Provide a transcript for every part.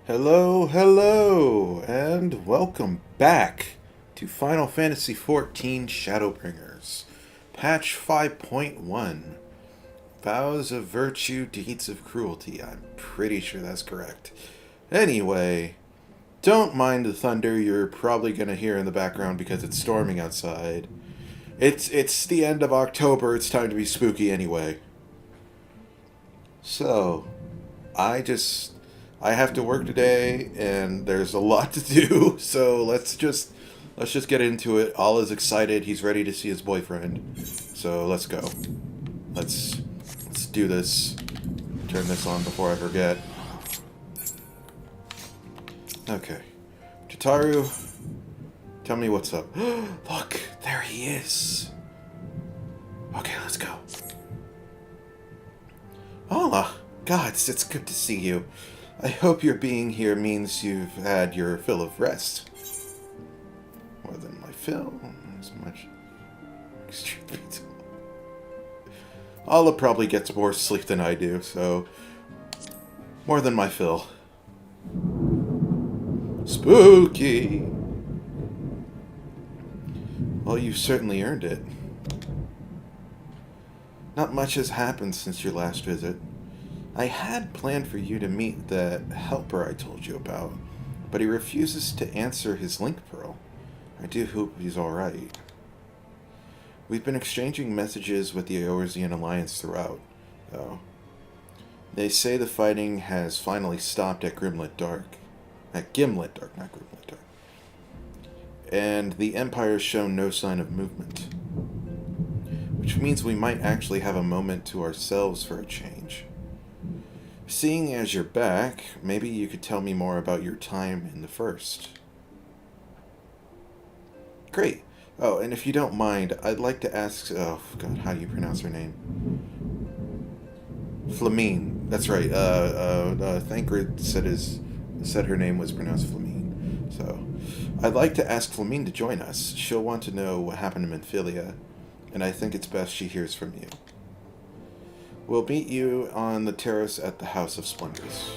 Hello, hello, and welcome back to Final Fantasy XIV Shadowbringers, Patch 5.1, Vows of Virtue, Deeds of Cruelty. I'm pretty sure that's correct. Anyway, don't mind the thunder you're probably going to hear in the background because it's storming outside. It's the end of October, it's time to be spooky anyway. So, I have to work today, and there's a lot to do. So let's just get into it. Ala's excited. He's ready to see his boyfriend. So let's go. Let's do this. Turn this on before I forget. Okay, Jataru, tell me what's up. Look, there he is. Okay, let's go. Ala, gods, it's good to see you. I hope your being here means you've had your fill of rest. More than my fill, as much. Ala probably gets more sleep than I do, so more than my fill. Spooky! Well, you've certainly earned it. Not much has happened since your last visit. I had planned for you to meet that helper I told you about, but he refuses to answer his link pearl. I do hope he's alright. We've been exchanging messages with the Eorzean Alliance throughout, though. They say the fighting has finally stopped at Gimlet Dark. At Gimlet Dark, not Grimlet Dark. And the Empire's shown no sign of movement. Which means we might actually have a moment to ourselves for a change. Seeing as you're back, maybe you could tell me more about your time in the First. Great. Oh, and if you don't mind, I'd like to ask... Oh, God, how do you pronounce her name? Flamine. That's right. Thancred said her name was pronounced Flamine. So, I'd like to ask Flamine to join us. She'll want to know what happened to Minfilia, and I think it's best she hears from you. We'll meet you on the terrace at the House of Splendors.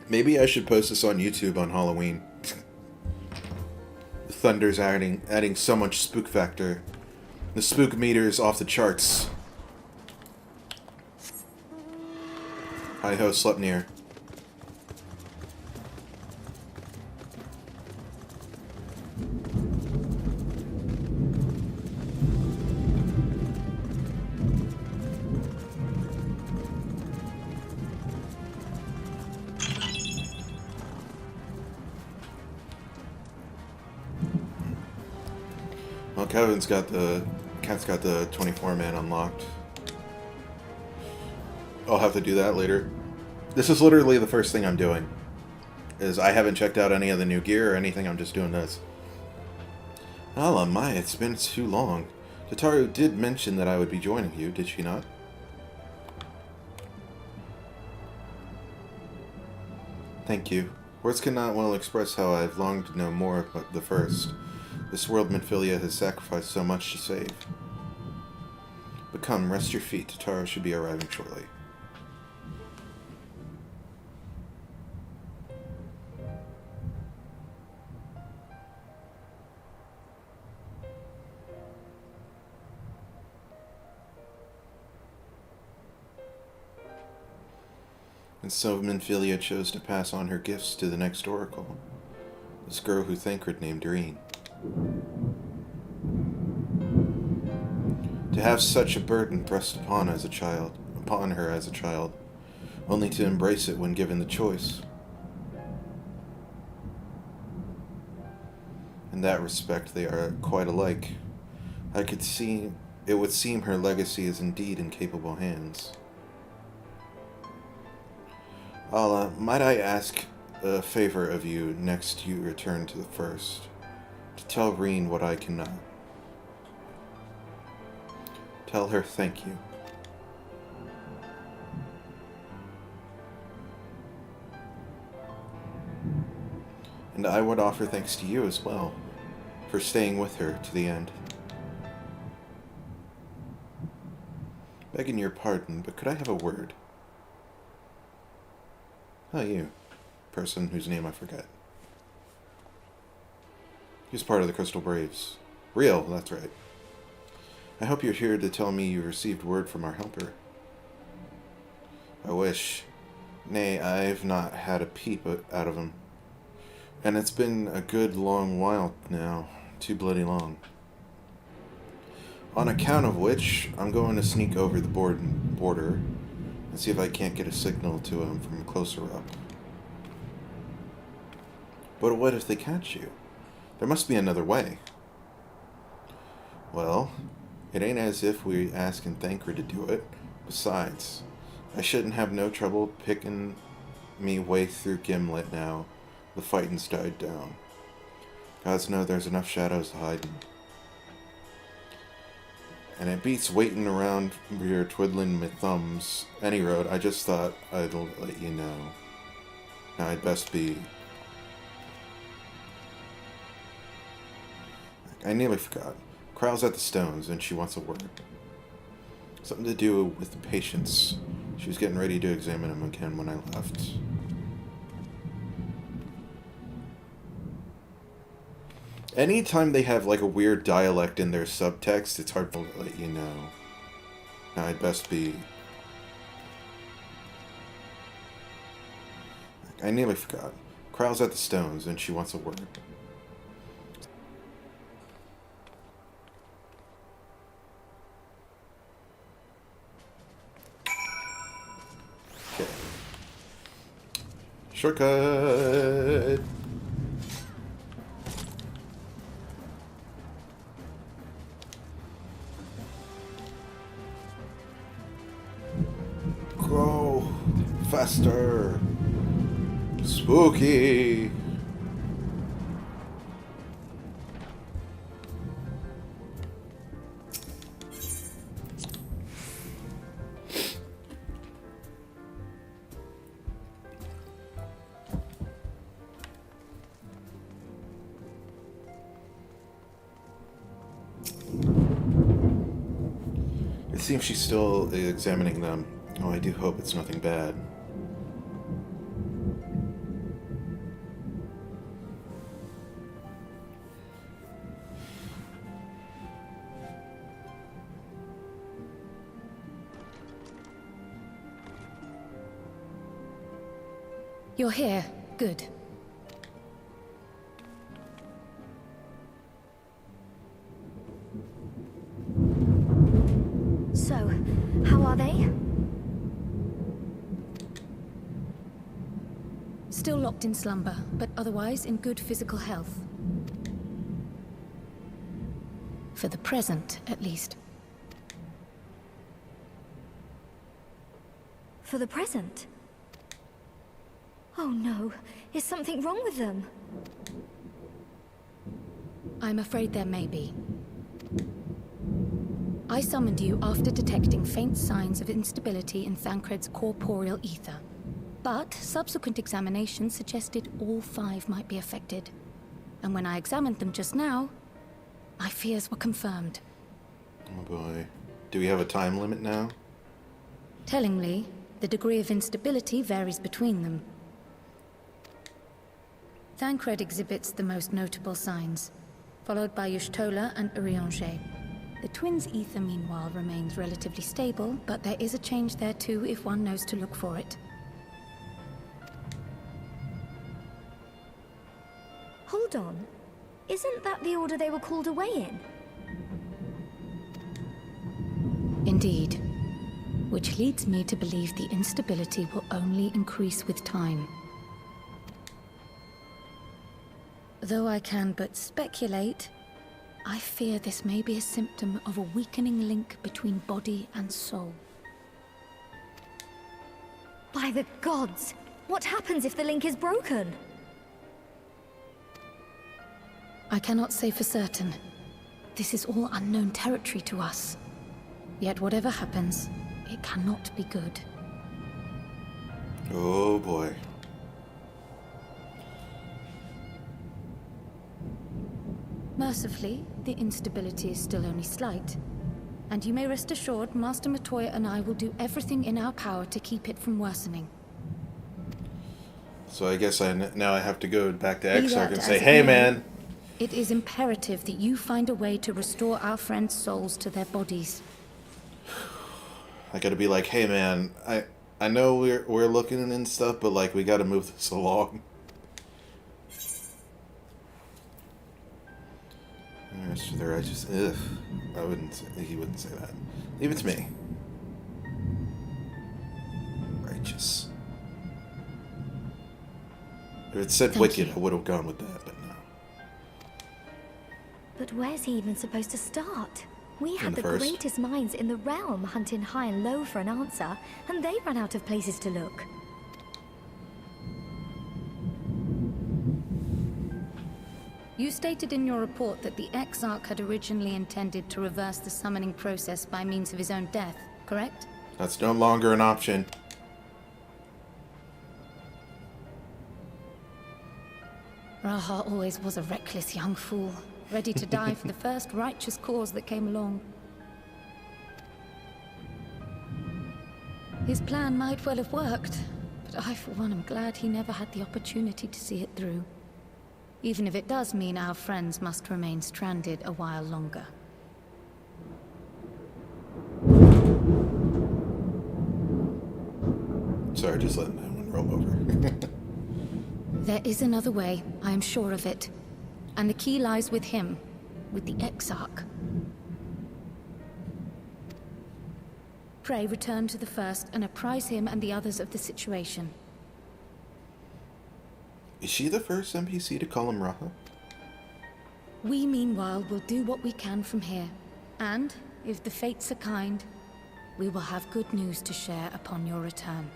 Maybe I should post this on YouTube on Halloween. The thunder's adding so much spook factor. The spook meter's off the charts. Hi-ho, Sleipnir. Well, Cat's got the 24-man unlocked. I'll have to do that later. This is literally the first thing I'm doing. Is I haven't checked out any of the new gear or anything, I'm just doing this. Ala, my, it's been too long. Jataru did mention that I would be joining you, did she not? Thank you. Words cannot well express how I've longed to know more about the First. This world Minfilia has sacrificed so much to save. But come, rest your feet. Jataru should be arriving shortly. And so Minfilia chose to pass on her gifts to the next oracle. This girl who Thancred named Irene. To have such a burden pressed upon her as a child, only to embrace it when given the choice. In that respect, they are quite alike. It would seem her legacy is indeed in capable hands. Ala, might I ask a favor of you next you return to the First? To tell Reen what I cannot. Tell her thank you. And I would offer thanks to you as well, for staying with her to the end. Begging your pardon, but could I have a word? Oh, you. Person whose name I forget. He's part of the Crystal Braves. Real, that's right. I hope you're here to tell me you received word from our helper. I wish. Nay, I've not had a peep out of him. And it's been a good long while now. Too bloody long. On account of which, I'm going to sneak over the border and see if I can't get a signal to him from closer up. But what if they catch you? There must be another way. Well, it ain't as if we asking Thancred to do it. Besides, I shouldn't have no trouble picking me way through Gimlet now. The fighting's died down. Gods know there's enough shadows to hide in. And it beats waiting around here twiddling my thumbs. Any road, I just thought I'd let you know. Now I'd best be... I nearly forgot. Crow's at the stones, and she wants a word. Something to do with the patients. She was getting ready to examine him again when I left. Anytime they have like a weird dialect in their subtext, it's hard to let you know. Now I'd best be... I nearly forgot. Crow's at the stones, and she wants a word. Okay. Shortcut! Go faster! Spooky! It seems she's still examining them. Oh, I do hope it's nothing bad. You're here. Good. So, how are they? Still locked in slumber, but otherwise in good physical health. For the present, at least. For the present? Oh no, is something wrong with them? I'm afraid there may be. I summoned you after detecting faint signs of instability in Thancred's corporeal ether. But subsequent examination suggested all 5 might be affected. And when I examined them just now, my fears were confirmed. Oh boy. Do we have a time limit now? Tellingly, the degree of instability varies between them. Thancred exhibits the most notable signs, followed by Y'shtola and Urianger. The twins' ether, meanwhile, remains relatively stable, but there is a change there too if one knows to look for it. Hold on. Isn't that the order they were called away in? Indeed. Which leads me to believe the instability will only increase with time. Though I can but speculate, I fear this may be a symptom of a weakening link between body and soul. By the gods! What happens if the link is broken? I cannot say for certain. This is all unknown territory to us. Yet whatever happens, it cannot be good. Oh boy. Mercifully, the instability is still only slight. And you may rest assured, Master Matoya and I will do everything in our power to keep it from worsening. So I guess now I have to go back to Exarch and that say, as it hey may, man. It is imperative that you find a way to restore our friends' souls to their bodies. I gotta be like, hey man, I know we're looking and stuff, but like we gotta move this along. The rest of the righteous, ugh. He wouldn't say that. Leave it to me. Righteous. If it said Thank wicked, you. I would have gone with that, but no. But where's he even supposed to start? We had the the first. greatest minds in the realm hunting high and low for an answer, and they ran out of places to look. You stated in your report that the Exarch had originally intended to reverse the summoning process by means of his own death, correct? That's no longer an option. Raha always was a reckless young fool, ready to die for the first righteous cause that came along. His plan might well have worked, but I for one am glad he never had the opportunity to see it through. Even if it does mean our friends must remain stranded a while longer. Sorry, just letting that one roll over. There is another way, I am sure of it. And the key lies with him, with the Exarch. Pray return to the first and apprise him and the others of the situation. Is she the first NPC to call him Raha? We, meanwhile, will do what we can from here. And, if the fates are kind, we will have good news to share upon your return.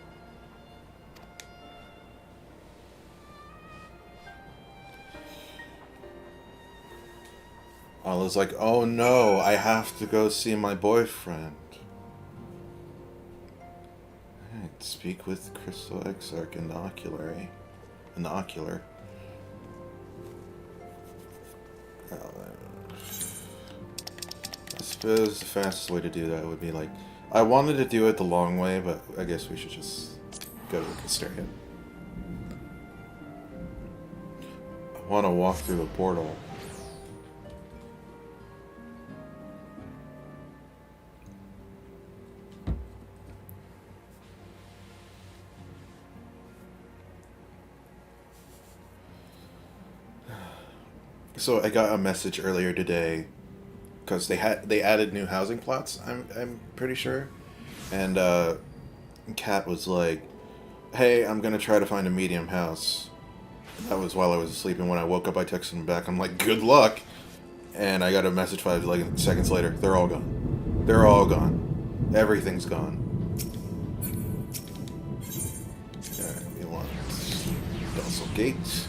Ala's like, oh no, I have to go see my boyfriend. Alright, speak with Crystal Exarch in the oculary. In the ocular. I suppose the fastest way to do that would be like... I wanted to do it the long way, but I guess we should just go to the Casteria. I want to walk through the portal. So I got a message earlier today because they added new housing plots. I'm pretty sure, and Kat was like, "Hey, I'm gonna try to find a medium house." That was while I was asleep, and when I woke up, I texted him back. I'm like, "Good luck," and I got a message 5 seconds later. They're all gone. They're all gone. Everything's gone. Alright, we want Dussel Gates.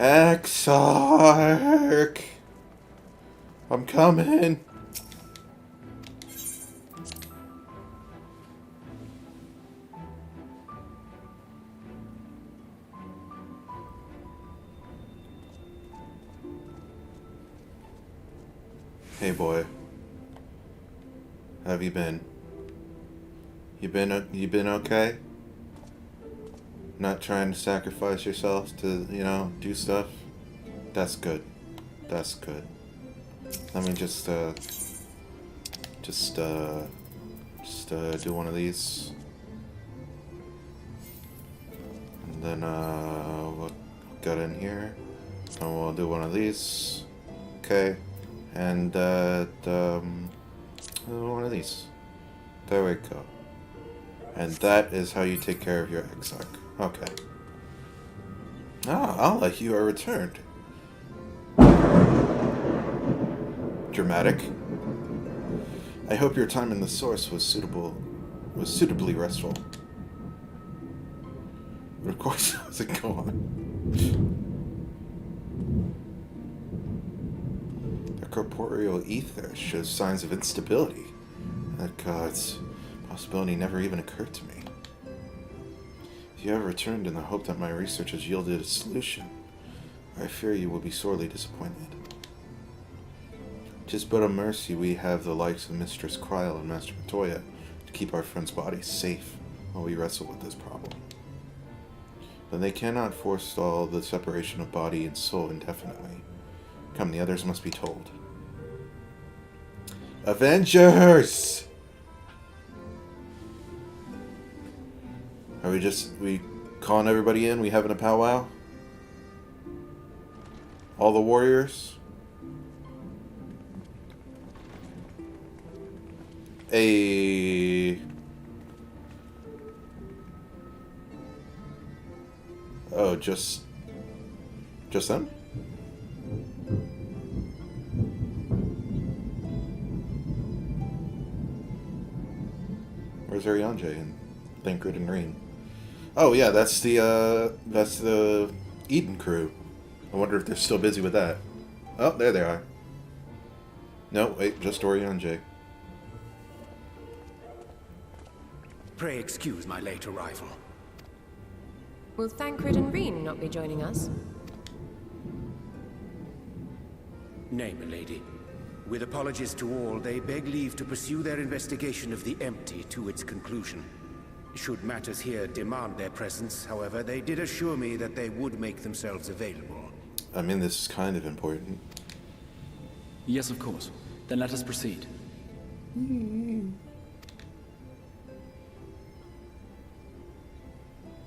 Exarch! I'm coming! Hey boy. How have you been? You been okay? Not trying to sacrifice yourself to, do stuff? That's good. That's good. Let me just do one of these. And then, we'll get in here. And we'll do one of these. Okay. And, one of these. There we go. And that is how you take care of your Exarch. Okay. Ala, you are returned. Dramatic. I hope your time in the source was suitably restful. But of course it wasn't going. The corporeal ether shows signs of instability. That God's possibility never even occurred to me. If you have returned in the hope that my research has yielded a solution, I fear you will be sorely disappointed. 'Tis but a mercy we have the likes of Mistress Kryl and Master Matoya to keep our friends' bodies safe while we wrestle with this problem. But they cannot forestall the separation of body and soul indefinitely. Come, the others must be told. Avengers! Are we calling everybody in? We having a powwow? All the warriors? Oh, just them? Where's Ariane and Thancred and Reen? Oh yeah, that's the Eden crew. I wonder if they're still busy with that. Oh, there they are. No, wait, just Orion J. Pray excuse my late arrival. Will Thancred and Reen not be joining us? Nay, milady. With apologies to all, they beg leave to pursue their investigation of the empty to its conclusion. Should matters here demand their presence, however, they did assure me that they would make themselves available. I mean, this is kind of important. Yes, of course. Then let us proceed.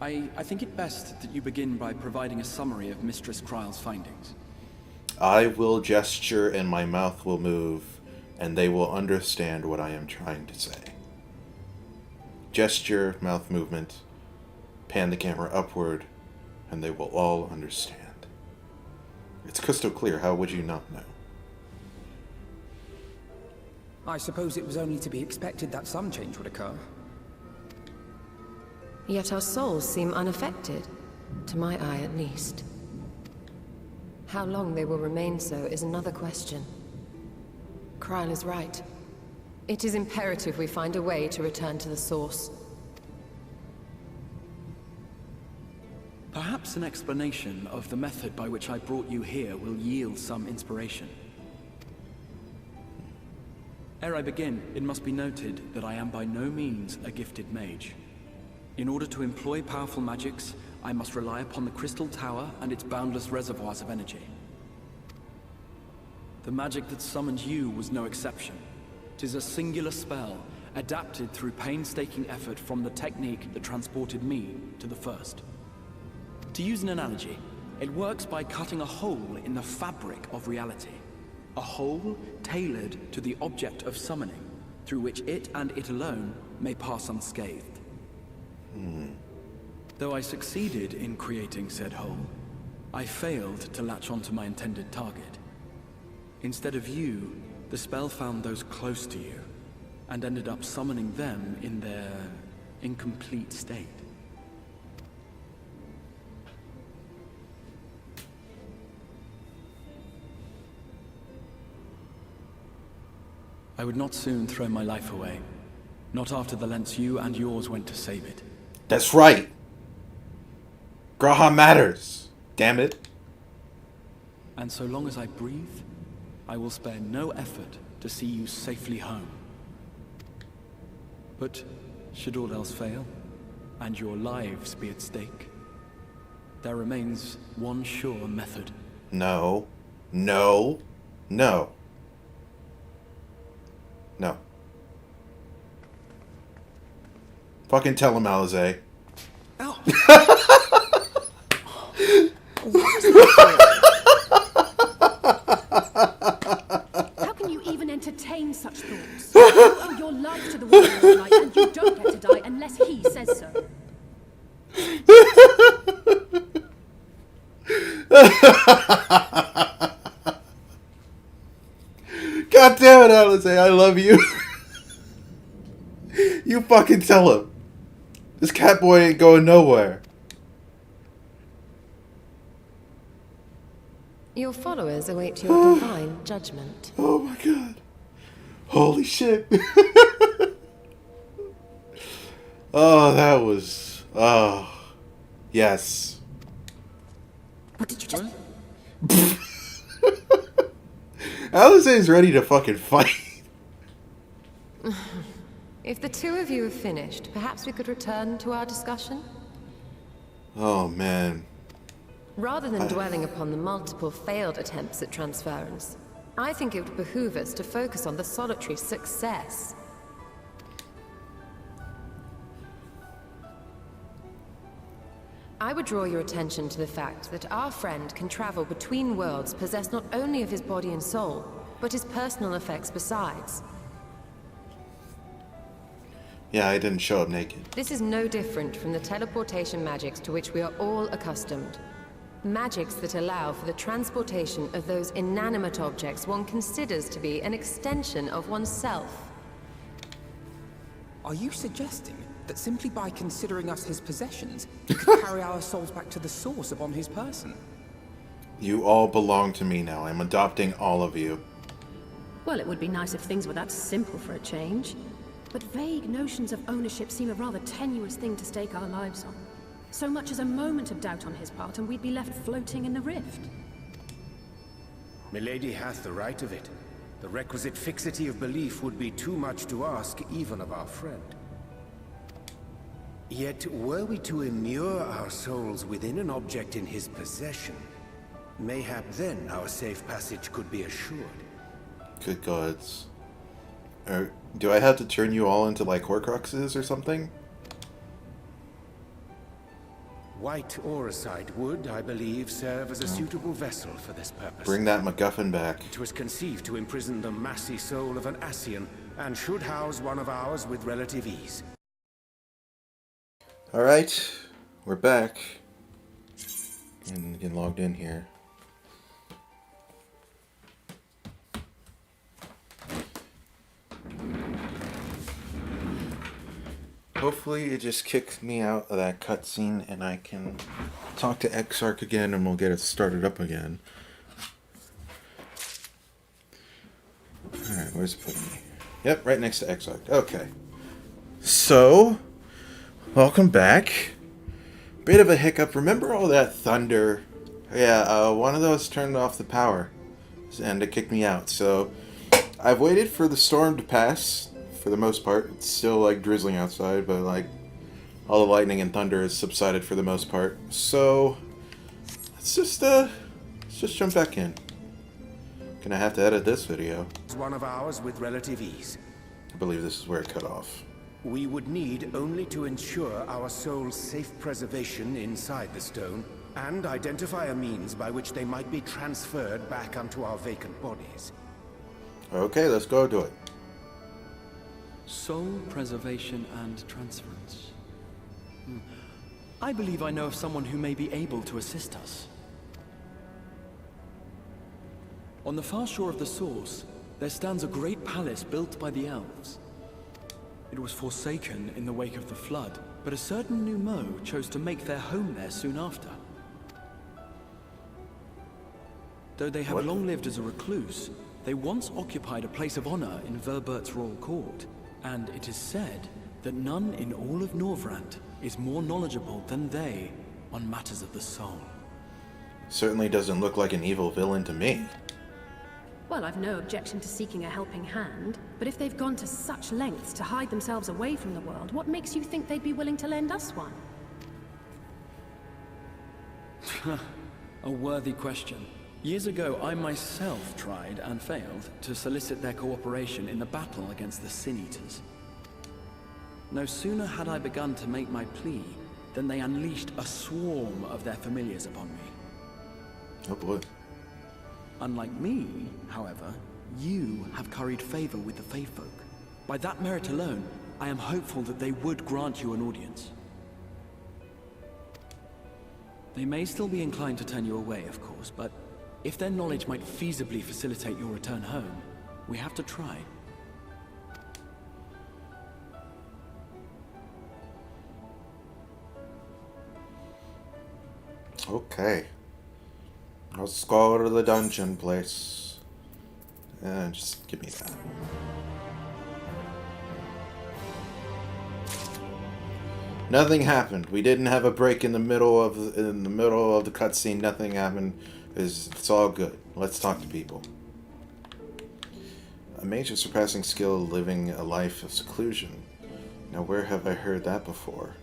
I think it best that you begin by providing a summary of Mistress Kryl's findings. I will gesture and my mouth will move, and they will understand what I am trying to say. Gesture, mouth movement, pan the camera upward, and they will all understand. It's crystal clear, how would you not know? I suppose it was only to be expected that some change would occur. Yet our souls seem unaffected, to my eye at least. How long they will remain so is another question. Kryl is right. It is imperative we find a way to return to the source. Perhaps an explanation of the method by which I brought you here will yield some inspiration. Ere I begin, it must be noted that I am by no means a gifted mage. In order to employ powerful magics, I must rely upon the Crystal Tower and its boundless reservoirs of energy. The magic that summoned you was no exception. 'Tis a singular spell, adapted through painstaking effort from the technique that transported me to the first. To use an analogy, it works by cutting a hole in the fabric of reality. A hole tailored to the object of summoning, through which it and it alone may pass unscathed. Though I succeeded in creating said hole, I failed to latch onto my intended target. Instead of you, the spell found those close to you, and ended up summoning them in their incomplete state. I would not soon throw my life away, not after the lengths you and yours went to save it. That's right! Graha matters! Damn it. And so long as I breathe, I will spare no effort to see you safely home. But should all else fail, and your lives be at stake, there remains one sure method. No. No. No. No. Fucking tell him, Alizé. Ow! How can you even entertain such thoughts? You owe your life to the Warrior of Light, and you don't get to die unless he says so. God damn it, Alizé, I love you. You fucking tell him. This cat boy ain't going nowhere. Your followers await your divine judgment. Oh my god. Holy shit. Oh, that was... Oh. Yes. What did you just... Alisaie's ready to fucking fight. If the two of you have finished, perhaps we could return to our discussion? Oh, man. Rather than dwelling upon the multiple failed attempts at transference, I think it would behoove us to focus on the solitary success. I would draw your attention to the fact that our friend can travel between worlds possessed not only of his body and soul, but his personal effects besides. Yeah, I didn't show up naked. This is no different from the teleportation magics to which we are all accustomed. Magics that allow for the transportation of those inanimate objects one considers to be an extension of oneself. Are you suggesting that simply by considering us his possessions, he could carry our souls back to the source upon his person? You all belong to me now. I'm adopting all of you. Well, it would be nice if things were that simple for a change. But vague notions of ownership seem a rather tenuous thing to stake our lives on. So much as a moment of doubt on his part, and we'd be left floating in the rift. Milady hath the right of it. The requisite fixity of belief would be too much to ask, even of our friend. Yet, were we to immure our souls within an object in his possession, mayhap then our safe passage could be assured. Good gods. Do I have to turn you all into, like, Horcruxes or something? White Auracite would, I believe, serve as a suitable vessel for this purpose. Bring that MacGuffin back. It was conceived to imprison the massy soul of an Ascian, and should house one of ours with relative ease. Alright, we're back. And getting logged in here. Hopefully it just kicks me out of that cutscene and I can talk to Exarch again and we'll get it started up again. Alright, where's it putting me? Yep, right next to Exarch. Okay. So, welcome back. Bit of a hiccup. Remember all that thunder? Yeah, one of those turned off the power and it kicked me out. So, I've waited for the storm to pass. For the most part, it's still like drizzling outside, but like all the lightning and thunder has subsided for the most part. So let's just jump back in. Gonna have to edit this video. One of ours with relative ease. I believe this is where it cut off. We would need only to ensure our soul's safe preservation inside the stone, and identify a means by which they might be transferred back onto our vacant bodies. Okay, let's go do it. Soul preservation and transference. I believe I know of someone who may be able to assist us. On the far shore of the source, there stands a great palace built by the elves. It was forsaken in the wake of the flood, but a certain Numo chose to make their home there soon after. Though they have long lived as a recluse, they once occupied a place of honor in Verbert's royal court. And it is said that none in all of Norvrant is more knowledgeable than they on matters of the soul. Certainly doesn't look like an evil villain to me. Well, I've no objection to seeking a helping hand, but if they've gone to such lengths to hide themselves away from the world, what makes you think they'd be willing to lend us one? A worthy question. Years ago, I myself tried and failed to solicit their cooperation in the battle against the Sin Eaters. No sooner had I begun to make my plea than they unleashed a swarm of their familiars upon me. Oh boy. Unlike me, however, you have curried favor with the Fae Folk. By that merit alone, I am hopeful that they would grant you an audience. They may still be inclined to turn you away, of course, but if their knowledge might feasibly facilitate your return home, we have to try. Okay. Let's go to the dungeon place. And just give me that. Nothing happened. We didn't have a break in the middle of the cutscene. Nothing happened. It's all good. Let's talk to people. A mage of surpassing skill living a life of seclusion. Now where have I heard that before?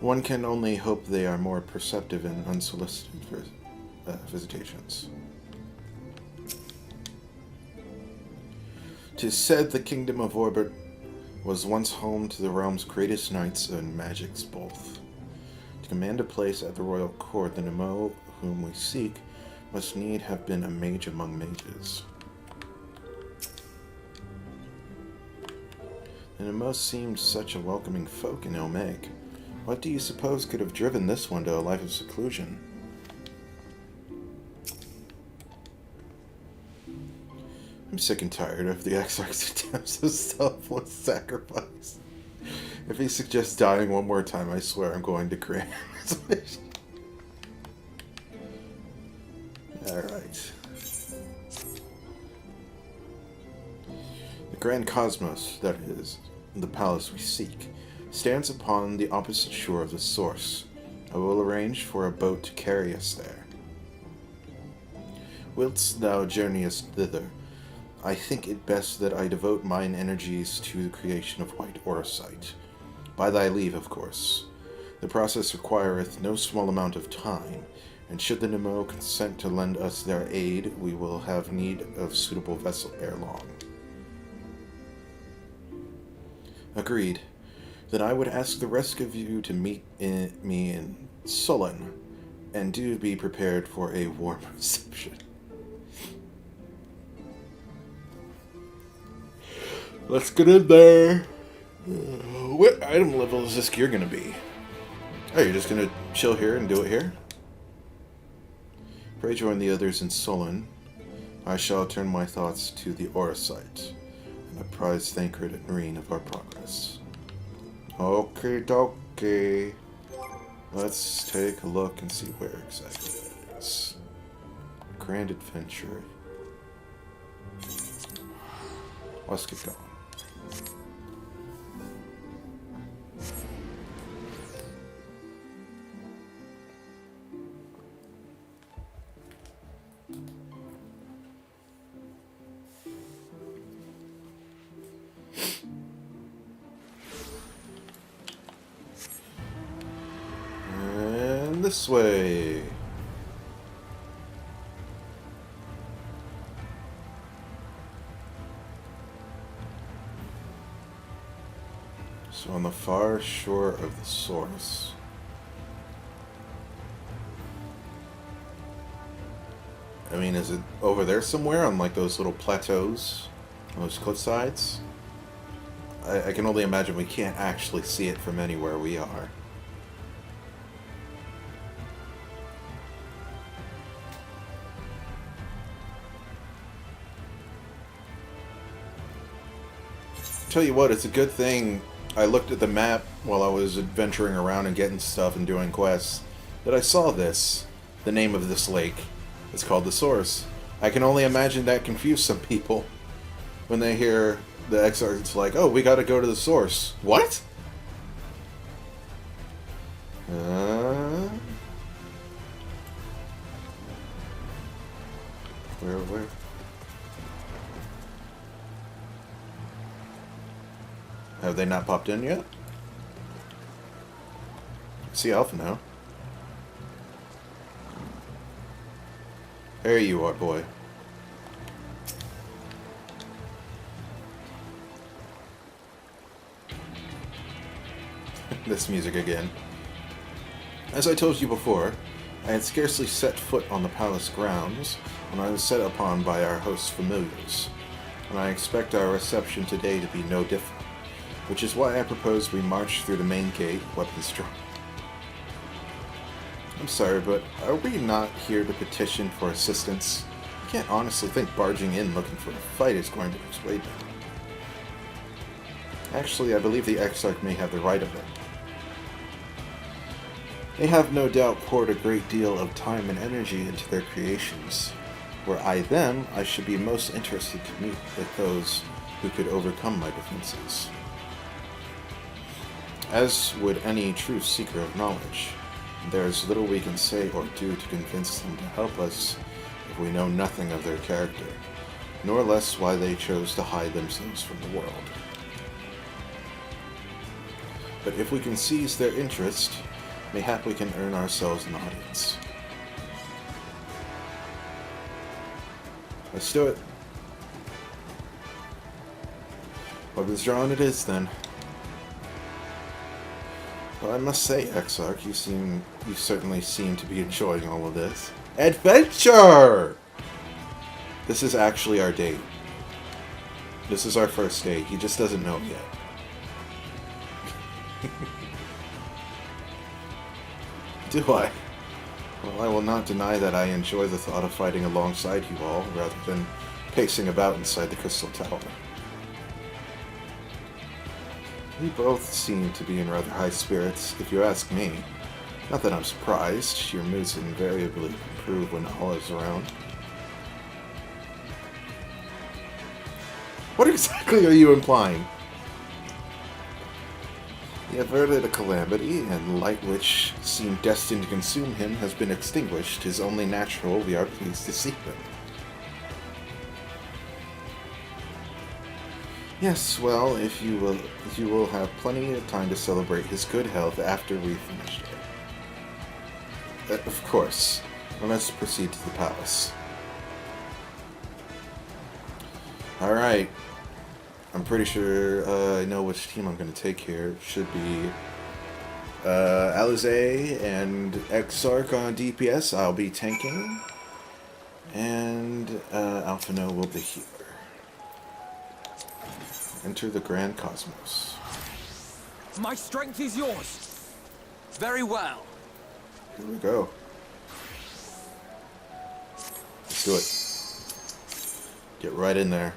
One can only hope they are more perceptive in unsolicited visitations. 'Tis said the kingdom of Orbit was once home to the realm's greatest knights and magics both. To command a place at the royal court, the Nemo whom we seek must need have been a mage among mages. The Nemo seemed such a welcoming folk in Ilmeg. What do you suppose could have driven this one to a life of seclusion? I'm sick and tired of the Exarch's attempts of selfless sacrifice. If he suggests dying one more time, I swear I'm going to grant his wish. Alright. The Grand Cosmos, that is, the palace we seek, stands upon the opposite shore of the source. I will arrange for a boat to carry us there. Whilst thou journeyest thither, I think it best that I devote mine energies to the creation of white orosite. By thy leave, of course. The process requireth no small amount of time, and should the Nemo consent to lend us their aid, we will have need of suitable vessel ere long. Agreed. Then I would ask the rest of you to meet me in Sullen, and do be prepared for a warm reception. Let's get in there. What item level is this gear going to be? Oh, you're just going to chill here and do it here? Pray join the others in Sullen. I shall turn my thoughts to the Orosite, and apprise Thancred and Marine of our progress. Okie dokie. Let's take a look and see where exactly it is. Grand Adventure. Let's get going. This way. So on the far shore of the source. I mean, is it over there somewhere on like those little plateaus, those cliff sides? I can only imagine we can't actually see it from anywhere we are. Tell you what, it's a good thing I looked at the map while I was adventuring around and getting stuff and doing quests, that I saw this, the name of this lake. It's called the Source. I can only imagine that confused some people when they hear the Exarch. It's like, oh, we gotta go to the Source. What? Where? Have they not popped in yet? See Alpha now. There you are, boy. This music again. As I told you before, I had scarcely set foot on the palace grounds when I was set upon by our host's familiars, and I expect our reception today to be no different. Which is why I propose we march through the main gate, weapons drawn. I'm sorry, but are we not here to petition for assistance? I can't honestly think barging in looking for a fight is going to persuade them. Actually, I believe the Exarch may have the right of it. They have no doubt poured a great deal of time and energy into their creations. Were I them, I should be most interested to meet with those who could overcome my defenses. As would any true seeker of knowledge, there is little we can say or do to convince them to help us if we know nothing of their character, nor less why they chose to hide themselves from the world. But if we can seize their interest, mayhap we can earn ourselves an audience. Let's do it. Weapons drawn it is, then. Well, I must say, Exarch, you certainly seem to be enjoying all of this. Adventure! This is actually our date. This is our first date. He just doesn't know it yet. Do I? Well, I will not deny that I enjoy the thought of fighting alongside you all, rather than pacing about inside the Crystal Tower. We both seem to be in rather high spirits, if you ask me. Not that I'm surprised. Your moods invariably improve when Ala's around. What exactly are you implying? He averted a calamity, and light which seemed destined to consume him has been extinguished. 'Tis only natural we are pleased to see him. Yes, well, if you will have plenty of time to celebrate his good health after we finish it. Of course. Well, let's proceed to the palace. Alright. I'm pretty sure I know which team I'm going to take here. It should be Alizé and Exarch on DPS. I'll be tanking. And Alphino will be healer. Enter the Grand Cosmos. My strength is yours. Very well. Here we go. Let's do it. Get right in there.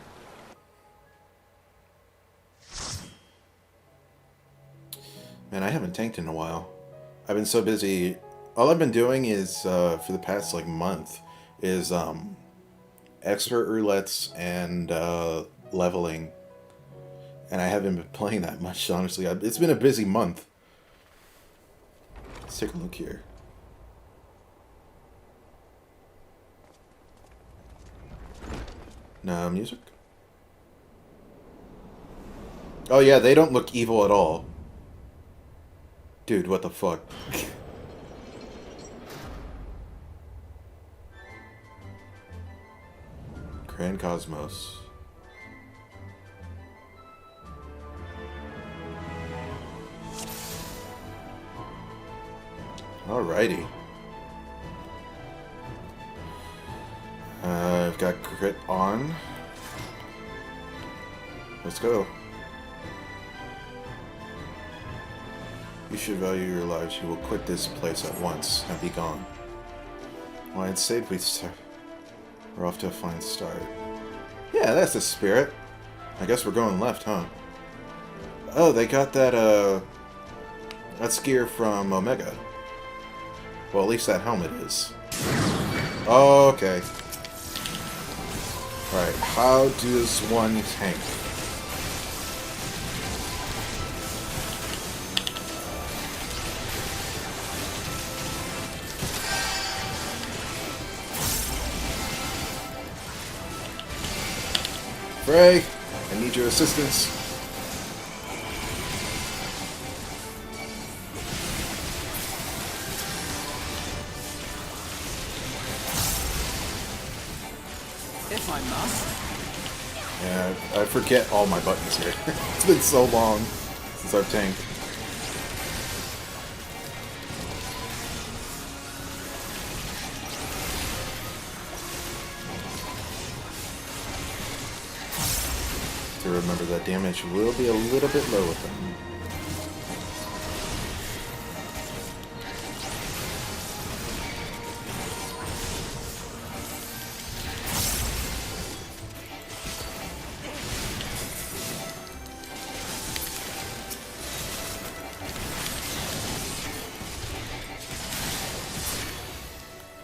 Man, I haven't tanked in a while. I've been so busy. All I've been doing is, for the past, month, is, expert roulettes and, leveling. And I haven't been playing that much, honestly. It's been a busy month. Let's take a look here. No music? Oh yeah, they don't look evil at all. Dude, what the fuck? Grand Cosmos. Alrighty. I've got crit on. Let's go. You should value your lives. You will quit this place at once and be gone. Well, I'd say we're off to a fine start. Yeah, that's the spirit. I guess we're going left, huh? Oh, they got that, that's gear from Omega. Well, at least that helmet is. Okay. Alright, how does one tank? Frey, I need your assistance. If I must. Yeah, I forget all my buttons here. It's been so long since I've tanked. To remember that damage will be a little bit low with them.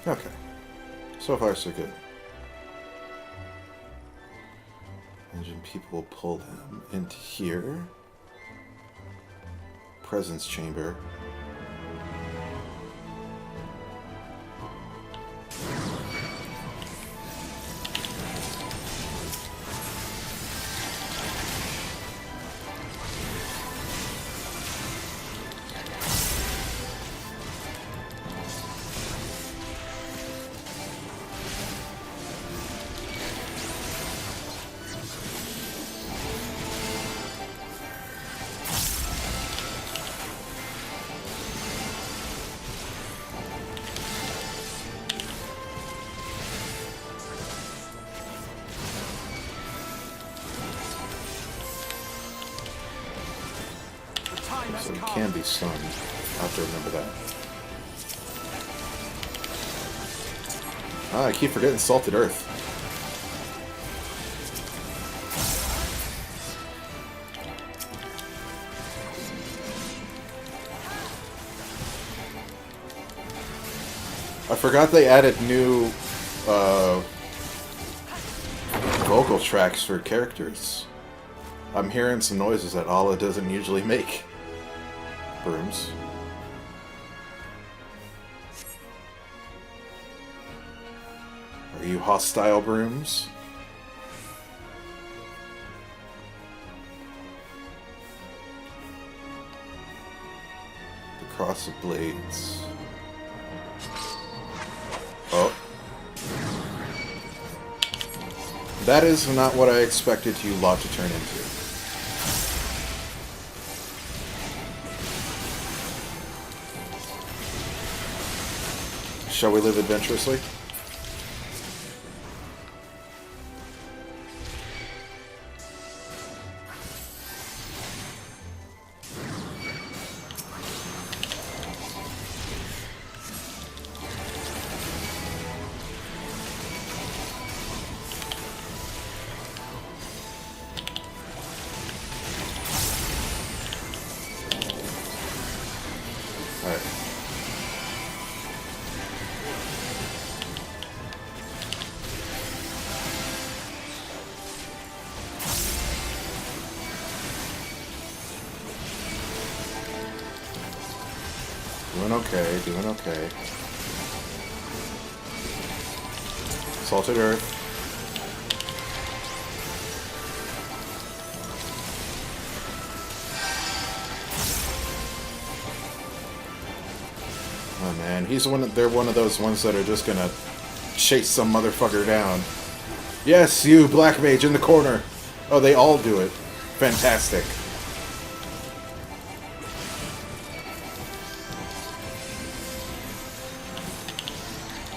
Okay. So far, so good. Engine people will pull them into here. presence chamber. So he can be stunned. I'll have to remember that. Ah, I keep forgetting Salted Earth. I forgot they added new vocal tracks for characters. I'm hearing some noises that Ala doesn't usually make. Brooms. Are you hostile, brooms? The Cross of Blades. Oh. That is not what I expected you lot to turn into. Shall we live adventurously? Alright. Doing okay, doing okay. Salted Earth. Oh man, they're one of those ones that are just gonna chase some motherfucker down. Yes, you, Black Mage, in the corner! Oh, they all do it. Fantastic.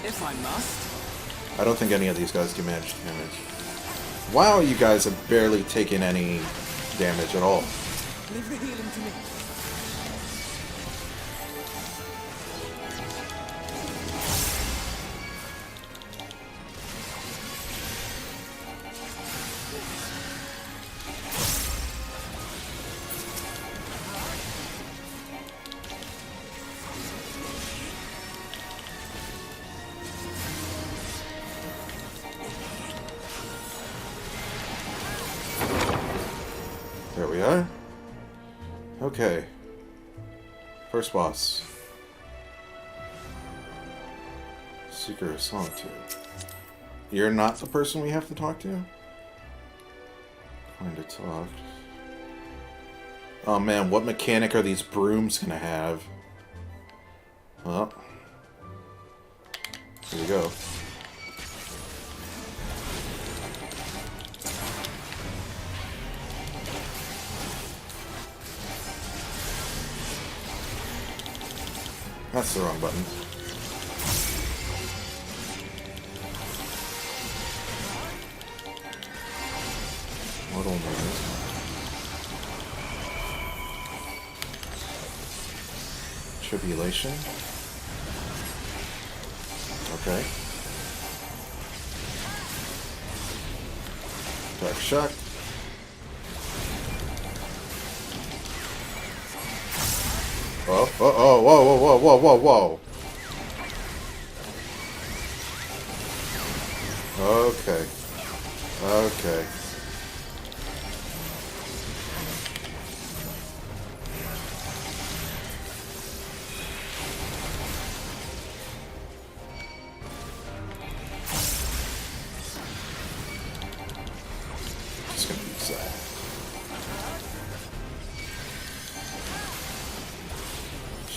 If I must. I don't think any of these guys do manage damage. Wow, you guys have barely taken any damage at all. Leave the healing to me. There we are. Okay. First boss. Seeker of Solitude. You're not the person we have to talk to? Find to talk. Oh man, what mechanic are these brooms gonna have? Well. Here we go. That's the wrong button. Mortal Moment. Tribulation. Okay. Dark Shock. Oh, oh, oh, whoa, whoa, whoa, whoa, whoa, whoa. Okay. Okay.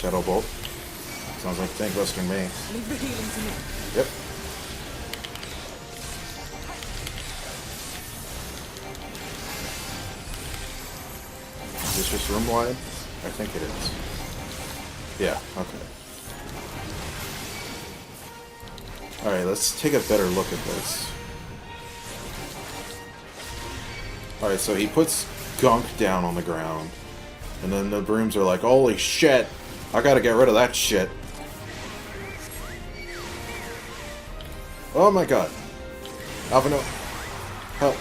Shadow Bolt. Sounds like tank buster to me. Leave the healing to me. Yep. Is this just room wide? I think it is. Yeah, okay. Alright, let's take a better look at this. Alright, so he puts gunk down on the ground. And then the brooms are like, holy shit! I gotta get rid of that shit. Oh my god. Alvino. Help.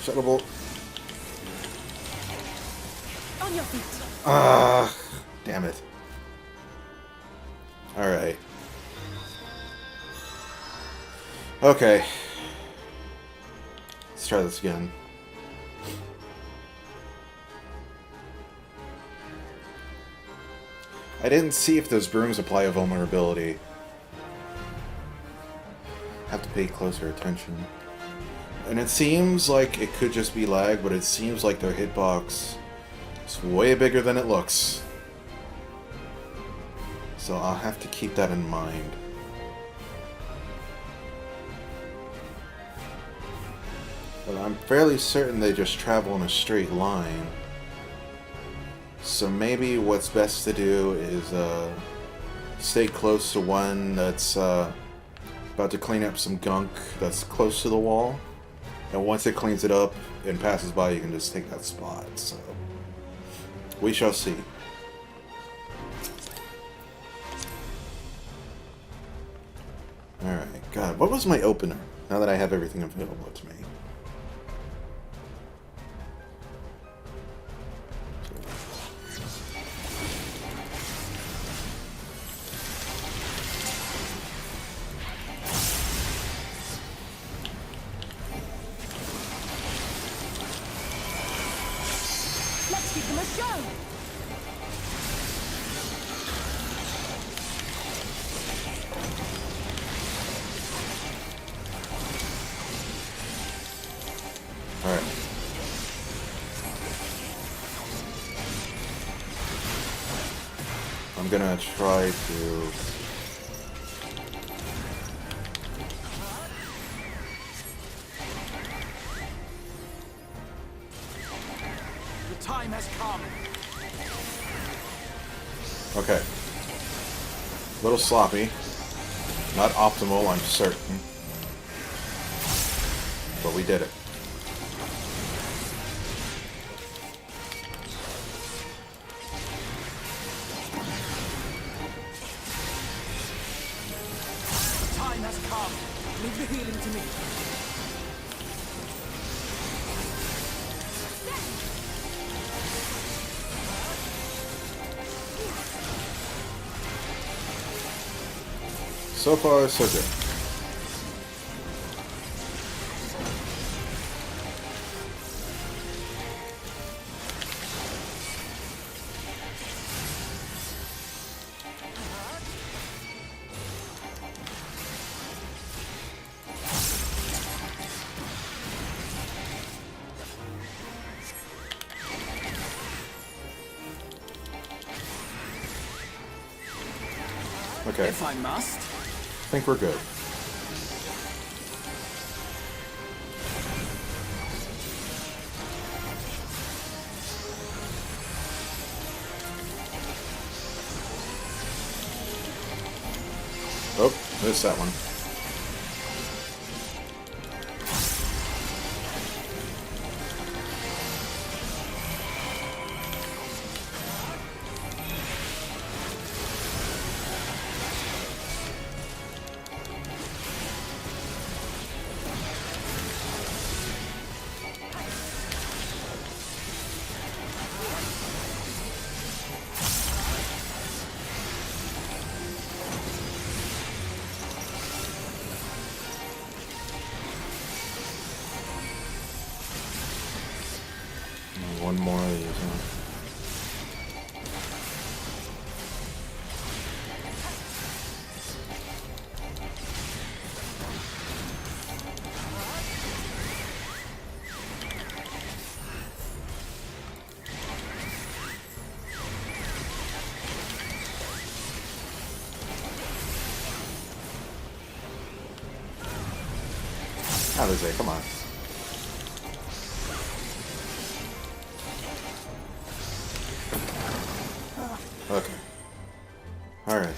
Shadow Bolt. On your feet. Ah, damn it. Alright. Okay. Let's try this again. I didn't see if those brooms apply a vulnerability. Have to pay closer attention. And it seems like it could just be lag, but it seems like their hitbox is way bigger than it looks. So I'll have to keep that in mind. But I'm fairly certain they just travel in a straight line. So maybe what's best to do is stay close to one that's about to clean up some gunk that's close to the wall. And once it cleans it up and passes by, you can just take that spot. So we shall see. Alright, God, what was my opener? Now that I have everything available to me. Let's give them a show. Alright. I'm gonna try to... The time has come. Okay. A little sloppy. Not optimal, I'm certain. But we did it. The time has come. Leave the healing to me. So far, so good. Okay, If I must. I think we're good. Oh, missed that one. One more of these, huh? Jose, come on. Okay. Alright.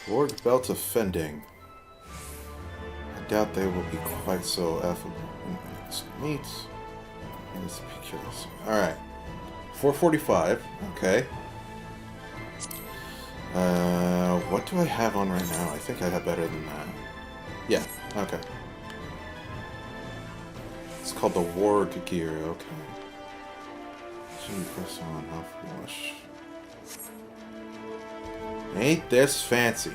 Lord Belt of Fending. I doubt they will be quite so affable in this meet. Let's be curious. Alright. 445. Okay. What do I have on right now? I think I have better than that. Yeah, okay. It's called the Ward Gear, okay. Should we press on health wash? Ain't this fancy?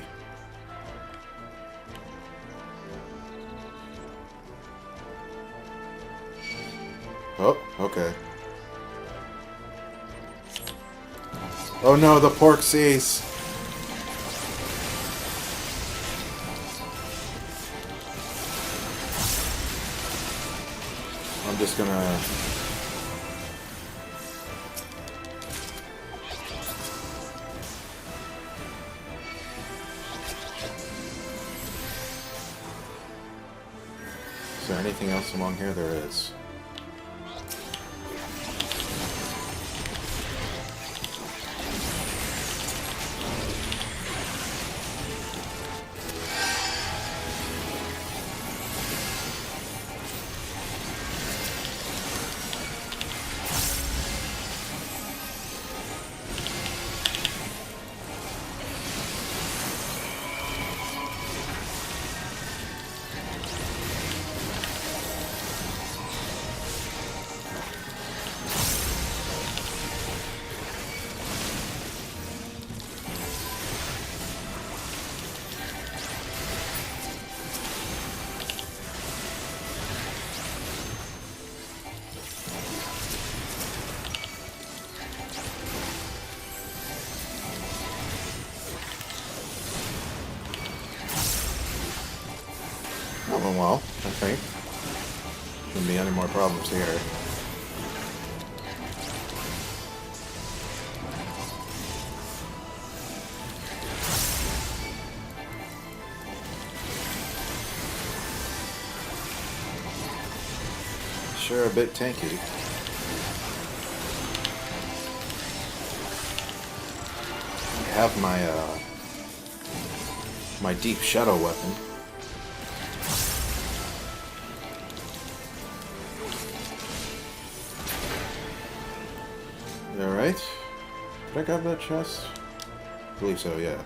Oh, okay. Oh no, the pork sees! I'm just gonna... Is there anything else along here? There is. Well, I think. Shouldn't be any more problems here. Sure, a bit tanky. I have my my deep shadow weapon. Alright. Did I grab that chest? I believe so, yeah.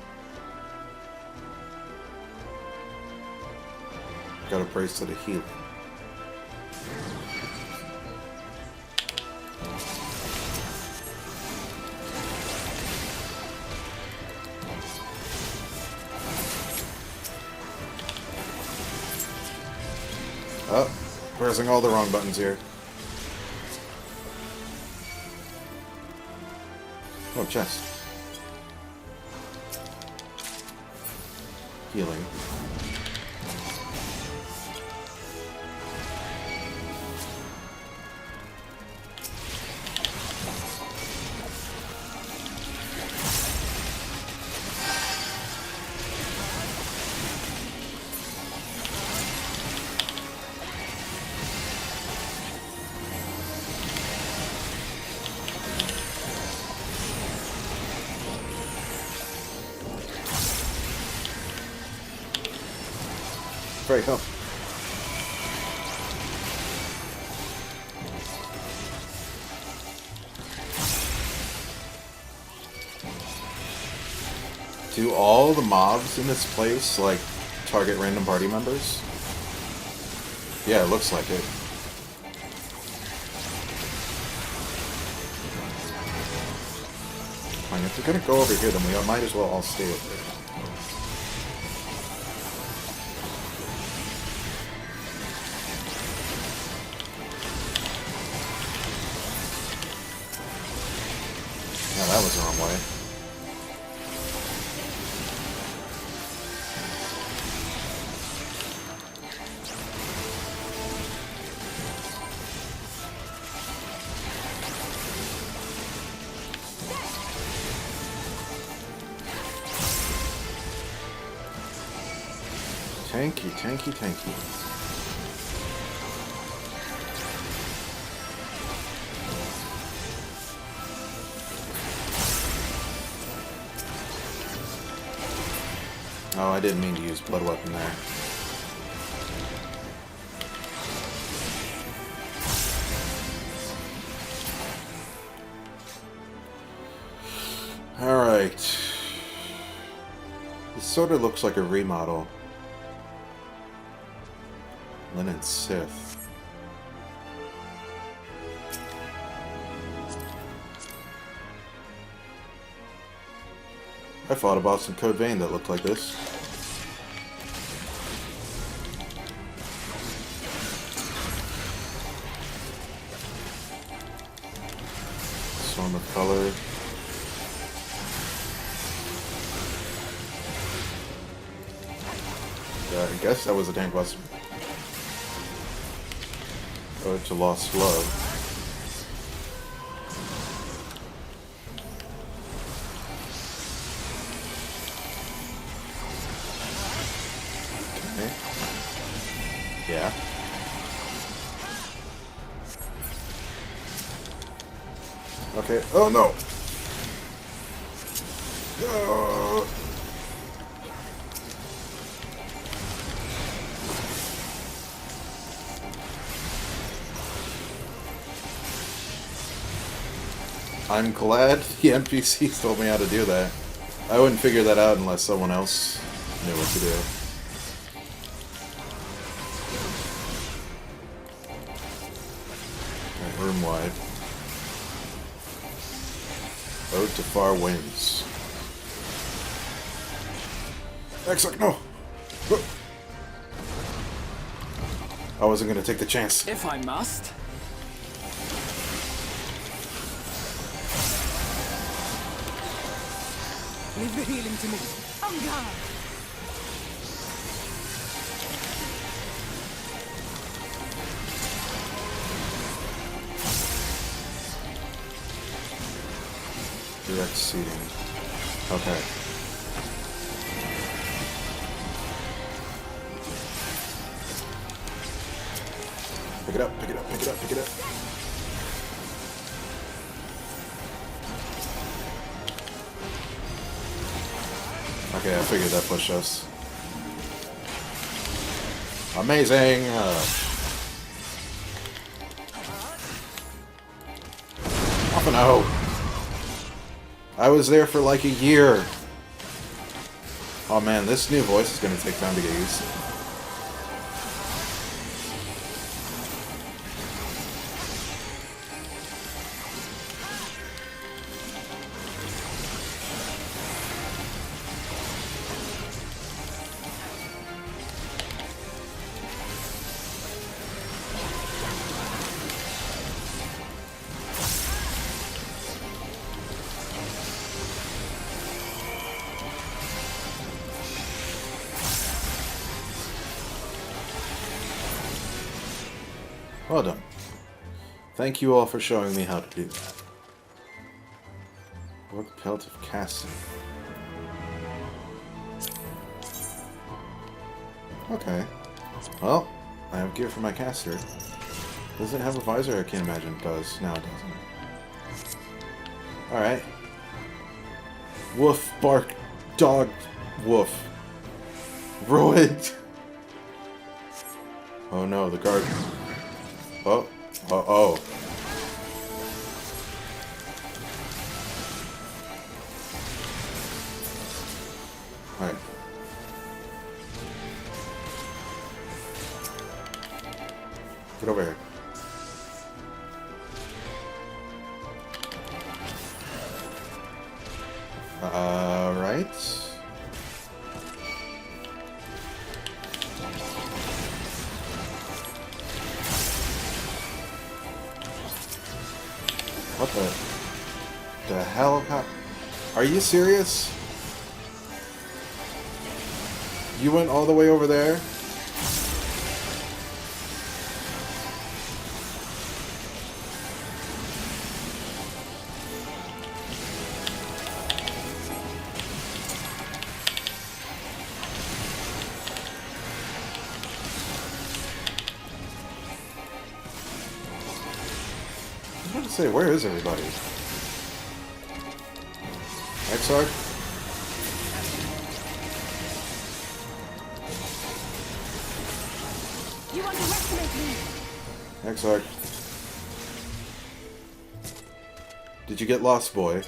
Got a bracelet of healing. Oh, pressing all the wrong buttons here. Oh, chest. Healing. Very helpful. Do all the mobs in this place, like, target random party members? Yeah, it looks like it. Fine, if we're gonna go over here, then we might as well all stay over here. That was the wrong way. Tanky, tanky, tanky. Oh, I didn't mean to use blood weapon there. Alright. This sort of looks like a remodel. Linen Sith. I fought a boss in Code Vein that looked like this. Storm of Color. Yeah, I guess that was a tank boss. Ode to Lost Love. Okay. Yeah. Okay. Oh no! Oh. I'm glad the NPCs told me how to do that. I wouldn't figure that out unless someone else knew what to do. Right, room wide. Ode to Far Winds. Exarch, no! I wasn't gonna take the chance. If I must. Leave the healing to me. On guard. Direct seating. Okay. Pick it up, pick it up, pick it up, pick it up. Okay, I figured that pushed us. Amazing! Off and out. I was there for like a year. Oh man, this new voice is gonna take time to get used to. Well done. Thank you all for showing me how to do that. Work pelt of casting. Okay. Well, I have gear for my caster. Does it have a visor? I can't imagine it does. No, it doesn't. Alright. Woof, bark, dog, woof. Ruined! Oh no, the guard. Oh, oh, oh. Alright. Get over here. Right. What the hell? Are you serious? You went all the way over there? was about to say, where is everybody? Exarch? You underestimate me! Exarch. Did you get lost, boy?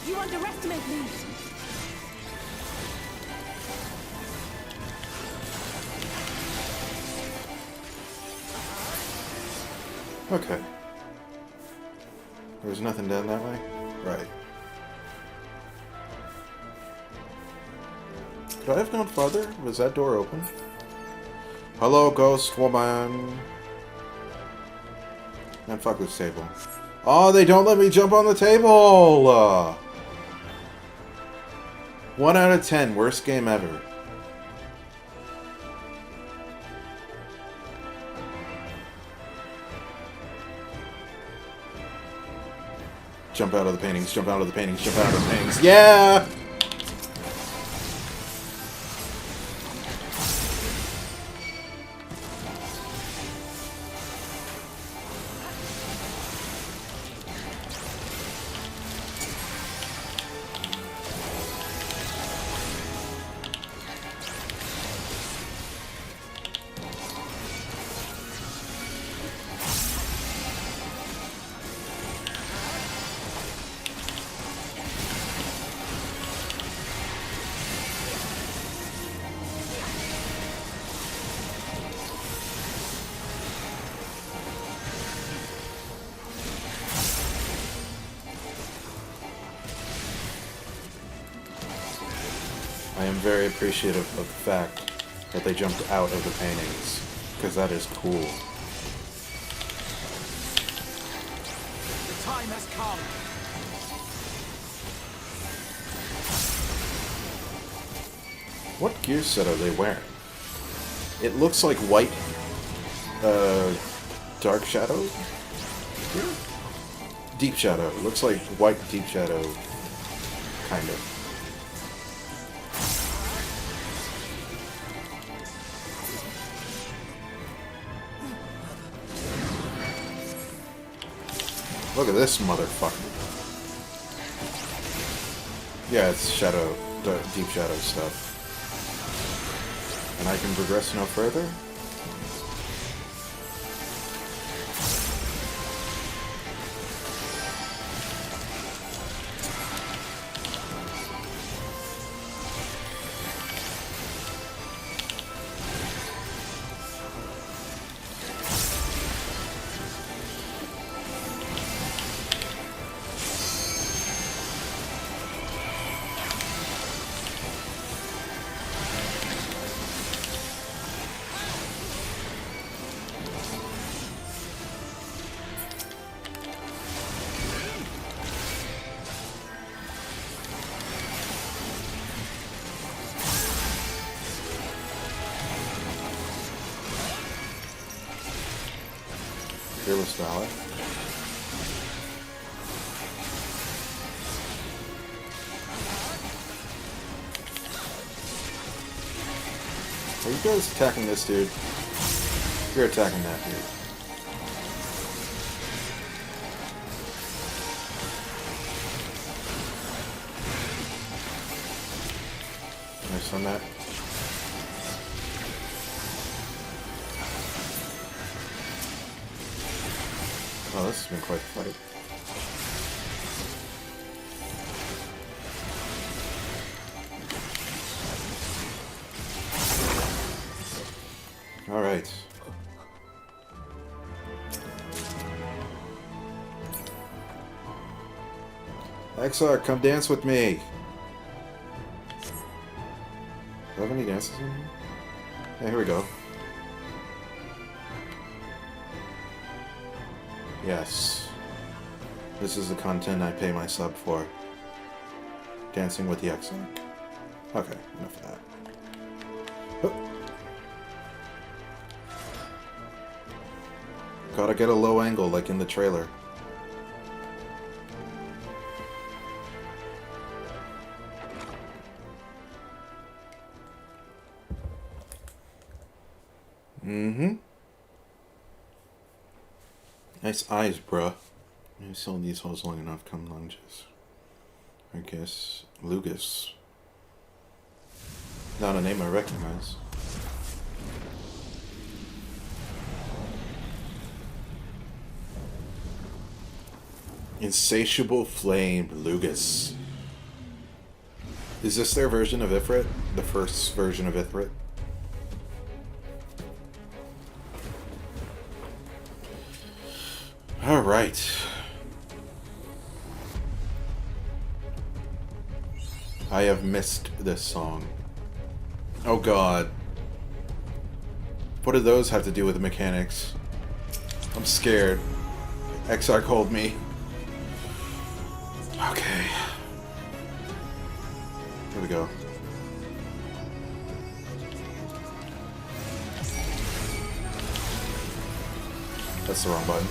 You underestimate me! Okay. There was nothing down that way? Right. Could I have gone farther? Was that door open? Hello, ghost woman. Man, fuck this table. Oh, they don't let me jump on the table! 1 out of 10. Worst game ever. Jump out of the paintings, jump out of the paintings, jump out of the paintings. Yeah! I am very appreciative of the fact that they jumped out of the paintings, because that is cool. The time has come. What gear set are they wearing? It looks like white, dark shadow? Deep shadow. It looks like white deep shadow, kind of. Look at this motherfucker. Yeah, it's shadow, deep shadow stuff. And I can progress no further? Fearless Valet. Are you guys attacking this dude? You're attacking that dude. Nice on that. Oh, this has been quite a fight. Alright. Exarch, come dance with me! Do I have any dances in here? Yeah, here we go. Yes. This is the content I pay my sub for. Dancing with the Exarch. Okay, enough of that. Oh. Gotta get a low angle like in the trailer. Mm-hmm. Nice eyes, bruh. Maybe selling these hoes long enough, come lunges. I guess Lugus. Not a name I recognize. Insatiable Flame Lugus. Is this their version of Ifrit? The first version of Ifrit? Alright. I have missed this song. Oh god. What do those have to do with the mechanics? I'm scared. Exarch, hold me. Okay. Here we go. That's the wrong button.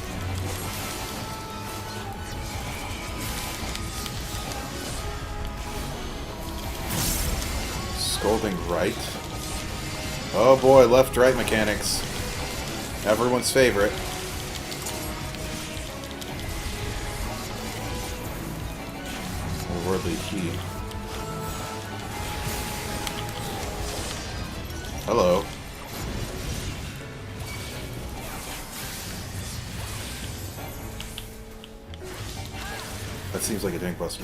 Scolding right. Oh boy, left-right mechanics. Everyone's favorite. Worldly key. Hello. That seems like a tank buster.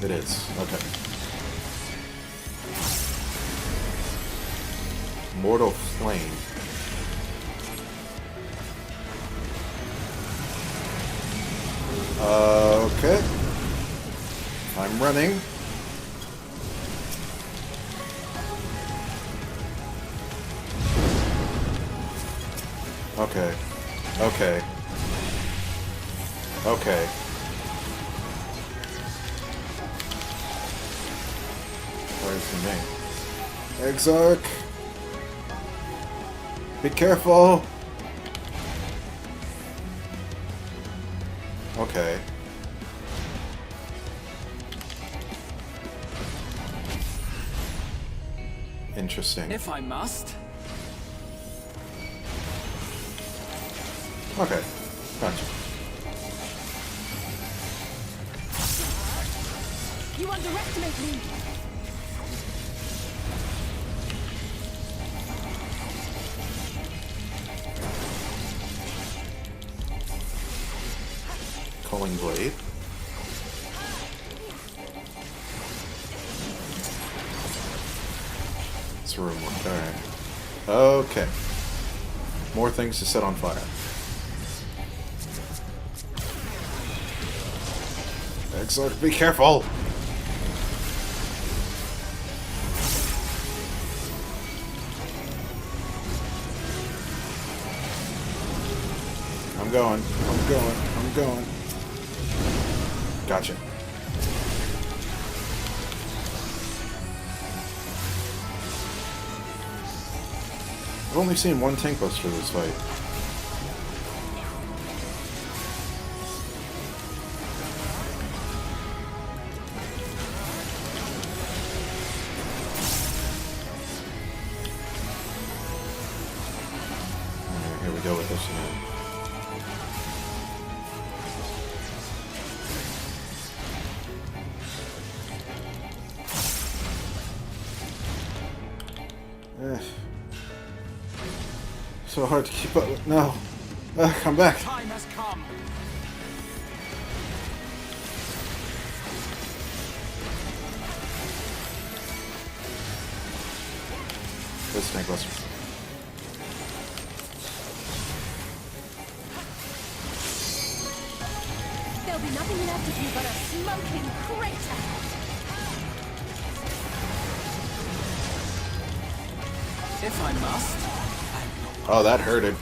It is. Okay. Mortal Flame. Okay. I'm running. Okay. Okay. Okay. Where's the name? Exarch! Be careful! Okay. Interesting. If I must. Okay. Gotcha. You underestimate me. Culling Blade. It's a room work. Alright. Okay. More things to set on fire. Exarch, be careful! I'm going. I'm going. I'm going. Gotcha. I've only seen one tank buster this fight. Alright, here we go with this one. So hard to keep up with. No. Come back. Time has come. This tank buster. There'll be nothing left of you but a smoking crater. If I must. Oh, that hurted.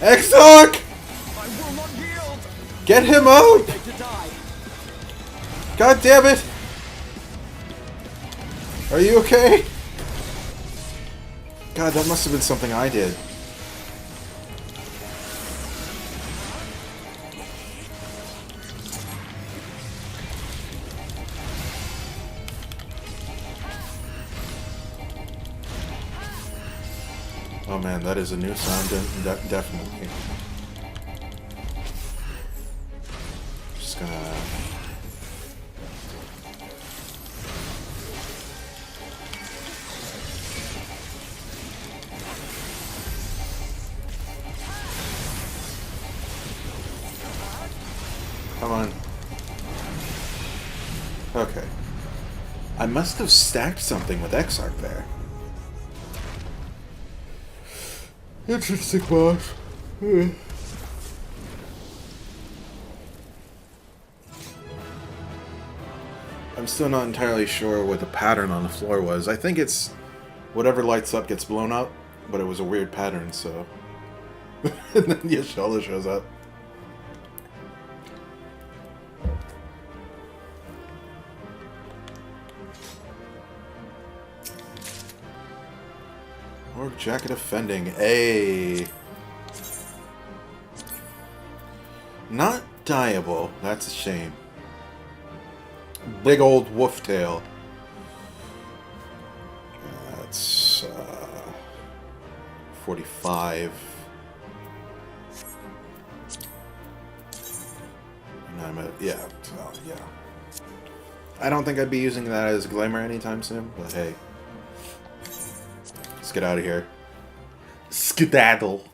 Exarch! I will not yield! Get him out! Beg to die. God damn it! Are you okay? God, that must have been something I did. Oh man, that is a new sound, definitely. Just gonna... Come on. Okay. I must have stacked something with Exarch there. Interesting, boss. I'm still not entirely sure what the pattern on the floor was. I think it's whatever lights up gets blown up, but it was a weird pattern, so... And then Y'Shala shows up. Orc jacket offending. A. Not dyeable. That's a shame. Big old wolf tail. That's 45. And I'm at, yeah, well, yeah. I don't think I'd be using that as a glamour anytime soon, but hey. Let's get out of here. Skedaddle.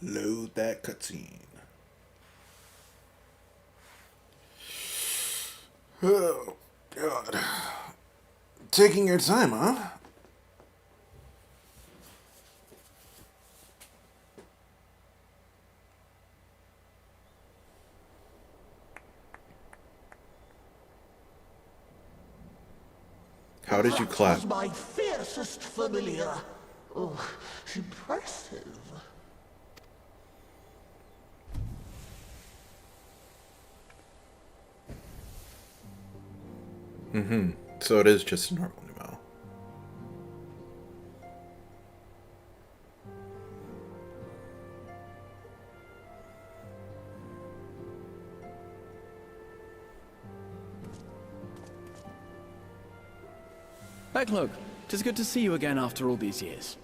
Load that cutscene. Oh, God. Taking your time, huh? How did you clap? That was my fiercest familiar. Oh, impressive. Mm-hmm. So it is just a normal pneumo. Beq Lugg, 'tis good to see you again after all these years.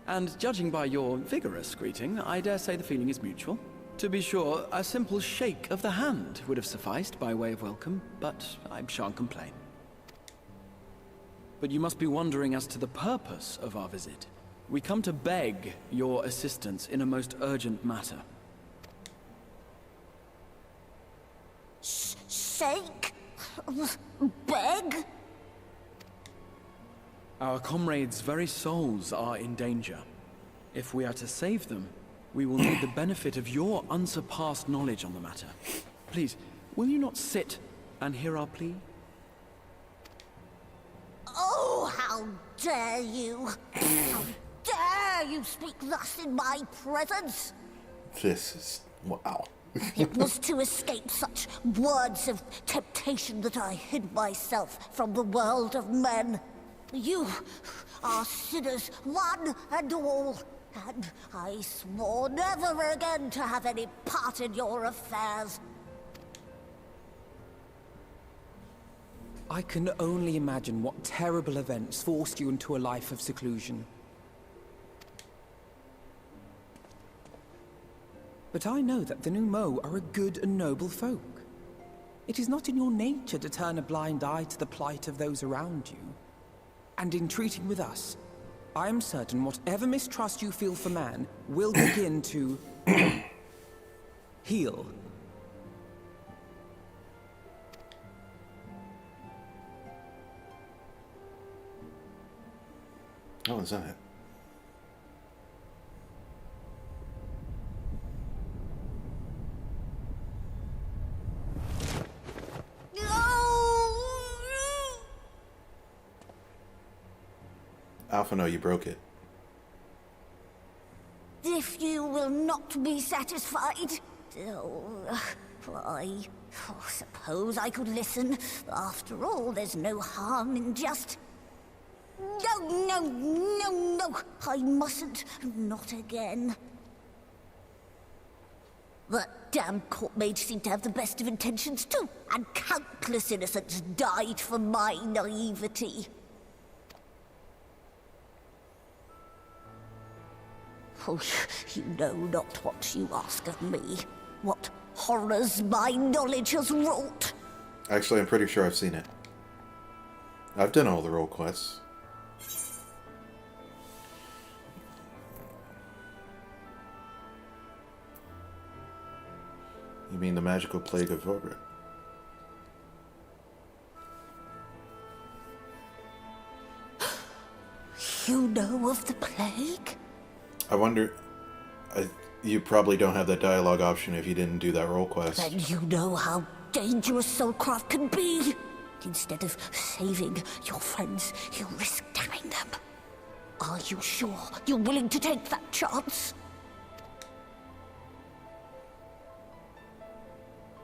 And judging by your vigorous greeting, I dare say the feeling is mutual. To be sure, a simple shake of the hand would have sufficed by way of welcome, but I shan't complain. But you must be wondering as to the purpose of our visit. We come to beg your assistance in a most urgent matter. Shake? Beg? Our comrades' very souls are in danger. If we are to save them, we will need the benefit of your unsurpassed knowledge on the matter. Please, will you not sit and hear our plea? Oh, how dare you! How dare you speak thus in my presence! This is... wow. It was to escape such words of temptation that I hid myself from the world of men. You are sinners, one and all. And I swore never again to have any part in your affairs. I can only imagine what terrible events forced you into a life of seclusion. But I know that the Numo are a good and noble folk. It is not in your nature to turn a blind eye to the plight of those around you. And in treating with us, I am certain whatever mistrust you feel for man will begin to heal. Oh, is that it? Alpha, no, you broke it. If you will not be satisfied, I suppose I could listen. After all, there's no harm in just... No, I mustn't. Not again. That damn court mage seemed to have the best of intentions too, and countless innocents died for my naivety. Oh, you know not what you ask of me. What horrors my knowledge has wrought. Actually, I'm pretty sure I've seen it. I've done all the role quests. You mean the magical plague of Vorgrid? You know of the plague? I wonder... you probably don't have that dialogue option if you didn't do that role quest. Then you know how dangerous soulcraft can be. Instead of saving your friends, you risk damning them. Are you sure you're willing to take that chance?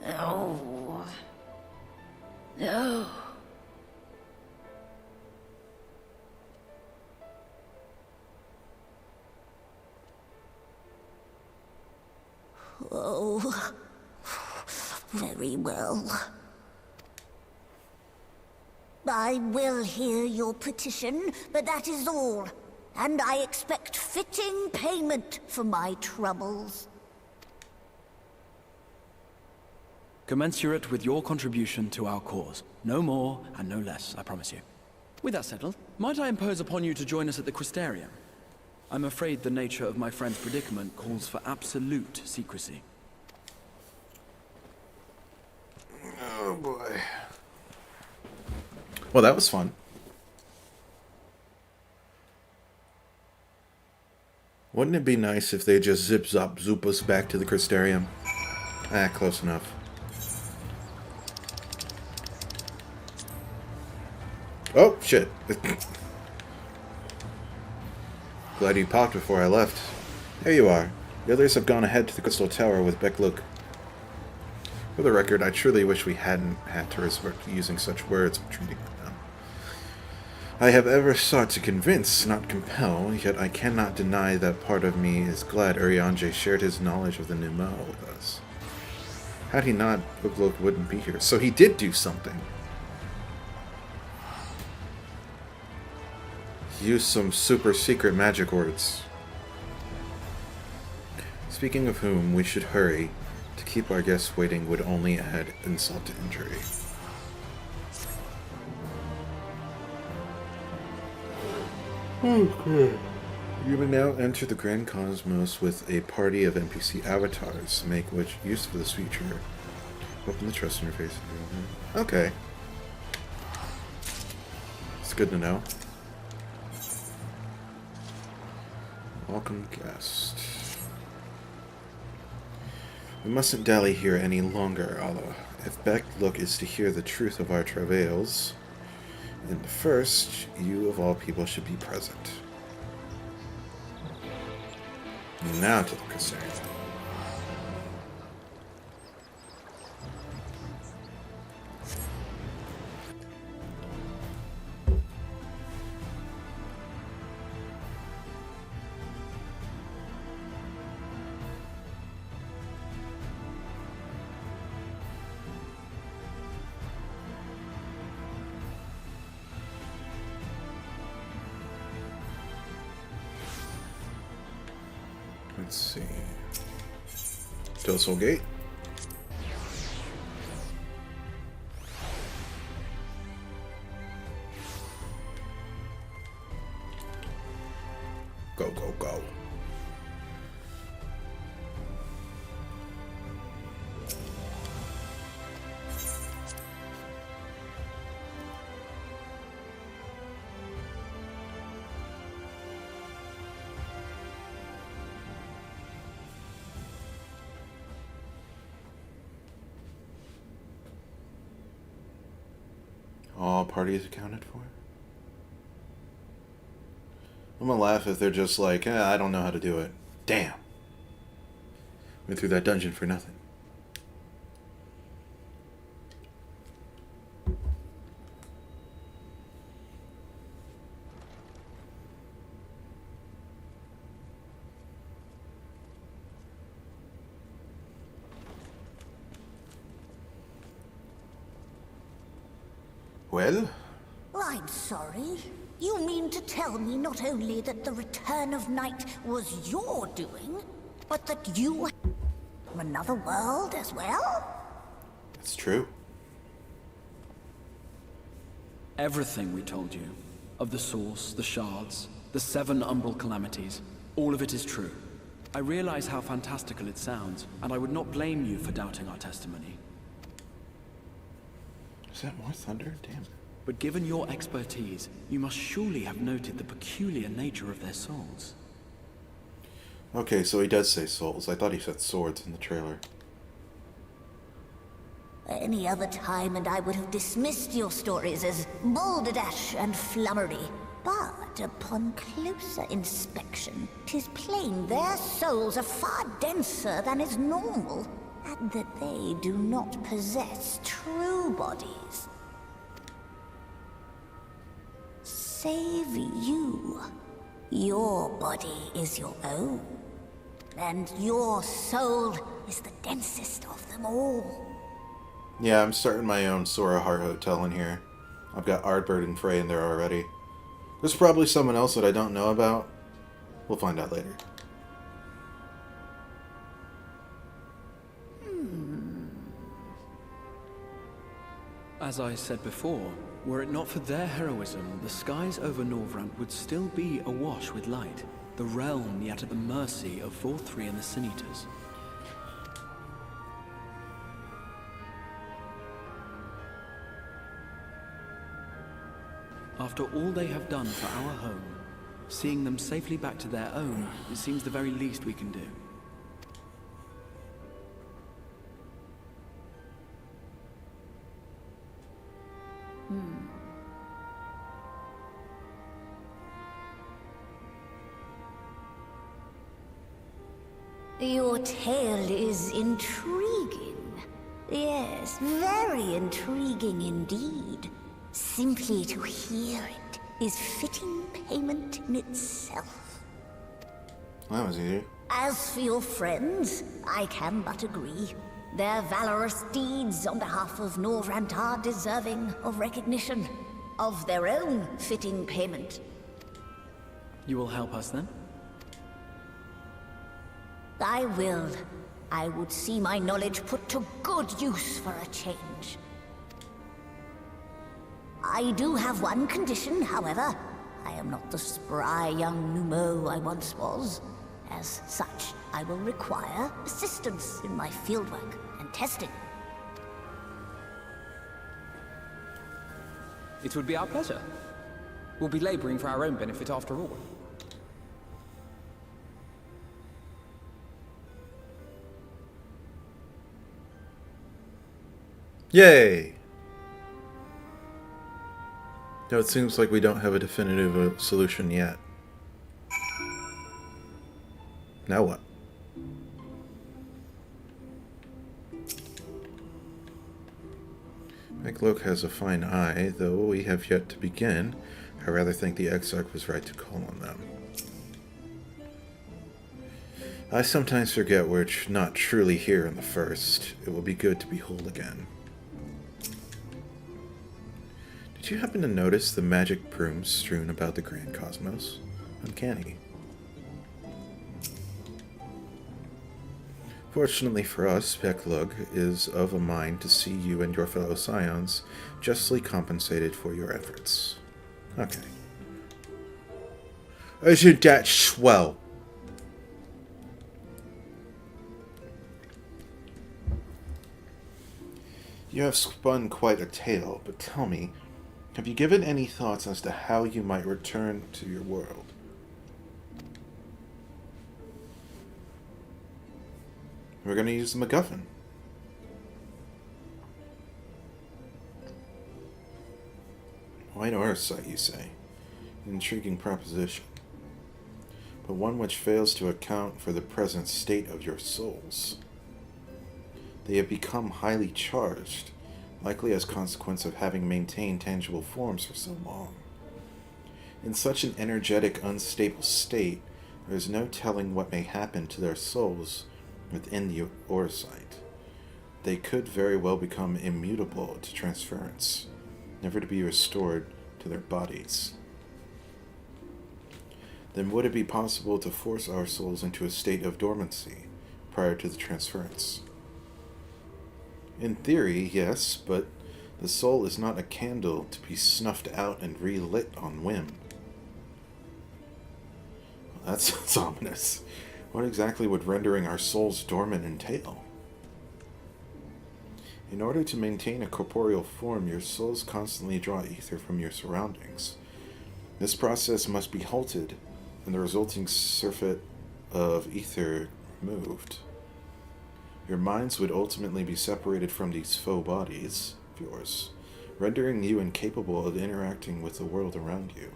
No. No. Oh, very well. I will hear your petition, but that is all. And I expect fitting payment for my troubles. Commensurate with your contribution to our cause. No more and no less, I promise you. With that settled, might I impose upon you to join us at the Crystarium? I'm afraid the nature of my friend's predicament calls for absolute secrecy. Oh boy. Well, that was fun. Wouldn't it be nice if they just zip-zop-zoop us back to the Crystarium? Ah, close enough. Oh, shit. Glad you popped before I left. There you are. The others have gone ahead to the Crystal Tower with Beq Lugg. For the record, I truly wish we hadn't had to resort to using such words when treating them. I have ever sought to convince, not compel, yet I cannot deny that part of me is glad Urianger shared his knowledge of the Numo with us. Had he not, Beq Lugg wouldn't be here. So he did do something. Use some super secret magic words. Speaking of whom, we should hurry. To keep our guests waiting would only add insult to injury. Okay. You may now enter the Grand Cosmos with a party of NPC avatars. Make which use of this feature. Open the trust interface. Okay. It's good to know. Welcome, guest. We mustn't dally here any longer, Ala. If Beq Lugg is to hear the truth of our travails, then first, you of all people should be present. Now to the concern. Let's see. Still Soul Gate. Go, go, go. All parties accounted for? I'm gonna laugh if they're just like, I don't know how to do it. Damn. Went through that dungeon for nothing. Well? I'm sorry. You mean to tell me not only that the return of night was your doing, but that you from another world as well? It's true. Everything we told you, of the source, the shards, the 7 umbral calamities, all of it is true. I realize how fantastical it sounds, and I would not blame you for doubting our testimony. Is that more thunder? Damn. But given your expertise, you must surely have noted the peculiar nature of their souls. Okay, so he does say souls. I thought he said swords in the trailer. Any other time and I would have dismissed your stories as balderdash and flummery. But upon closer inspection, 'tis plain their souls are far denser than is normal, and that they do not possess true bodies. Save you. Your body is your own, and your soul is the densest of them all. Yeah, I'm starting my own Sora Heart Hotel in here. I've got Ardbird and Frey in there already. There's probably someone else that I don't know about. We'll find out later. As I said before, were it not for their heroism, the skies over Norvrant would still be awash with light, the realm yet at the mercy of Vorthri and the Sin Eaters. After all they have done for our home, seeing them safely back to their own, it seems the very least we can do. Your tale is intriguing. Yes, very intriguing indeed. Simply to hear it is fitting payment in itself. That was easy. As for your friends, I can but agree. Their valorous deeds on behalf of Norvrant are deserving of recognition, of their own fitting payment. You will help us then? I will. I would see my knowledge put to good use for a change. I do have one condition, however. I am not the spry young Numo I once was. As such, I will require assistance in my fieldwork and testing. It would be our pleasure. We'll be laboring for our own benefit after all. Yay! Now it seems like we don't have a definitive solution yet. Now what? Beq Lugg has a fine eye, though we have yet to begin. I rather think the Exarch was right to call on them. I sometimes forget we're not truly here in the first. It will be good to be whole again. Did you happen to notice the magic brooms strewn about the Grand Cosmos? Uncanny. Fortunately for us, Beq Lugg is of a mind to see you and your fellow Scions justly compensated for your efforts. Okay. Isn't that swell? You have spun quite a tale, but tell me, have you given any thoughts as to how you might return to your world? We're going to use the MacGuffin. White oversight, you say? An intriguing proposition, but one which fails to account for the present state of your souls. They have become highly charged, likely as consequence of having maintained tangible forms for so long. In such an energetic, unstable state, there is no telling what may happen to their souls within the oversight. They could very well become immutable to transference, never to be restored to their bodies. Then would it be possible to force our souls into a state of dormancy prior to the transference? In theory, yes, but the soul is not a candle to be snuffed out and relit on whim. Well, that sounds ominous. What exactly would rendering our souls dormant entail? In order to maintain a corporeal form, your souls constantly draw ether from your surroundings. This process must be halted, and the resulting surfeit of ether removed. Your minds would ultimately be separated from these faux bodies of yours, rendering you incapable of interacting with the world around you.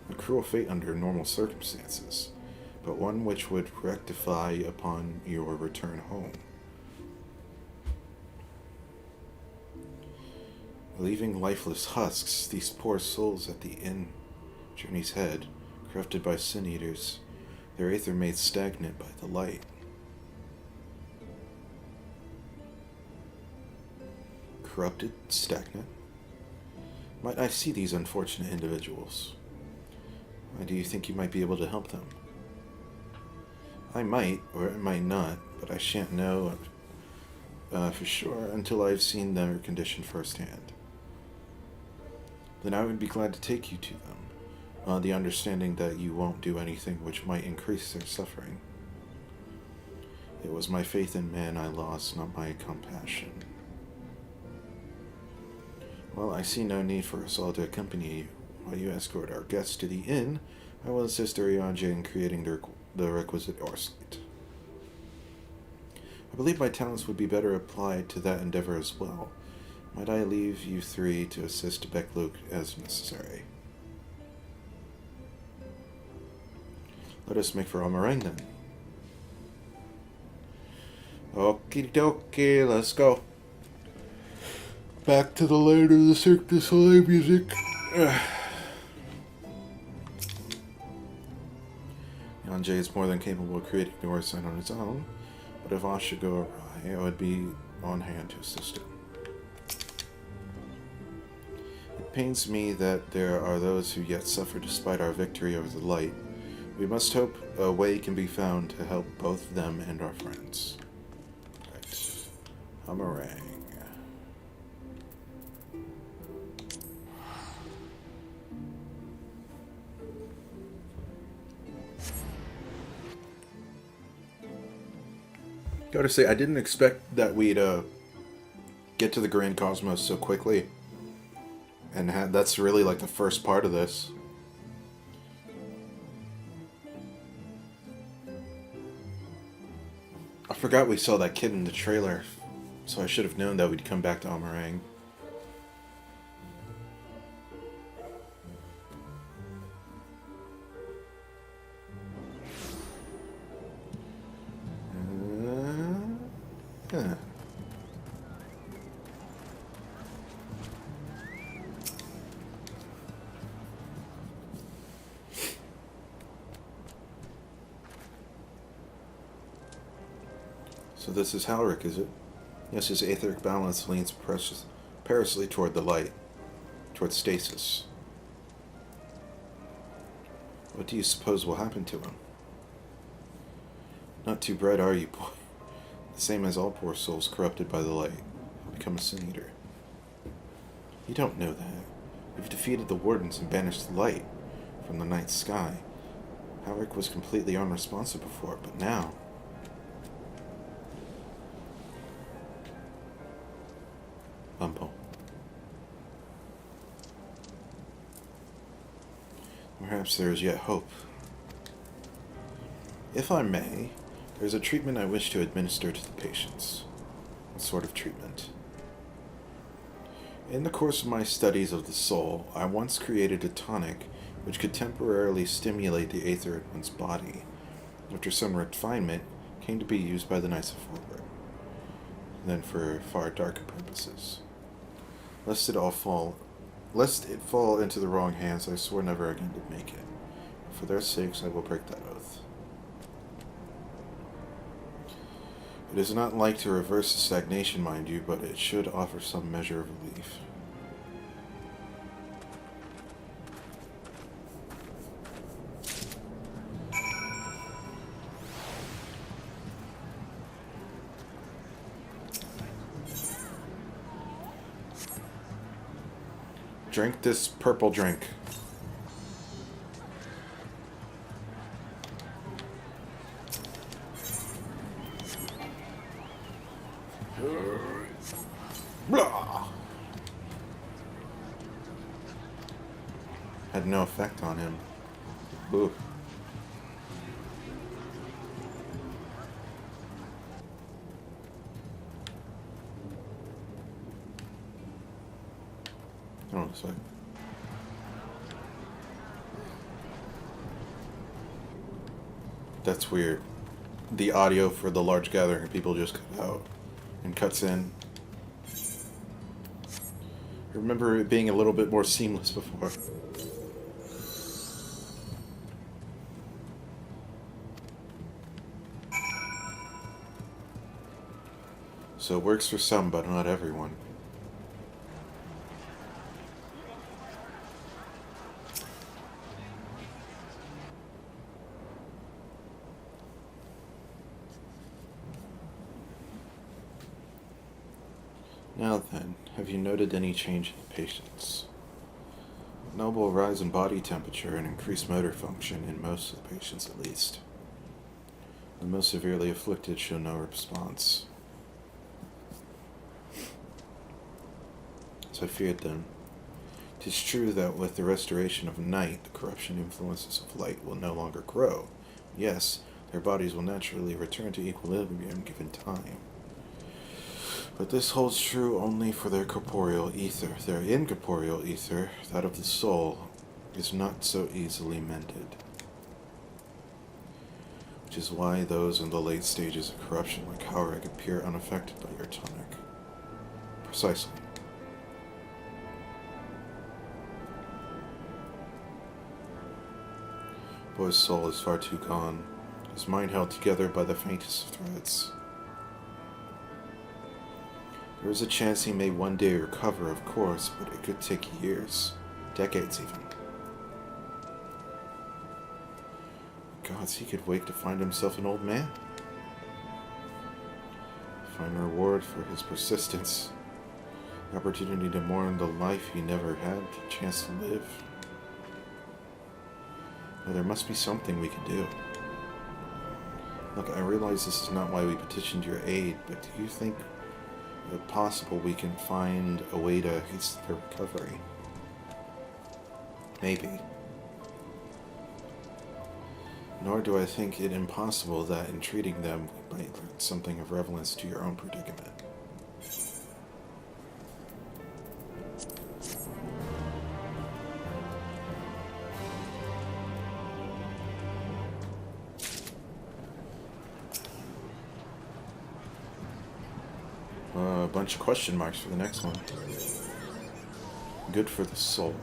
A cruel fate under normal circumstances, but one which would rectify upon your return home. Leaving lifeless husks, these poor souls at the end journey's head, corrupted by sin-eaters, their aether made stagnant by the light. Corrupted, stagnant? Might I see these unfortunate individuals? Why do you think you might be able to help them? I might, or I might not, but I shan't know for sure until I've seen their condition firsthand. Then I would be glad to take you to them, on the understanding that you won't do anything which might increase their suffering. It was my faith in man I lost, not my compassion. Well, I see no need for us all to accompany you. While you escort our guests to the inn, I will assist Arianje in creating the requisite oversight. I believe my talents would be better applied to that endeavor as well. Might I leave you three to assist Beq Lugg as necessary? Let us make for Almarang then. Okie dokie, let's go. Back to the land of the Cirque du Soleil music. Yanje is more than capable of creating the oversight on its own, but if all should go awry, I would be on hand to assist him. It pains me that there are those who yet suffer despite our victory over the light. We must hope a way can be found to help both them and our friends. Right. Almarang. Gotta say, I didn't expect that we'd get to the Grand Cosmos so quickly. And that's really like the first part of this. I forgot we saw that kid in the trailer, so I should have known that we'd come back to Almarang. So this is Halric, is it? Yes, his aetheric balance leans perilously toward the light, toward stasis. What do you suppose will happen to him? Not too bright, are you, boy? The same as all poor souls corrupted by the light. He'll become a sin-eater. You don't know that. We've defeated the Wardens and banished the light from the night sky. Halric was completely unresponsive before, but now... Bumpo. Perhaps there is yet hope. If I may, there is a treatment I wish to administer to the patients. What sort of treatment? In the course of my studies of the soul, I once created a tonic which could temporarily stimulate the aether in one's body. After some refinement, came to be used by the Knights of Forward, then for far darker purposes. Lest it fall into the wrong hands, I swore never again to make it. For their sakes, I will break that oath. It is not like to reverse the stagnation, mind you, but it should offer some measure of relief. Drink this purple drink. Blah. Had no effect on him. Ooh. Oh, sorry. That's weird. The audio for the large gathering of people just cut out and cuts in. I remember it being a little bit more seamless before. So it works for some, but not everyone. Now then, have you noted any change in the patients? Notable rise in body temperature and increased motor function in most of the patients at least. The most severely afflicted show no response. As I feared then, 'tis true that with the restoration of night, the corruption influences of light will no longer grow. Yes, their bodies will naturally return to equilibrium given time. But this holds true only for their corporeal ether. Their incorporeal ether, that of the soul, is not so easily mended. Which is why those in the late stages of corruption like Howreg appear unaffected by your tonic. Precisely. Boy's soul is far too gone, his mind held together by the faintest of threads. There is a chance he may one day recover, of course, but it could take years, decades even. Gods, he could wake to find himself an old man. Find a reward for his persistence, the opportunity to mourn the life he never had the chance to live. Now, there must be something we can do. Look, I realize this is not why we petitioned your aid, but do you think it possible we can find a way to hasten their recovery? Maybe. Nor do I think it impossible that in treating them we might learn something of relevance to your own predicament. A bunch of question marks for the next one. Good for the soul.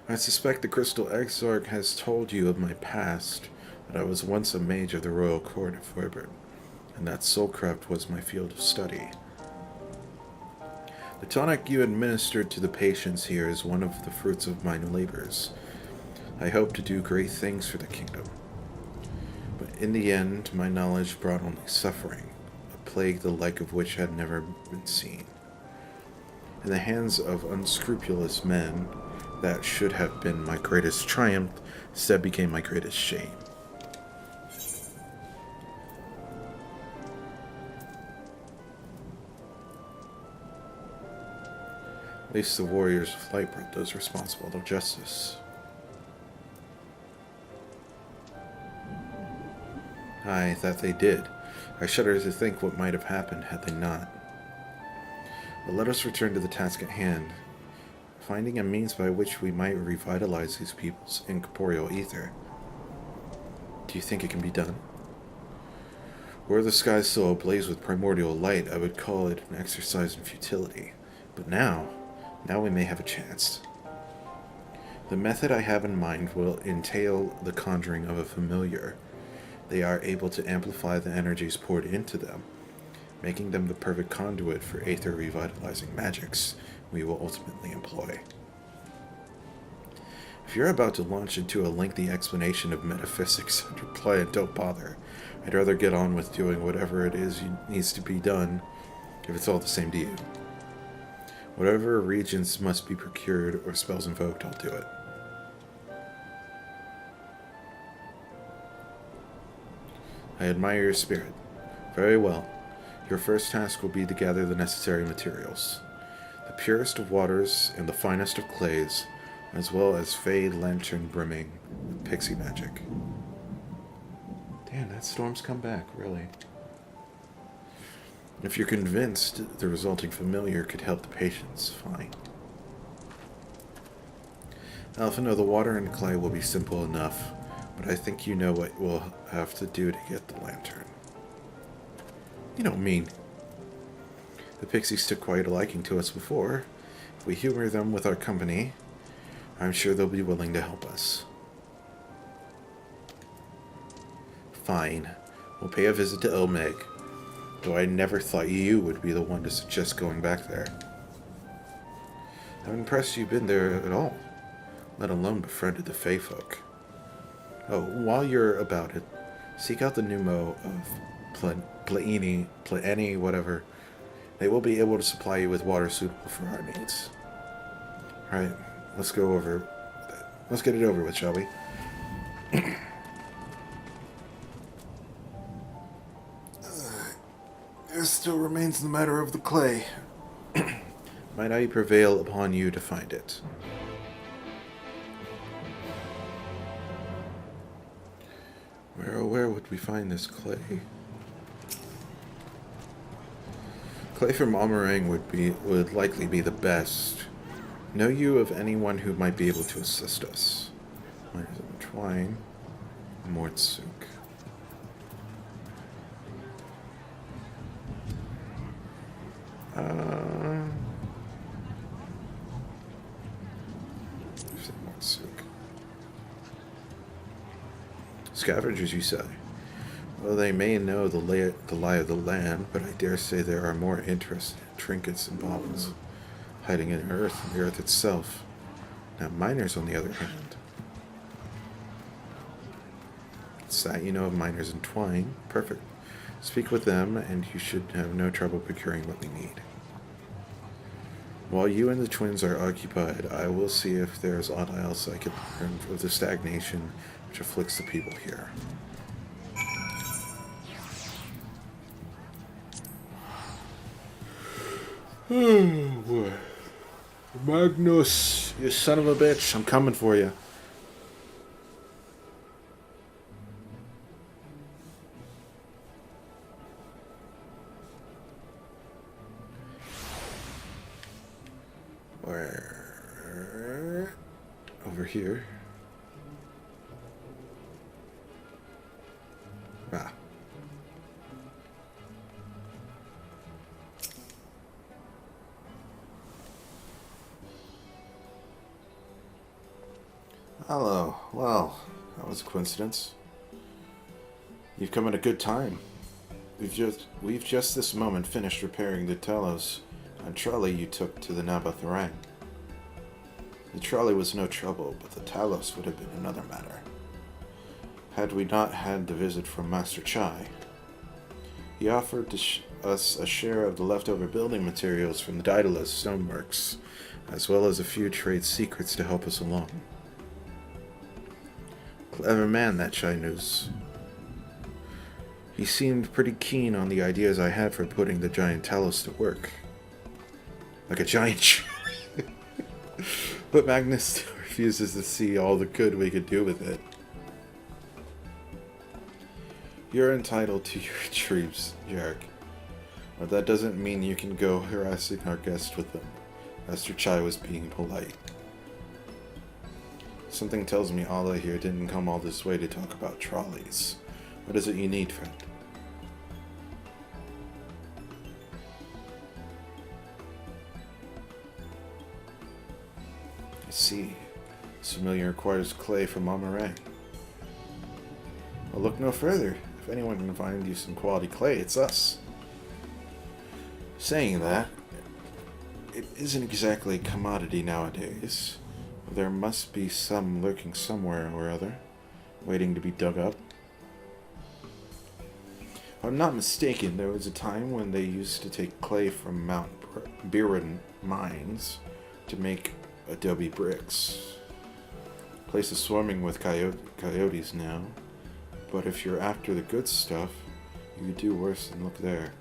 I suspect the Crystal Exarch has told you of my past, that I was once a mage of the royal court of Forbert, and that soulcraft was my field of study. The tonic you administered to the patients here is one of the fruits of my labors. I hope to do great things for the kingdom. But in the end, my knowledge brought only suffering, a plague the like of which had never been seen. In the hands of unscrupulous men, that should have been my greatest triumph, instead became my greatest shame. At least the warriors of light brought those responsible to justice. Aye, that they did. I shudder to think what might have happened had they not. But let us return to the task at hand. Finding a means by which we might revitalize these people's incorporeal ether. Do you think it can be done? Were the skies still ablaze with primordial light, I would call it an exercise in futility. But now we may have a chance. The method I have in mind will entail the conjuring of a familiar. They are able to amplify the energies poured into them, making them the perfect conduit for aether revitalizing magics we will ultimately employ. If you're about to launch into a lengthy explanation of metaphysics and reply and don't bother, I'd rather get on with doing whatever it is needs to be done, if it's all the same to you. Whatever regions must be procured or spells invoked, I'll do it. I admire your spirit. Very well. Your first task will be to gather the necessary materials. The purest of waters and the finest of clays, as well as fey lantern brimming with pixie magic. Damn, that storm's come back, really. If you're convinced the resulting familiar could help the patients, fine. Alpha, no, the water and clay will be simple enough, but I think you know what we'll have to do to get the lantern. You don't mean. The pixies took quite a liking to us before. If we humor them with our company, I'm sure they'll be willing to help us. Fine. We'll pay a visit to Eulmore, though I never thought you would be the one to suggest going back there. I'm impressed you've been there at all, let alone befriended the Fey folk. Oh, while you're about it, seek out the pneumo of Plaini, whatever. They will be able to supply you with water suitable for our needs. Alright, let's get it over with, shall we? There still remains the matter of the clay. Might I prevail upon you to find it? Where would we find this clay? Clay from Amarang would likely be the best. Know you of anyone who might be able to assist us? Miners of Twine, Mortsuk. Scavengers, you say? Well, they may know the lie of the land, but I dare say there are more interesting trinkets and baubles hiding in earth than the earth itself. Now, miners, on the other hand. It's that you know of miners in Twine. Perfect. Speak with them, and you should have no trouble procuring what we need. While you and the twins are occupied, I will see if there's aught else I can learn of the stagnation which afflicts the people here. Oh boy. Magnus, you son of a bitch, I'm coming for you. Where? Over here. Ah. Hello. Well, that was a coincidence. You've come at a good time. We've just this moment finished repairing the Talos and trolley you took to the Nabatharang. The trolley was no trouble, but the Talos would have been another matter. Had we not had the visit from Master Chai. He offered us a share of the leftover building materials from the Daedalus stoneworks, as well as a few trade secrets to help us along. Clever man, that Chai knows. He seemed pretty keen on the ideas I had for putting the giant Talos to work. Like a giant tree. But Magnus refuses to see all the good we could do with it. You're entitled to your dreams, Jarek. But that doesn't mean you can go harassing our guest with them. Master Chai was being polite. Something tells me Ala here didn't come all this way to talk about trolleys. What is it you need, friend? I see. This familiar requires clay from Amarang. I'll look no further. If anyone can find you some quality clay, it's us. Saying that, it isn't exactly a commodity nowadays. There must be some lurking somewhere or other, waiting to be dug up. If I'm not mistaken, there was a time when they used to take clay from Mount Biran mines to make adobe bricks. The place is swarming with coyotes now, but if you're after the good stuff, you could do worse than look there.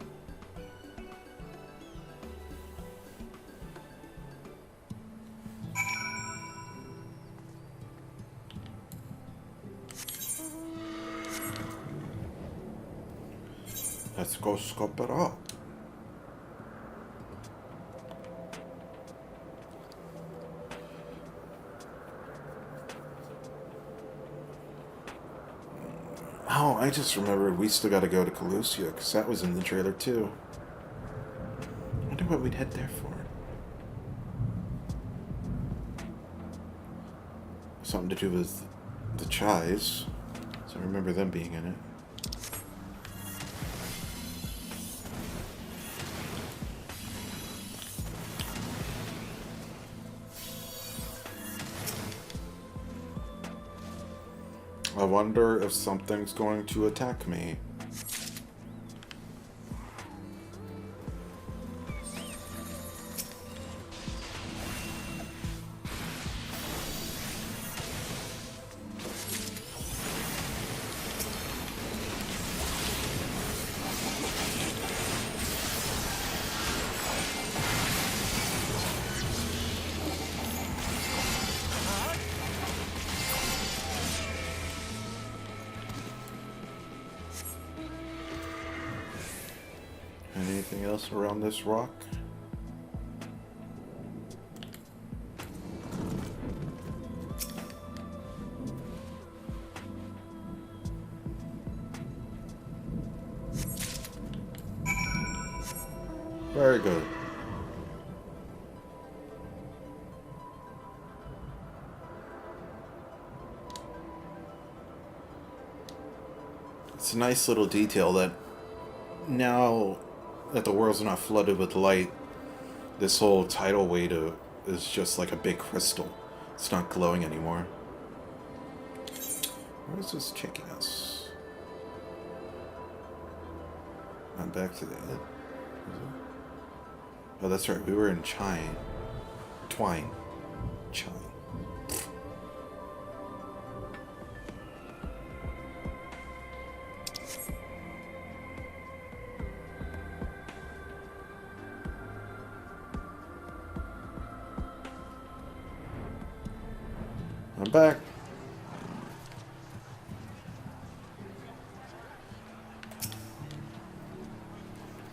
Let's go scope it up. Oh, I just remembered we still gotta go to Calusia, because that was in the trailer too. I wonder what we'd head there for. Something to do with the Chais, so I remember them being in it. I wonder if something's going to attack me. Anything else around this rock? Very good. It's a nice little detail that now that the world's not flooded with light, this whole tidal wave is just like a big crystal. It's not glowing anymore. Where is this taking us? I'm back to the end. Oh, that's right. We were in Twine. Chine. I'm back.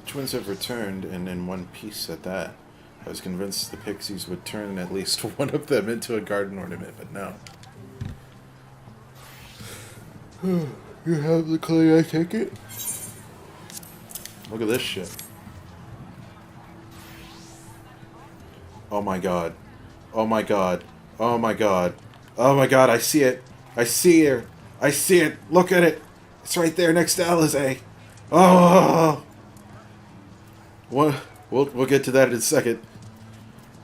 Twins have returned, and in one piece at that. I was convinced the pixies would turn at least one of them into a garden ornament, but no. You have the clay, I take it? Look at this shit. Oh my god. Oh my god. Oh my god. Oh my god, I see it. I see her. I see it. Look at it. It's right there next to Alizé. Oh! We'll get to that in a second.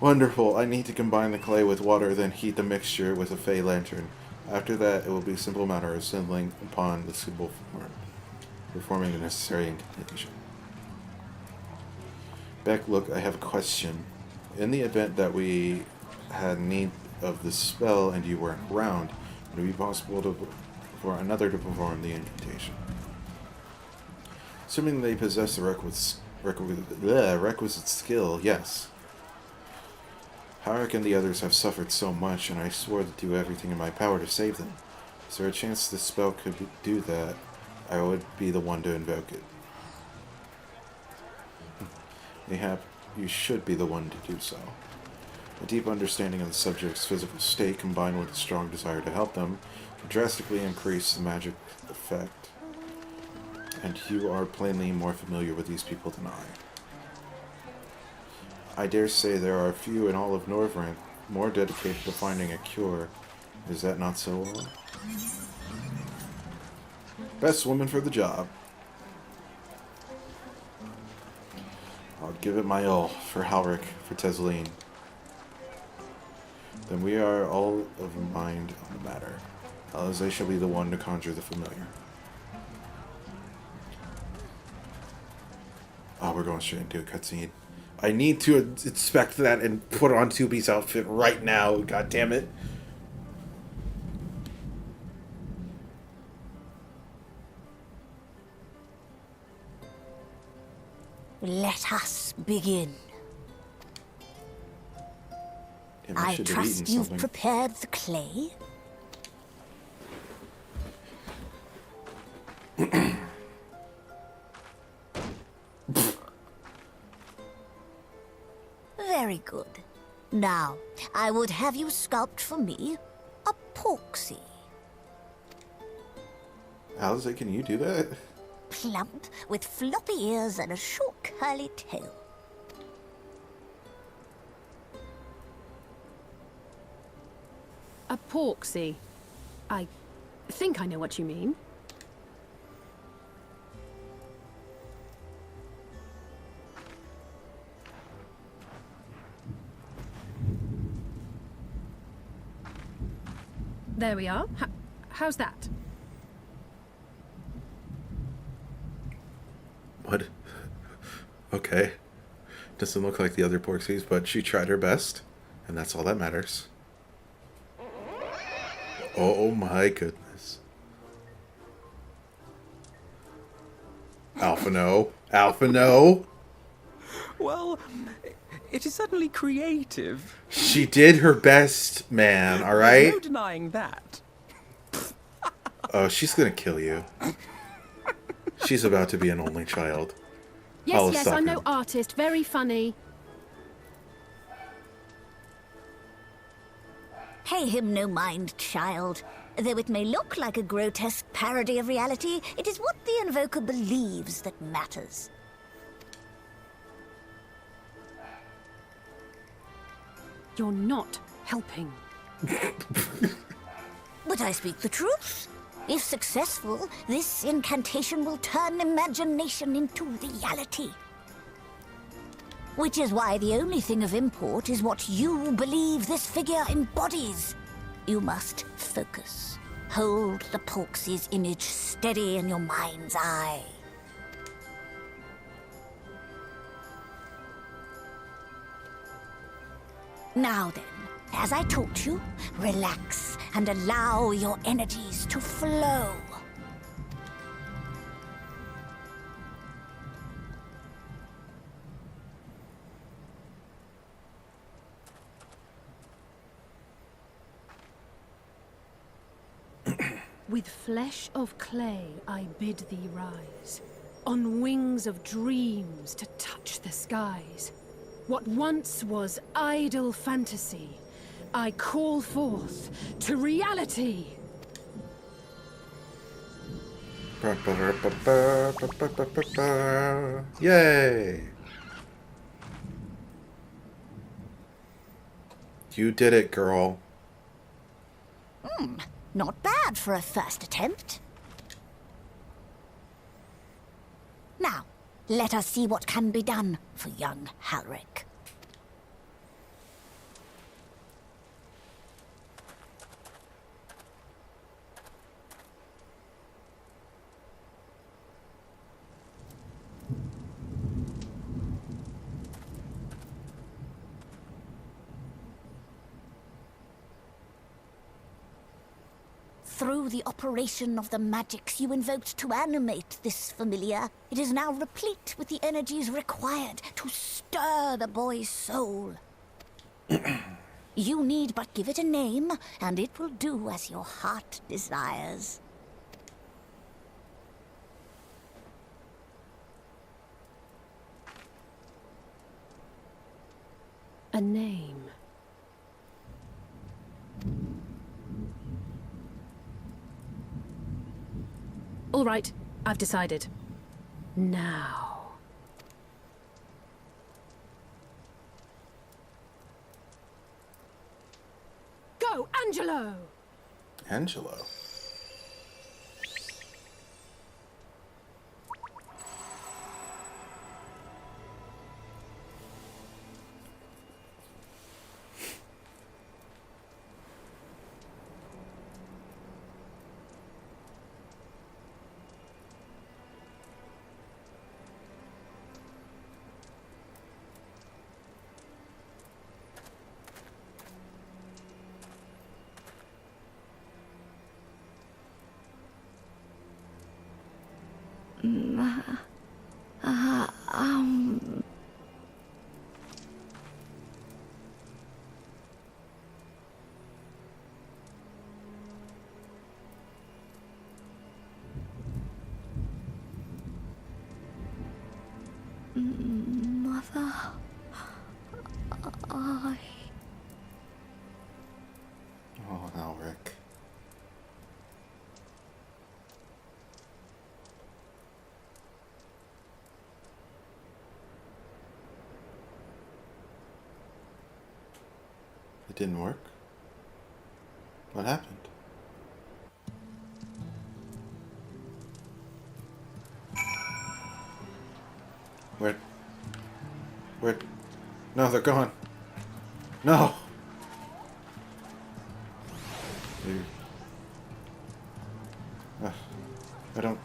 Wonderful. I need to combine the clay with water, then heat the mixture with a fey lantern. After that, it will be a simple matter of assembling upon the suitable form, performing the necessary incantation. Beq, look, I have a question. In the event that we had need of the spell and you weren't around, would it be possible for another to perform the incantation? Assuming they possess the requisite skill, yes. Harik and the others have suffered so much, and I swore to do everything in my power to save them. Is there a chance this spell could do that I would be the one to invoke it. Mayhap you should be the one to do so. A deep understanding of the subject's physical state combined with a strong desire to help them would drastically increase the magic effect. And you are plainly more familiar with these people than I. I dare say there are few in all of Northrend more dedicated to finding a cure. Is that not so, Ala? Best woman for the job. I'll give it my all for Halric, for Tesleen. Then we are all of a mind on the matter. Alize shall be the one to conjure the familiar. Oh, we're going straight into a cutscene. I need to inspect that and put on 2B's outfit right now. God damn it. Let us begin. Damn, I should have eaten trust you've something. prepared the clay. Very good. Now, I would have you sculpt for me a porksy. Alize, can you do that? Plump, with floppy ears and a short curly tail. A porksy. I think I know what you mean. There we are. How's that? What? Okay. Doesn't look like the other porksies, but she tried her best, and that's all that matters. Oh my goodness. Alpha no. Alpha no. Well, it is certainly creative. She did her best, man, alright? There's no denying that. Oh, she's gonna kill you. She's about to be an only child. Yes, yes, I'm sucker. no artist. Very funny. Pay him no mind, child. Though it may look like a grotesque parody of reality, it is what the invoker believes that matters. You're not helping. But I speak the truth. If successful, this incantation will turn imagination into reality. Which is why the only thing of import is what you believe this figure embodies. You must focus. Hold the porksy's image steady in your mind's eye. Now then, as I taught you, relax and allow your energies to flow. With flesh of clay I bid thee rise, on wings of dreams to touch the skies. What once was idle fantasy, I call forth to reality. Yay! You did it, girl. Not bad for a first attempt. Now, let us see what can be done for young Halric. Through the operation of the magics you invoked to animate this familiar, it is now replete with the energies required to stir the boy's soul. You need but give it a name, and it will do as your heart desires. A name. All right, I've decided. Now. Go, Angelo! Angelo? Mother... Oh, Alric. It didn't work? What happened? Where? No, they're gone. No! I don't...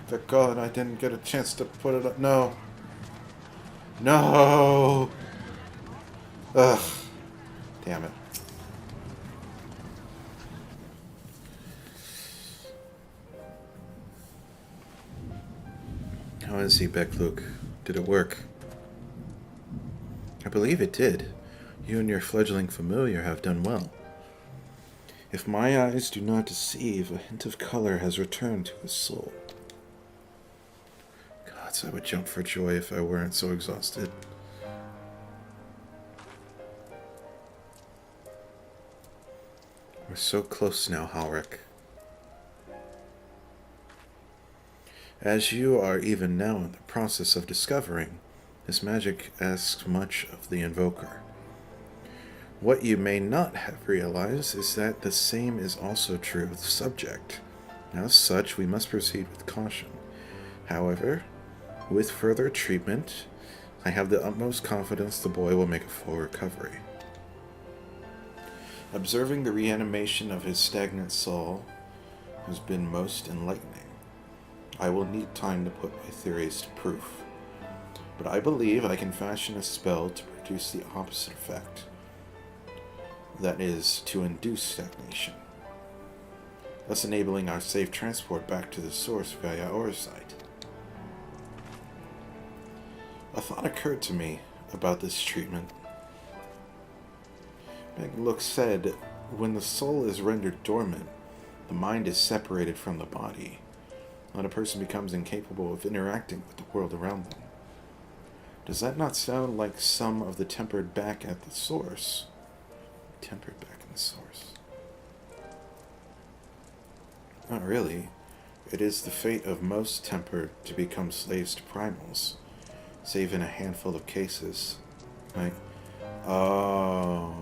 They're gone. I didn't get a chance to put it up. No. No! Ugh. Damn it. How is he, Beq Lugg? Did it work? I believe it did. You and your fledgling familiar have done well. If my eyes do not deceive, a hint of color has returned to his soul. Gods, I would jump for joy if I weren't so exhausted. We're so close now, Alric. As you are even now in the process of discovering, this magic asks much of the invoker. What you may not have realized is that the same is also true of the subject. As such, we must proceed with caution. However, with further treatment, I have the utmost confidence the boy will make a full recovery. Observing the reanimation of his stagnant soul has been most enlightening. I will need time to put my theories to proof, but I believe I can fashion a spell to produce the opposite effect. That is, to induce stagnation, thus enabling our safe transport back to the source via Oversight. A thought occurred to me about this treatment. Beq Lugg said, when the soul is rendered dormant, the mind is separated from the body, and a person becomes incapable of interacting with the world around them. Does that not sound like some of the tempered back at the source? Tempered back in the source. Not really. It is the fate of most tempered to become slaves to primals, save in a handful of cases. Like, oh,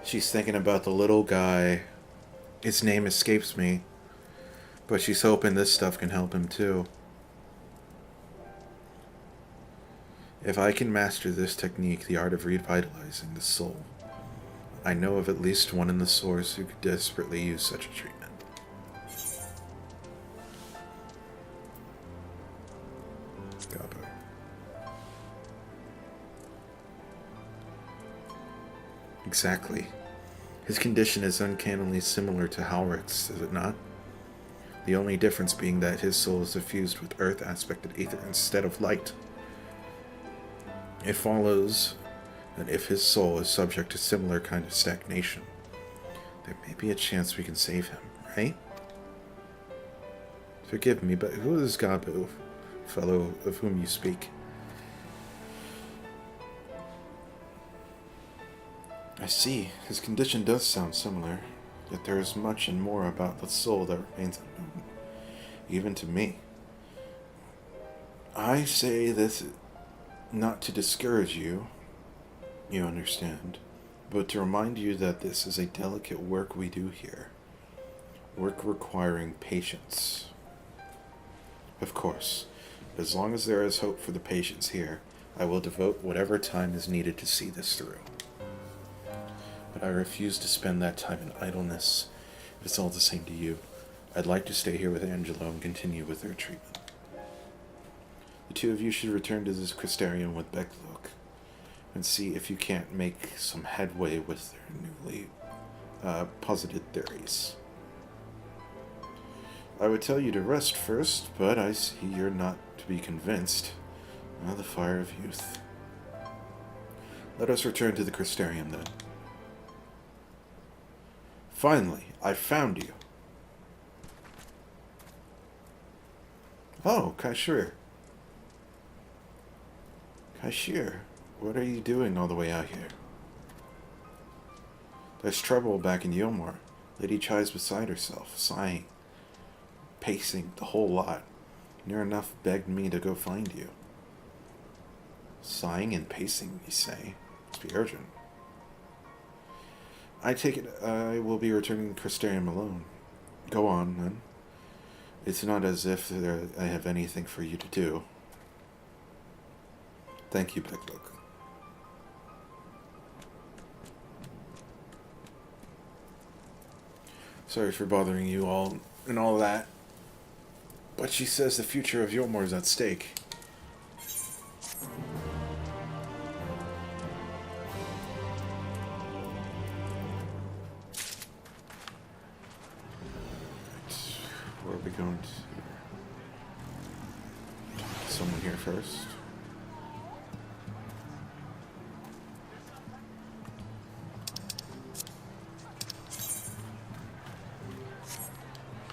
she's thinking about the little guy. His name escapes me, but she's hoping this stuff can help him too. If I can master this technique, the art of revitalizing the soul, I know of at least one in the source who could desperately use such a treatment. Gabo. Exactly. His condition is uncannily similar to Halric's, is it not? The only difference being that his soul is suffused with earth-aspected ether instead of light. It follows that if his soul is subject to similar kind of stagnation, there may be a chance we can save him, right? Forgive me, but who is Gabo, fellow of whom you speak? I see. His condition does sound similar, yet there is much and more about the soul that remains unknown, even to me. I say this not to discourage you, you understand, but to remind you that this is a delicate work we do here. Work requiring patience. Of course, as long as there is hope for the patients here, I will devote whatever time is needed to see this through. But I refuse to spend that time in idleness. If it's all the same to you, I'd like to stay here with Angelo and continue with their treatment. The two of you should return to this Crystarium with Beq Lugg and see if you can't make some headway with their newly posited theories. I would tell you to rest first, but I see you're not to be convinced. The fire of youth. Let us return to the Crystarium then. Finally, I found you. Oh, Kaishir. Kaishir, what are you doing all the way out here? There's trouble back in Eulmore. Lady Chai's beside herself, sighing, pacing the whole lot. Near enough begged me to go find you. Sighing and pacing, you say? Must be urgent. I take it I will be returning to Crystarium alone. Go on, then. It's not as if I have anything for you to do. Thank you, Beq Lugg. Sorry for bothering you all and all that. But she says the future of Eulmore is at stake. Where are we going to? Someone here first.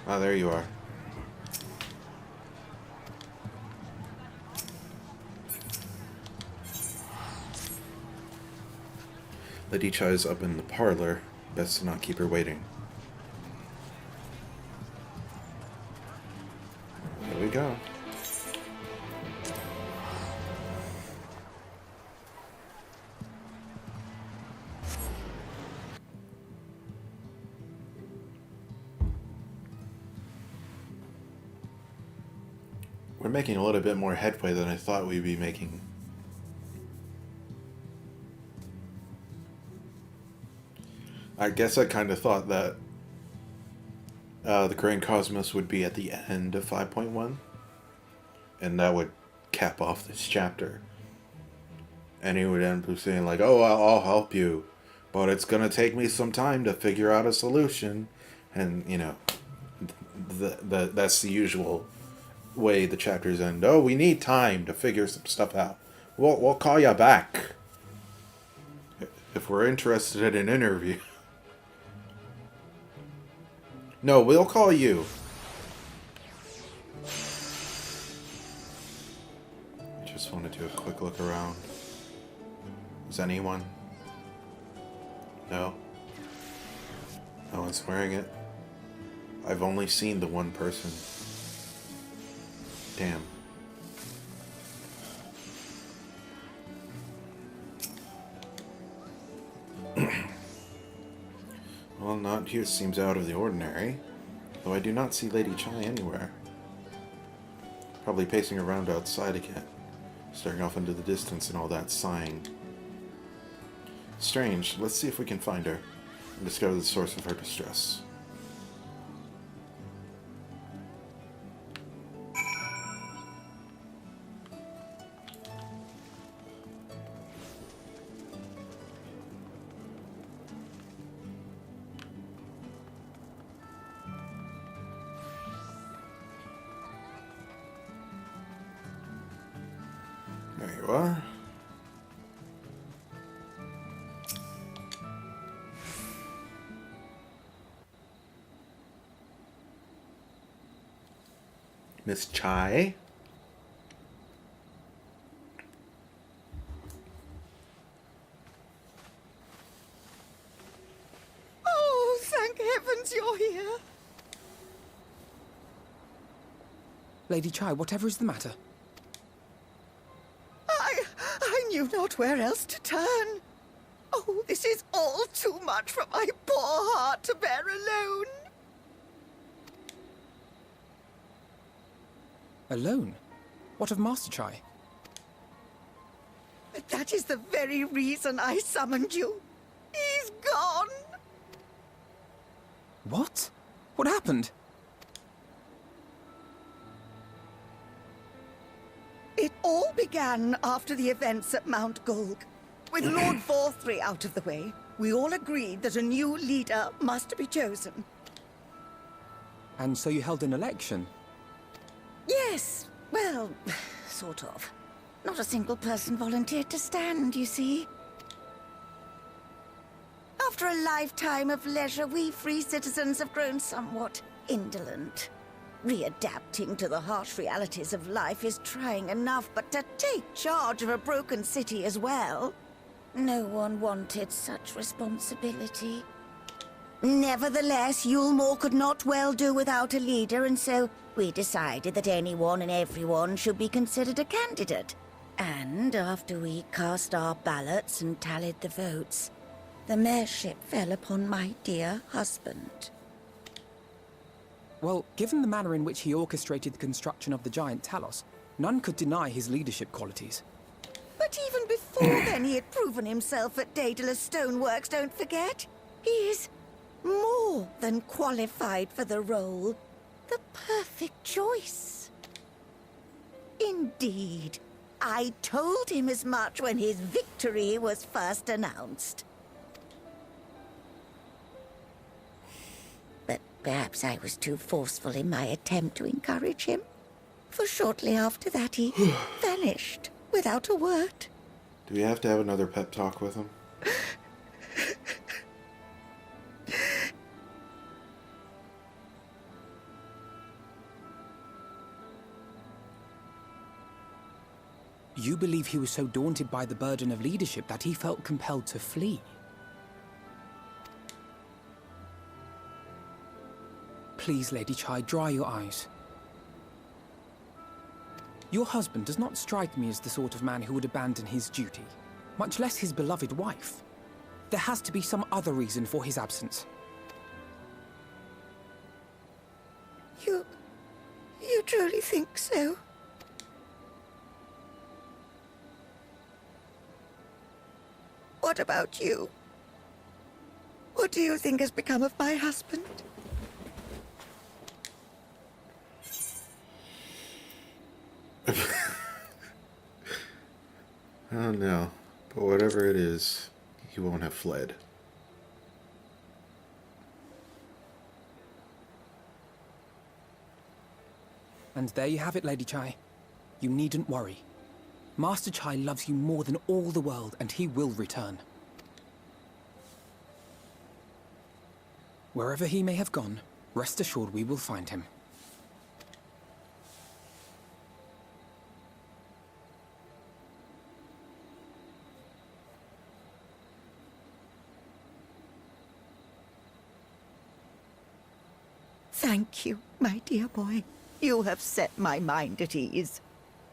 Ah, there you are. Lady Chai's up in the parlor. Best to not keep her waiting. Here we go. We're making a little bit more headway than I thought we'd be making. I guess I kind of thought that the Grand Cosmos would be at the end of 5.1, and that would cap off this chapter. And he would end up saying like, "Oh, I'll help you, but it's gonna take me some time to figure out a solution," and you know, that's the usual way the chapters end. "Oh, we need time to figure some stuff out. We'll call you back if we're interested in an interview." No, we'll call you. I just want to do a quick look around. Is anyone? No? No one's wearing it? I've only seen the one person. Damn. Well, not here seems out of the ordinary, though I do not see Lady Chai anywhere. Probably pacing around outside again, staring off into the distance and all that sighing. Strange. Let's see if we can find her and discover the source of her distress. There you are. Miss Chai? Lady Chai, whatever is the matter? I knew not where else to turn. Oh, this is all too much for my poor heart to bear alone. Alone? What of Master Chai? That is the very reason I summoned you. He's gone. What? What happened? It all began after the events at Mount Gulg. With Lord Vorthry out of the way, we all agreed that a new leader must be chosen. And so you held an election? Yes, well, sort of. Not a single person volunteered to stand, you see. After a lifetime of leisure, we free citizens have grown somewhat indolent. Readapting to the harsh realities of life is trying enough, but to take charge of a broken city as well? No one wanted such responsibility. Nevertheless, Eulmore could not well do without a leader, and so we decided that anyone and everyone should be considered a candidate. And after we cast our ballots and tallied the votes, the mayorship fell upon my dear husband. Well, given the manner in which he orchestrated the construction of the giant Talos, none could deny his leadership qualities. But even before then, he had proven himself at Daedalus Stoneworks, don't forget. He is more than qualified for the role. The perfect choice. Indeed. I told him as much when his victory was first announced. But perhaps I was too forceful in my attempt to encourage him. For shortly after that, he vanished without a word. Do we have to have another pep talk with him? You believe he was so daunted by the burden of leadership that he felt compelled to flee? Please, Lady Chai, dry your eyes. Your husband does not strike me as the sort of man who would abandon his duty, much less his beloved wife. There has to be some other reason for his absence. You truly think so? What about you? What do you think has become of my husband? I don't know, but whatever it is, he won't have fled. And there you have it, Lady Chai. You needn't worry. Master Chai loves you more than all the world, and he will return. Wherever he may have gone, rest assured we will find him. Thank you, my dear boy. You have set my mind at ease.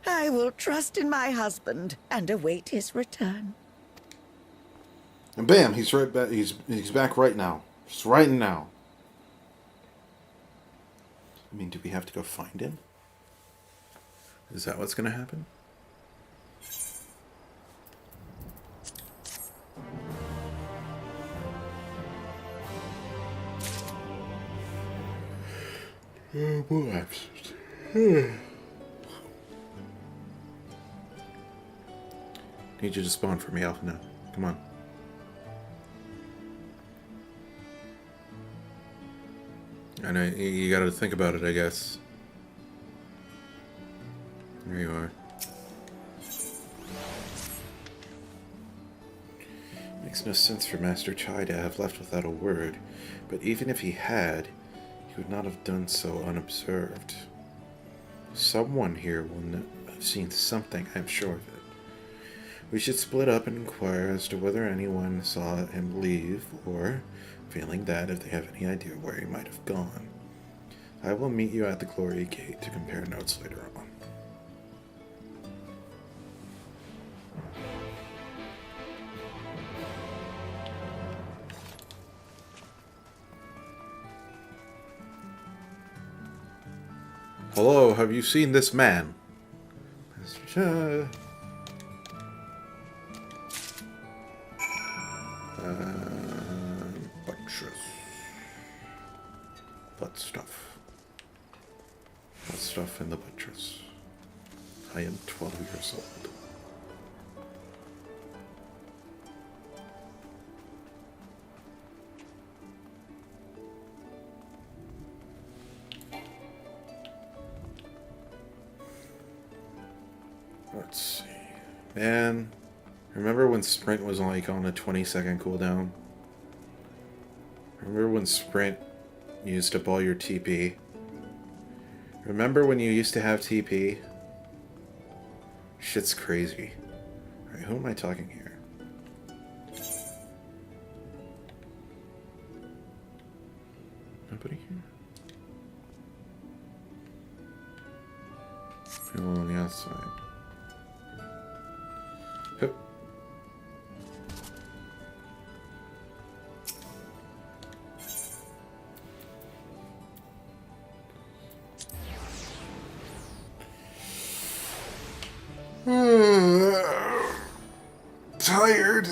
I will trust in my husband and await his return. And bam, he's right back. He's back right now. Just right now. I mean, do we have to go find him? Is that what's going to happen? Oh, boy. Need you to spawn for me, Alpha. No. Come on. I know, you gotta think about it, I guess. There you are. Makes no sense for Master Chai to have left without a word, but even if he had, he would not have done so unobserved. Someone here will have seen something, I'm sure of it. We should split up and inquire as to whether anyone saw him leave, or, failing that, if they have any idea where he might have gone. I will meet you at the Glory Gate to compare notes later on. Hello, have you seen this man? Buttress. Butt stuff. Butt stuff in the buttress. I am 12 years old. Let's see. Man, remember when Sprint was like on a 20-second cooldown? Remember when Sprint used up all your TP? Remember when you used to have TP? Shit's crazy. Alright, who am I talking here? Nobody here? People on the outside. Yep. Tired.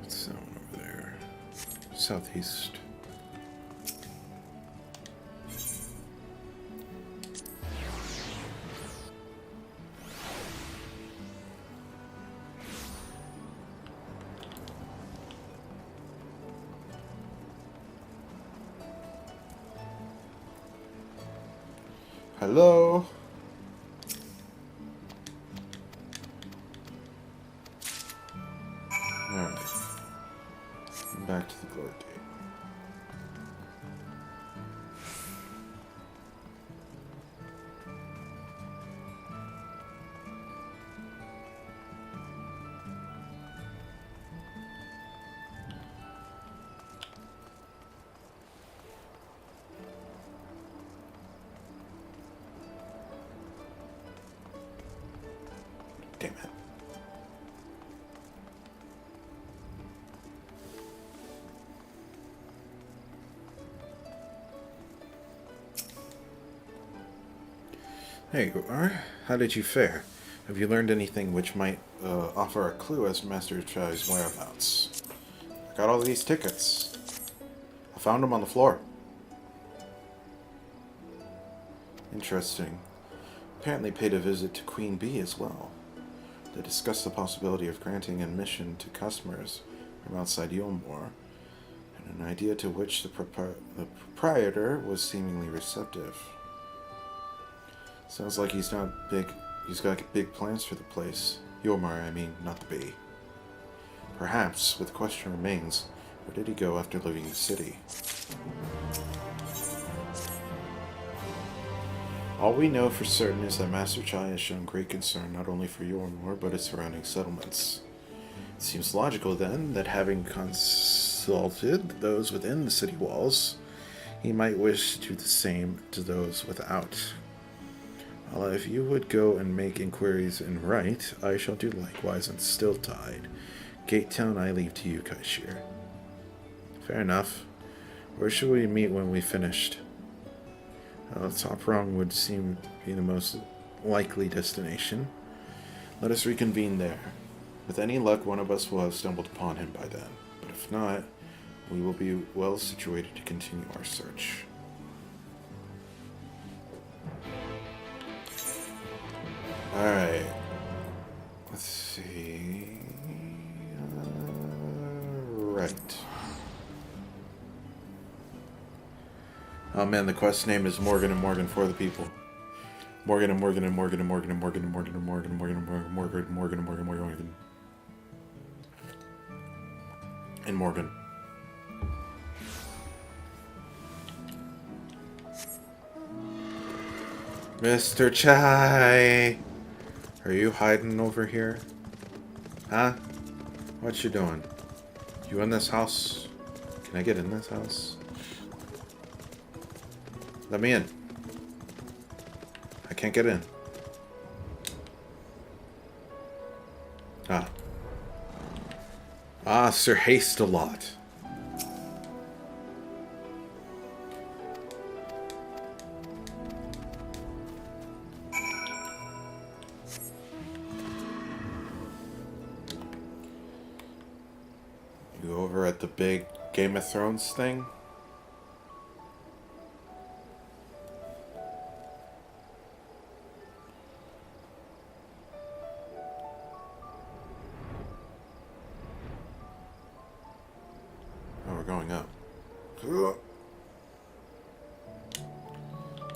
What's that one over there? Southeast. Hello? Alright. Back to the Glory Gate. Damn it. There you are. How did you fare? Have you learned anything which might offer a clue as to Master Chai's whereabouts? I got all these tickets. I found them on the floor. Interesting. Apparently paid a visit to Queen Bee as well. They discussed the possibility of granting admission to customers from outside Eulmore, and an idea to which the proprietor was seemingly receptive. Sounds like he's got big plans for the place. Eulmore, I mean, not the Bee. Perhaps, but the question remains, where did he go after leaving the city? All we know for certain is that Master Chai has shown great concern not only for Eulmore, but its surrounding settlements. It seems logical, then, that having consulted those within the city walls, he might wish to do the same to those without. Well, if you would go and make inquiries and write, I shall do likewise in Stilltide. Gate Town I leave to you, Kaishir. Fair enough. Where should we meet when we finished? Top Rung would seem to be the most likely destination. Let us reconvene there. With any luck, one of us will have stumbled upon him by then. But if not, we will be well situated to continue our search. Alright. Let's see. Right. Oh man, the quest name is Morgan and Morgan for the people. Morgan and Morgan and Morgan and Morgan and Morgan and Morgan and Morgan and Morgan and Morgan and Morgan and Morgan and Morgan and Morgan and Morgan. Mr. Chai, are you hiding over here? Huh? What you doing? You in this house? Can I get in this house? Let me in. I can't get in. Sir Haste-a-Lot. You over at the big Game of Thrones thing?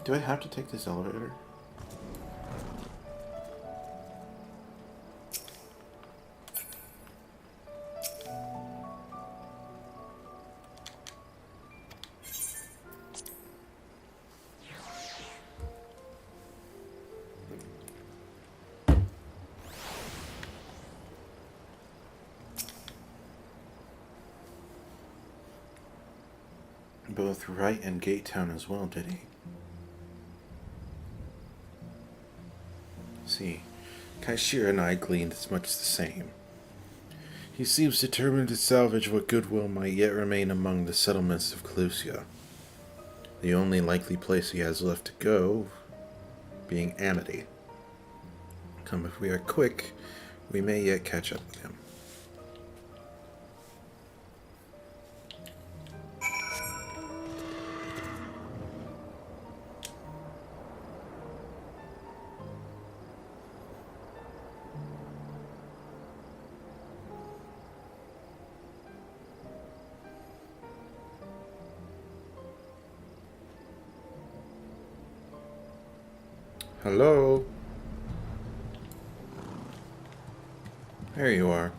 Do I have to take this elevator? Both Wright and Gate Town as well, did he? See, Kaishir and I gleaned as much the same. He seems determined to salvage what goodwill might yet remain among the settlements of Clusia. The only likely place he has left to go being Amity. Come, if we are quick, we may yet catch up with him. Hello? There you are.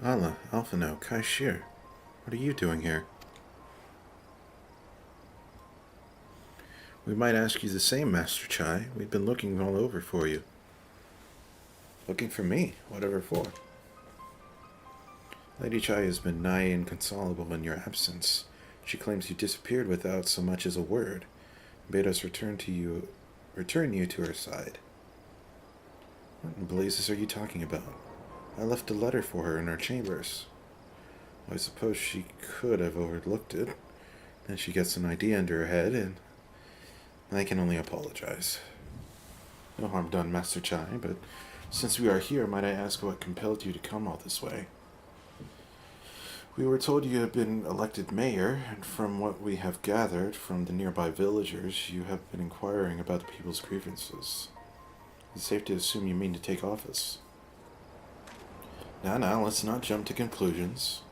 Ala, Alphino, Kaishir, what are you doing here? We might ask you the same, Master Chai. We've been looking all over for you. Looking for me? Whatever for? Lady Chai has been nigh inconsolable in your absence. She claims you disappeared without so much as a word, and bade us return you to her side. What in blazes are you talking about? I left a letter for her in her chambers. Well, I suppose she could have overlooked it. Then she gets an idea into her head, and I can only apologize. No harm done, Master Chai, but since we are here, might I ask what compelled you to come all this way? We were told you had been elected mayor, and from what we have gathered from the nearby villagers, you have been inquiring about the people's grievances. It's safe to assume you mean to take office. Now, let's not jump to conclusions.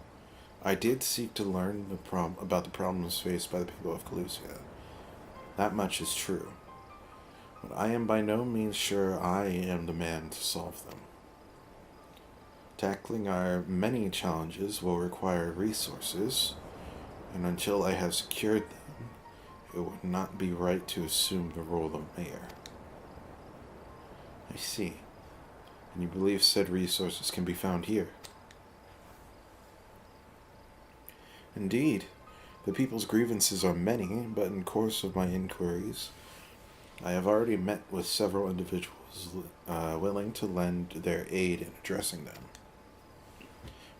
I did seek to learn about the problems faced by the people of Clusia. That much is true. But I am by no means sure I am the man to solve them. Tackling our many challenges will require resources, and until I have secured them, it would not be right to assume the role of mayor. I see. And you believe said resources can be found here? Indeed. The people's grievances are many, but in course of my inquiries, I have already met with several individuals willing to lend their aid in addressing them.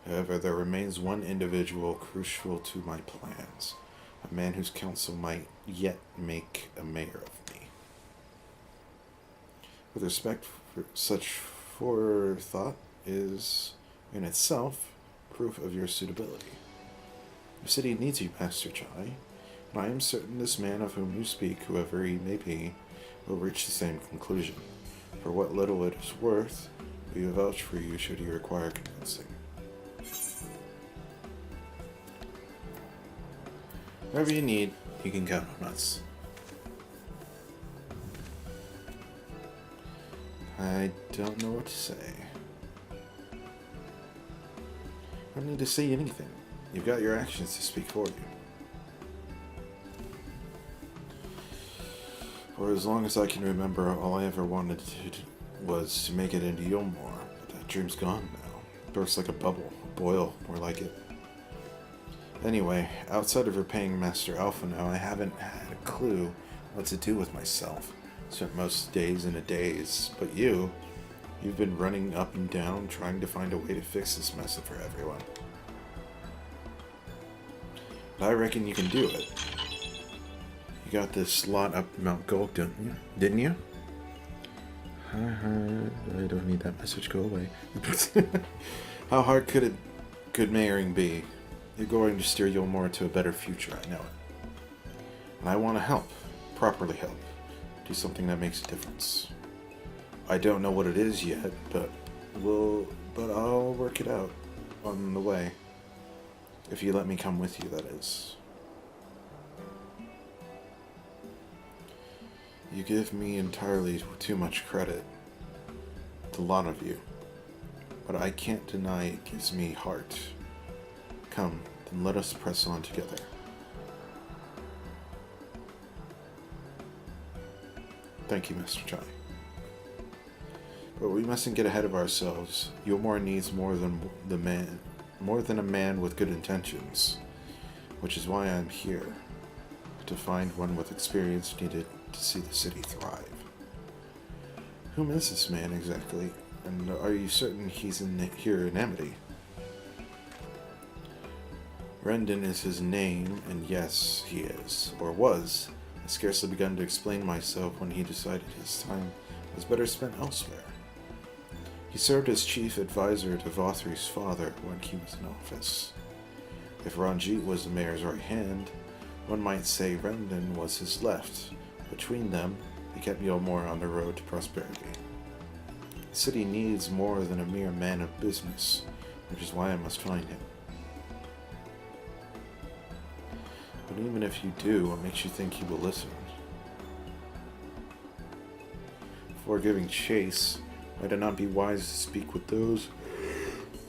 However, there remains one individual crucial to my plans, a man whose counsel might yet make a mayor of me. With respect for such forethought is, in itself, proof of your suitability. The city needs you, Master Chai, and But I am certain this man of whom you speak, whoever he may be, will reach the same conclusion. For what little it is worth, we will vouch for you should you require convincing. Whatever you need, you can count on us. I don't know what to say. I don't need to say anything. You've got your actions to speak for you. For as long as I can remember, all I ever wanted was to make it into Eulmore, but that dream's gone now. It bursts like a bubble, a boil, more like it. Anyway, outside of repaying Master Alpha now, I haven't had a clue what to do with myself. Spent most days in a daze, but you've been running up and down trying to find a way to fix this mess for everyone. But I reckon you can do it. You got this lot up Mount Gold, didn't you? I don't need that message, go away. How hard could mayoring be? You're going to steer Eulmore to a better future, I know it. And I want to help, properly help, do something that makes a difference. I don't know what it is yet, but I'll work it out on the way. If you let me come with you, that is. You give me entirely too much credit. A lot of you. But I can't deny it gives me heart. Come, then let us press on together. Thank you, Mr. Chai. But we mustn't get ahead of ourselves. Eulmore needs more than a man with good intentions, which is why I'm here, to find one with experience needed to see the city thrive. Whom is this man exactly, and are you certain he's here in Amity? Rendon is his name, and yes, he is, or was. I scarcely begun to explain myself when he decided his time was better spent elsewhere. He served as chief advisor to Vothry's father when he was in office. If Ranjit was the mayor's right hand, one might say Rendon was his left. Between them, they kept Eulmore on the road to prosperity. The city needs more than a mere man of business, which is why I must find him. But even if you do, what makes you think he will listen? Before giving chase, might it not be wise to speak with those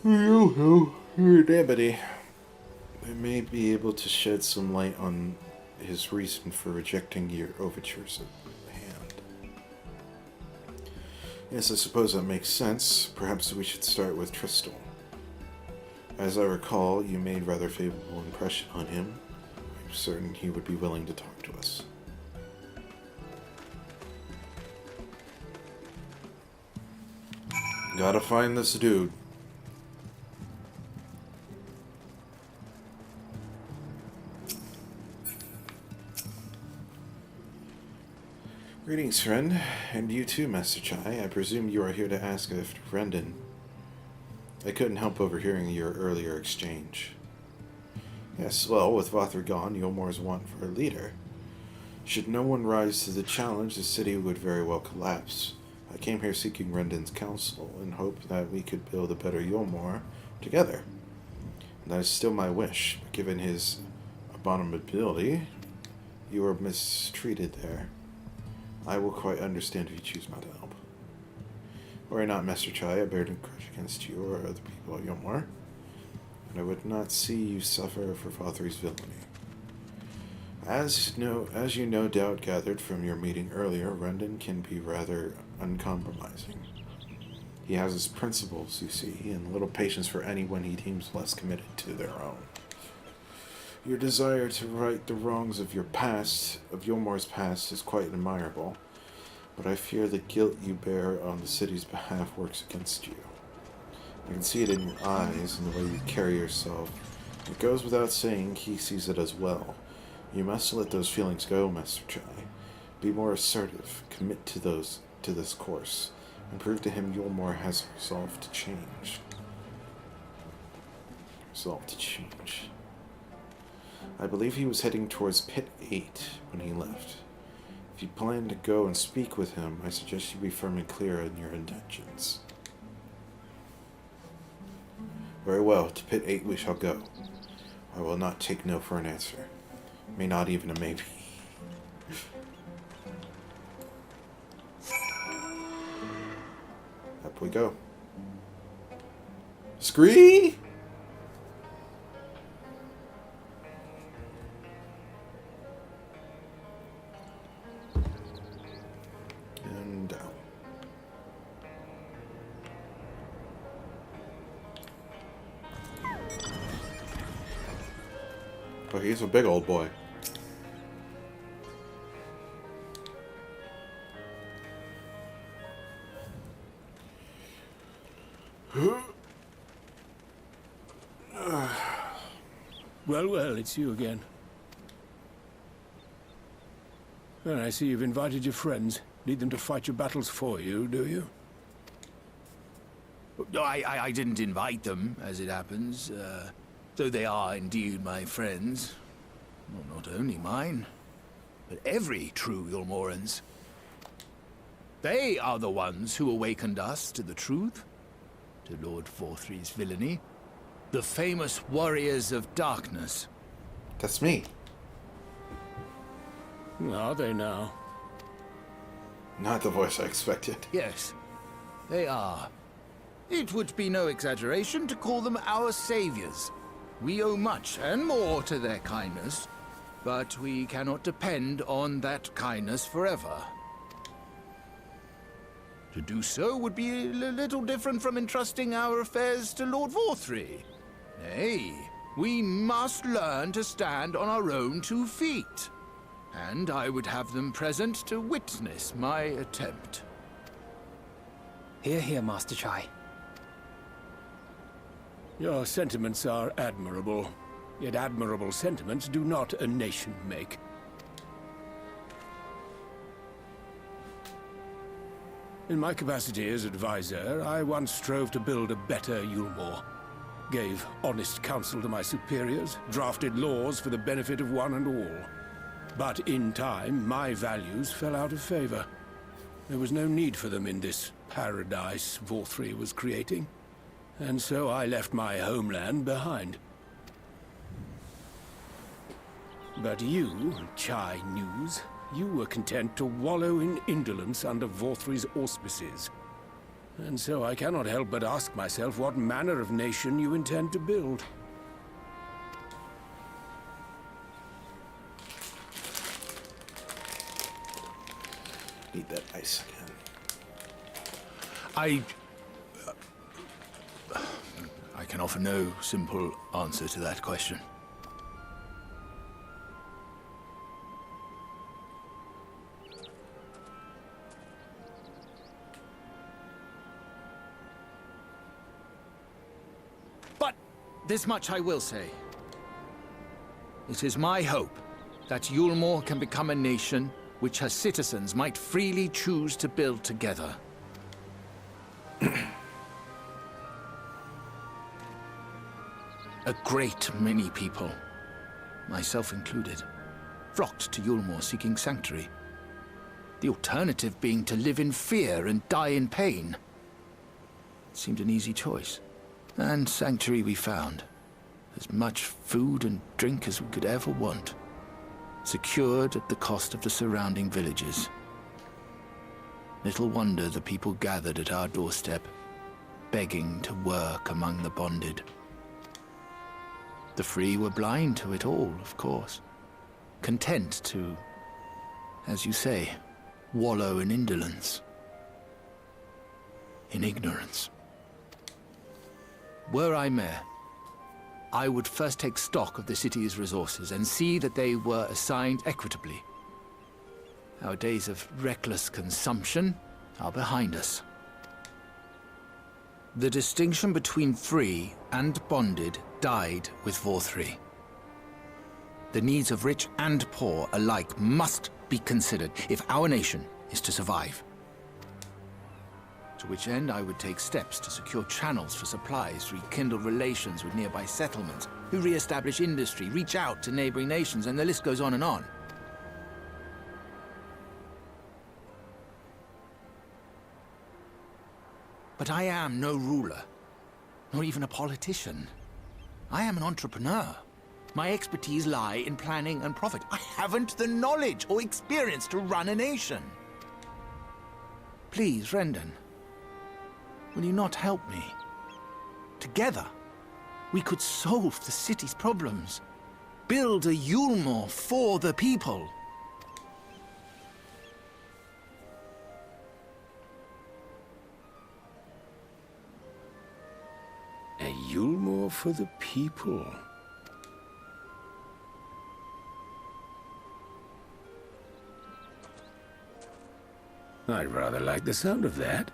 who know your Amity? They may be able to shed some light on his reason for rejecting your overtures of hand. Yes, I suppose that makes sense. Perhaps we should start with Tristal. As I recall, you made rather favorable impression on him. I'm certain he would be willing to talk to us. Gotta find this dude. Greetings, friend. And you too, Master Chai. I presume you are here to ask after Rendon. I couldn't help overhearing your earlier exchange. Yes, well, with Vothry gone, Eulmore's want for a leader. Should no one rise to the challenge, the city would very well collapse. I came here seeking Rendon's counsel in hope that we could build a better Eulmore together. And that is still my wish, but given his abominability, you were mistreated there. I will quite understand if you choose not to help. Worry not, Master Chai, I bear no grudge against you or other people at Eulmore, and I would not see you suffer for Vothry's villainy. As you no doubt gathered from your meeting earlier, Rendon can be rather uncompromising. He has his principles, you see, and little patience for anyone he deems less committed to their own. Your desire to right the wrongs of your past, of Eulmore's past, is quite admirable, but I fear the guilt you bear on the city's behalf works against you. I can see it in your eyes and the way you carry yourself. It goes without saying he sees it as well. You must let those feelings go, Master Chai. Be more assertive, commit to this course, and prove to him Eulmore has resolved to change. I believe he was heading towards Pit 8 when he left. If you plan to go and speak with him, I suggest you be firm and clear in your intentions. Very well, to Pit 8 we shall go. I will not take no for an answer. May not even a maybe. Up we go. Scree! And down. Oh, he's a big old boy. Well, it's you again. Well, I see you've invited your friends. Need them to fight your battles for you, do you? No, I didn't invite them, as it happens. Though they are indeed my friends. Well, not only mine, but every true Eulmoreans. They are the ones who awakened us to the truth, to Lord Vorthry's villainy. The famous warriors of darkness. That's me. Are they now? Not the voice I expected. Yes, they are. It would be no exaggeration to call them our saviors. We owe much and more to their kindness, but we cannot depend on that kindness forever. To do so would be a little different from entrusting our affairs to Lord Vorthry. Nay, we must learn to stand on our own 2 feet. And I would have them present to witness my attempt. Hear, hear, Master Chai. Your sentiments are admirable. Yet admirable sentiments do not a nation make. In my capacity as advisor, I once strove to build a better Eulmore. Gave honest counsel to my superiors, drafted laws for the benefit of one and all. But in time, my values fell out of favor. There was no need for them in this paradise Vorthry was creating. And so I left my homeland behind. But you, Chai News, you were content to wallow in indolence under Vorthry's auspices. And so I cannot help but ask myself what manner of nation you intend to build. Need that ice again. I can offer no simple answer to that question. But this much I will say. It is my hope that Eulmore can become a nation which her citizens might freely choose to build together. A great many people, myself included, flocked to Eulmore seeking sanctuary. The alternative being to live in fear and die in pain. It seemed an easy choice. And sanctuary we found. As much food and drink as we could ever want. Secured at the cost of the surrounding villages. Little wonder the people gathered at our doorstep, begging to work among the bonded. The free were blind to it all, of course. Content to, as you say, wallow in indolence. In ignorance. Were I mayor, I would first take stock of the city's resources and see that they were assigned equitably. Our days of reckless consumption are behind us. The distinction between free and bonded died with Vorthry. The needs of rich and poor alike must be considered if our nation is to survive. To which end I would take steps to secure channels for supplies, rekindle relations with nearby settlements, who re-establish industry, reach out to neighboring nations, and the list goes on and on. But I am no ruler, nor even a politician. I am an entrepreneur. My expertise lie in planning and profit. I haven't the knowledge or experience to run a nation. Please, Rendon, will you not help me? Together, we could solve the city's problems. Build a Eulmore for the people. A Eulmore for the people. I rather like the sound of that.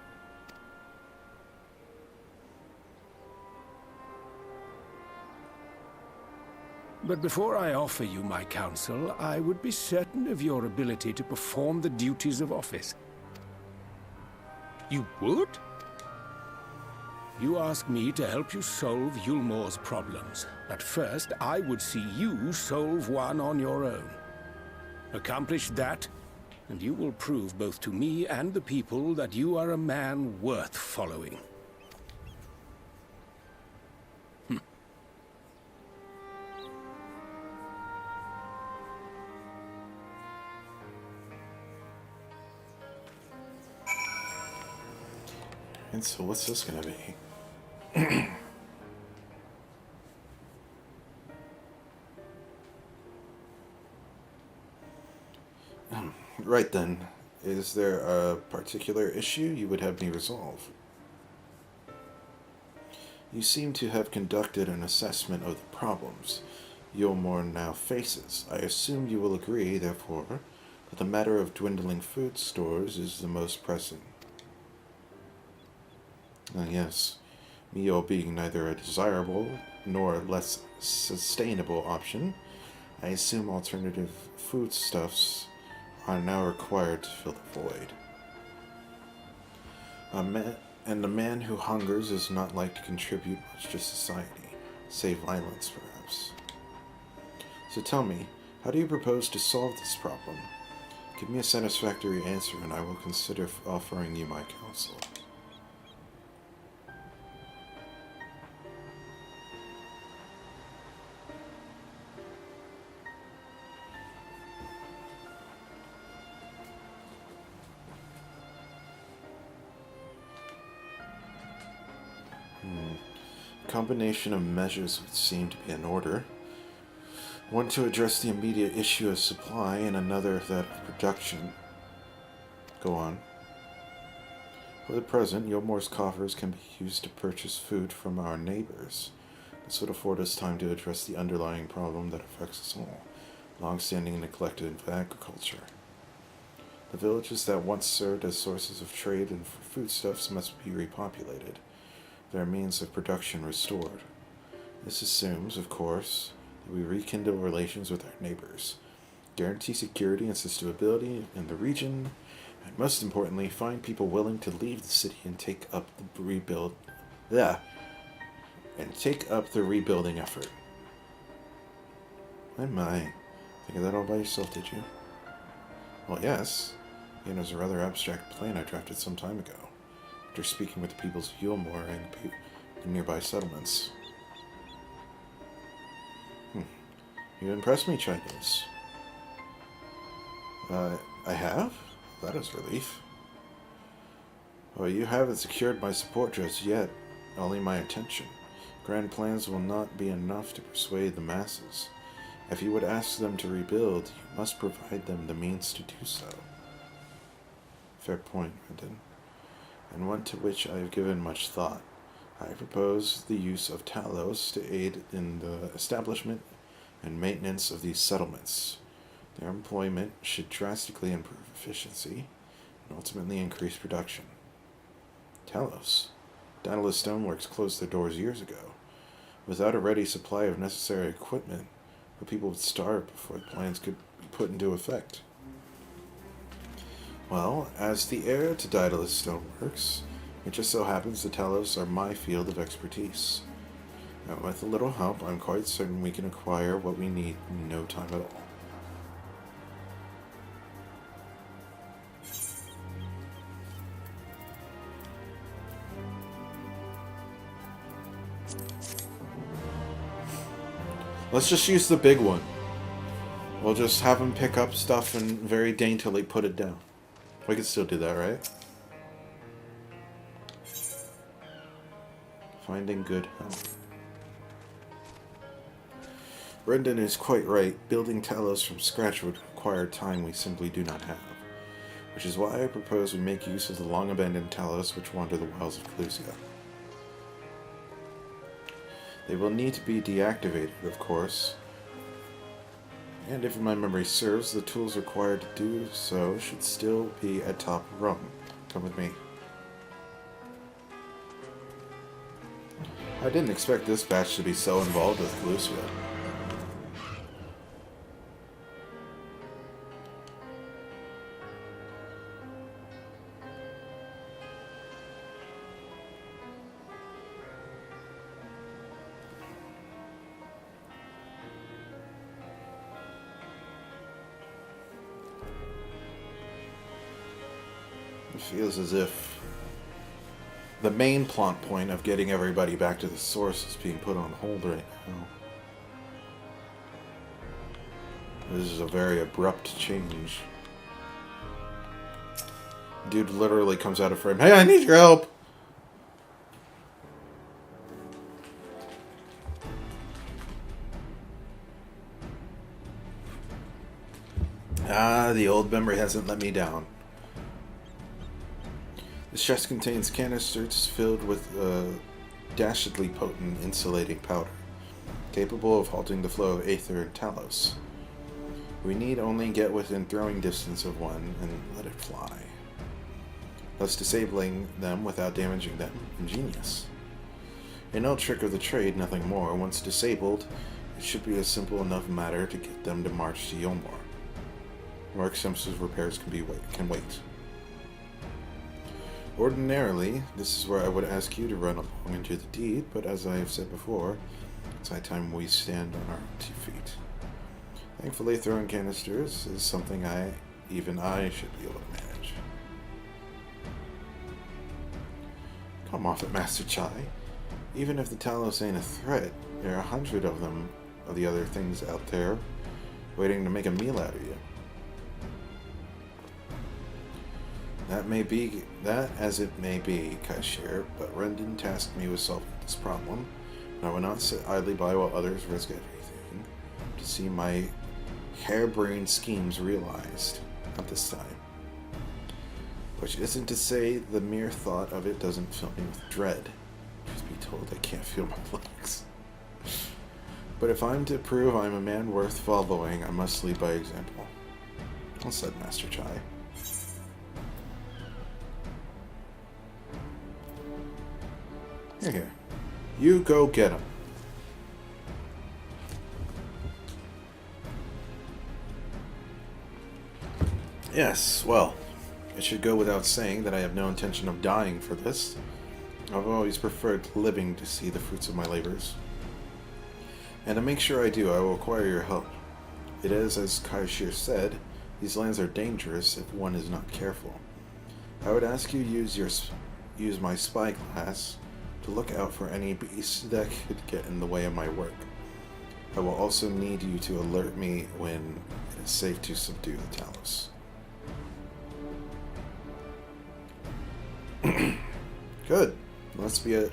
But before I offer you my counsel, I would be certain of your ability to perform the duties of office. You would? You ask me to help you solve Eulmore's problems. But first, I would see you solve one on your own. Accomplish that, and you will prove both to me and the people that you are a man worth following. And so what's this gonna be? Right then, is there a particular issue you would have me resolve? You seem to have conducted an assessment of the problems Eulmore now faces. I assume you will agree, therefore, that the matter of dwindling food stores is the most pressing. Yes, meal being neither a desirable nor less sustainable option, I assume alternative foodstuffs are now required to fill the void. And a man who hungers is not like to contribute much to society, save violence perhaps. So tell me, how do you propose to solve this problem? Give me a satisfactory answer and I will consider offering you my counsel. Combination of measures would seem to be in order. One to address the immediate issue of supply and another that of production. Go on. For the present, Eulmore's coffers can be used to purchase food from our neighbors. This would afford us time to address the underlying problem that affects us all, long-standing neglect of agriculture. The villages that once served as sources of trade and for foodstuffs must be repopulated, their means of production restored. This assumes, of course, that we rekindle relations with our neighbors, guarantee security and stability in the region, and most importantly, find people willing to leave the city and take up the rebuilding effort. My, think of that all by yourself, did you? Well, yes. It was a rather abstract plan I drafted some time ago, after speaking with the peoples of Eulmore and the nearby settlements. You impressed me, Chinese. I have? That is relief. Well, you haven't secured my support just yet, only my attention. Grand plans will not be enough to persuade the masses. If you would ask them to rebuild, you must provide them the means to do so. Fair point, Rendon, and one to which I have given much thought. I propose the use of Talos to aid in the establishment and maintenance of these settlements. Their employment should drastically improve efficiency and ultimately increase production. Talos? Daedalus Stoneworks closed their doors years ago. Without a ready supply of necessary equipment, the people would starve before the plans could be put into effect. Well, as the heir to Daedalus Stoneworks, It just so happens the Talos are my field of expertise. And with a little help, I'm quite certain we can acquire what we need in no time at all. Let's just use the big one. We'll just have him pick up stuff and very daintily put it down. We can still do that, right? Finding good help. Brendan is quite right. Building Talos from scratch would require time we simply do not have. Which is why I propose we make use of the long-abandoned Talos which wander the wilds of Cruelty. They will need to be deactivated, of course. And if my memory serves, the tools required to do so should still be at top rung. Come with me. I didn't expect this batch to be so involved with Cruelty. It feels as if the main plot point of getting everybody back to the source is being put on hold right now. This is a very abrupt change. Dude literally comes out of frame. Hey, I need your help! Ah, the old memory hasn't let me down. This chest contains canisters filled with dastardly potent insulating powder, capable of halting the flow of aether and Talos. We need only get within throwing distance of one and let it fly, thus disabling them without damaging them. Ingenious. An old trick of the trade, nothing more. Once disabled, it should be a simple enough matter to get them to march to Eulmore. More extensive repairs can wait. Ordinarily, this is where I would ask you to run along into the deed, but as I have said before, it's high time we stand on our own 2 feet. Thankfully, throwing canisters is something even I should be able to manage. Come off it, Master Chai. Even if the Talos ain't a threat, there are 100 of them, of the other things out there, waiting to make a meal out of you. That as it may be, Kaishir, but Rendon tasked me with solving this problem, and I will not sit idly by while others risk everything to see my harebrained schemes realized. Not this time. Which isn't to say the mere thought of it doesn't fill me with dread. Just be told I can't feel my legs. But if I'm to prove I'm a man worth following, I must lead by example. Well said, Master Chai. Here. You go get him. Yes, well, it should go without saying that I have no intention of dying for this. I've always preferred living to see the fruits of my labors. And to make sure I do, I will require your help. It is, as Kaishir said, these lands are dangerous if one is not careful. I would ask you to use my spyglass to look out for any beasts that could get in the way of my work. I will also need you to alert me when it is safe to subdue the Talos. Good. Let's be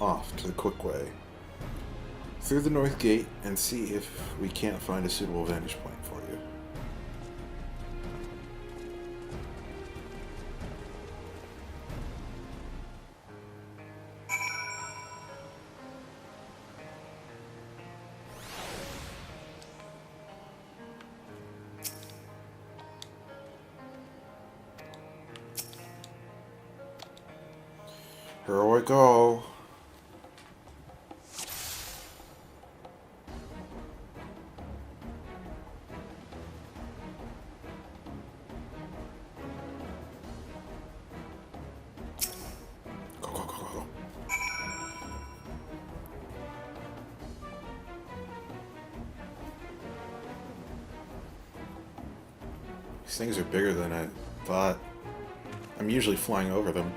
off to the quick way. Through the north gate and see if we can't find a suitable vantage point for you. Here we go. These things are bigger than I thought. I'm usually flying over them.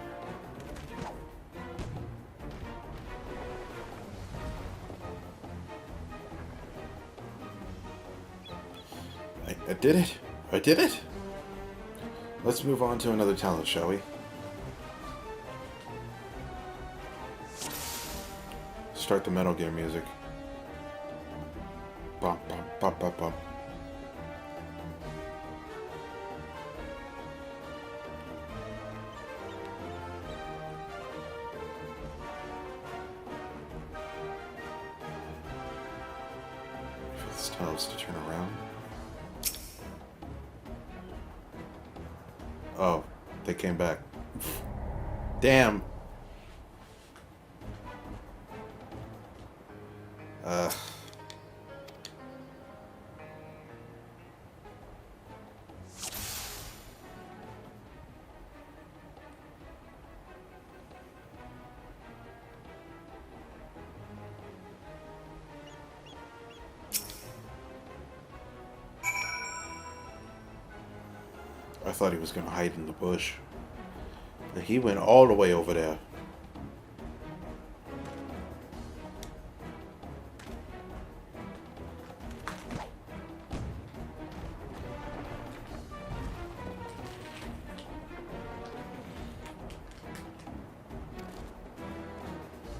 I did it! I did it! Let's move on to another Talos, shall we? Start the Metal Gear music. Bum, bum, bum, bum, bum. For this Talos to turn around. Oh, they came back. Damn. I thought he was going to hide in the bush. But he went all the way over there.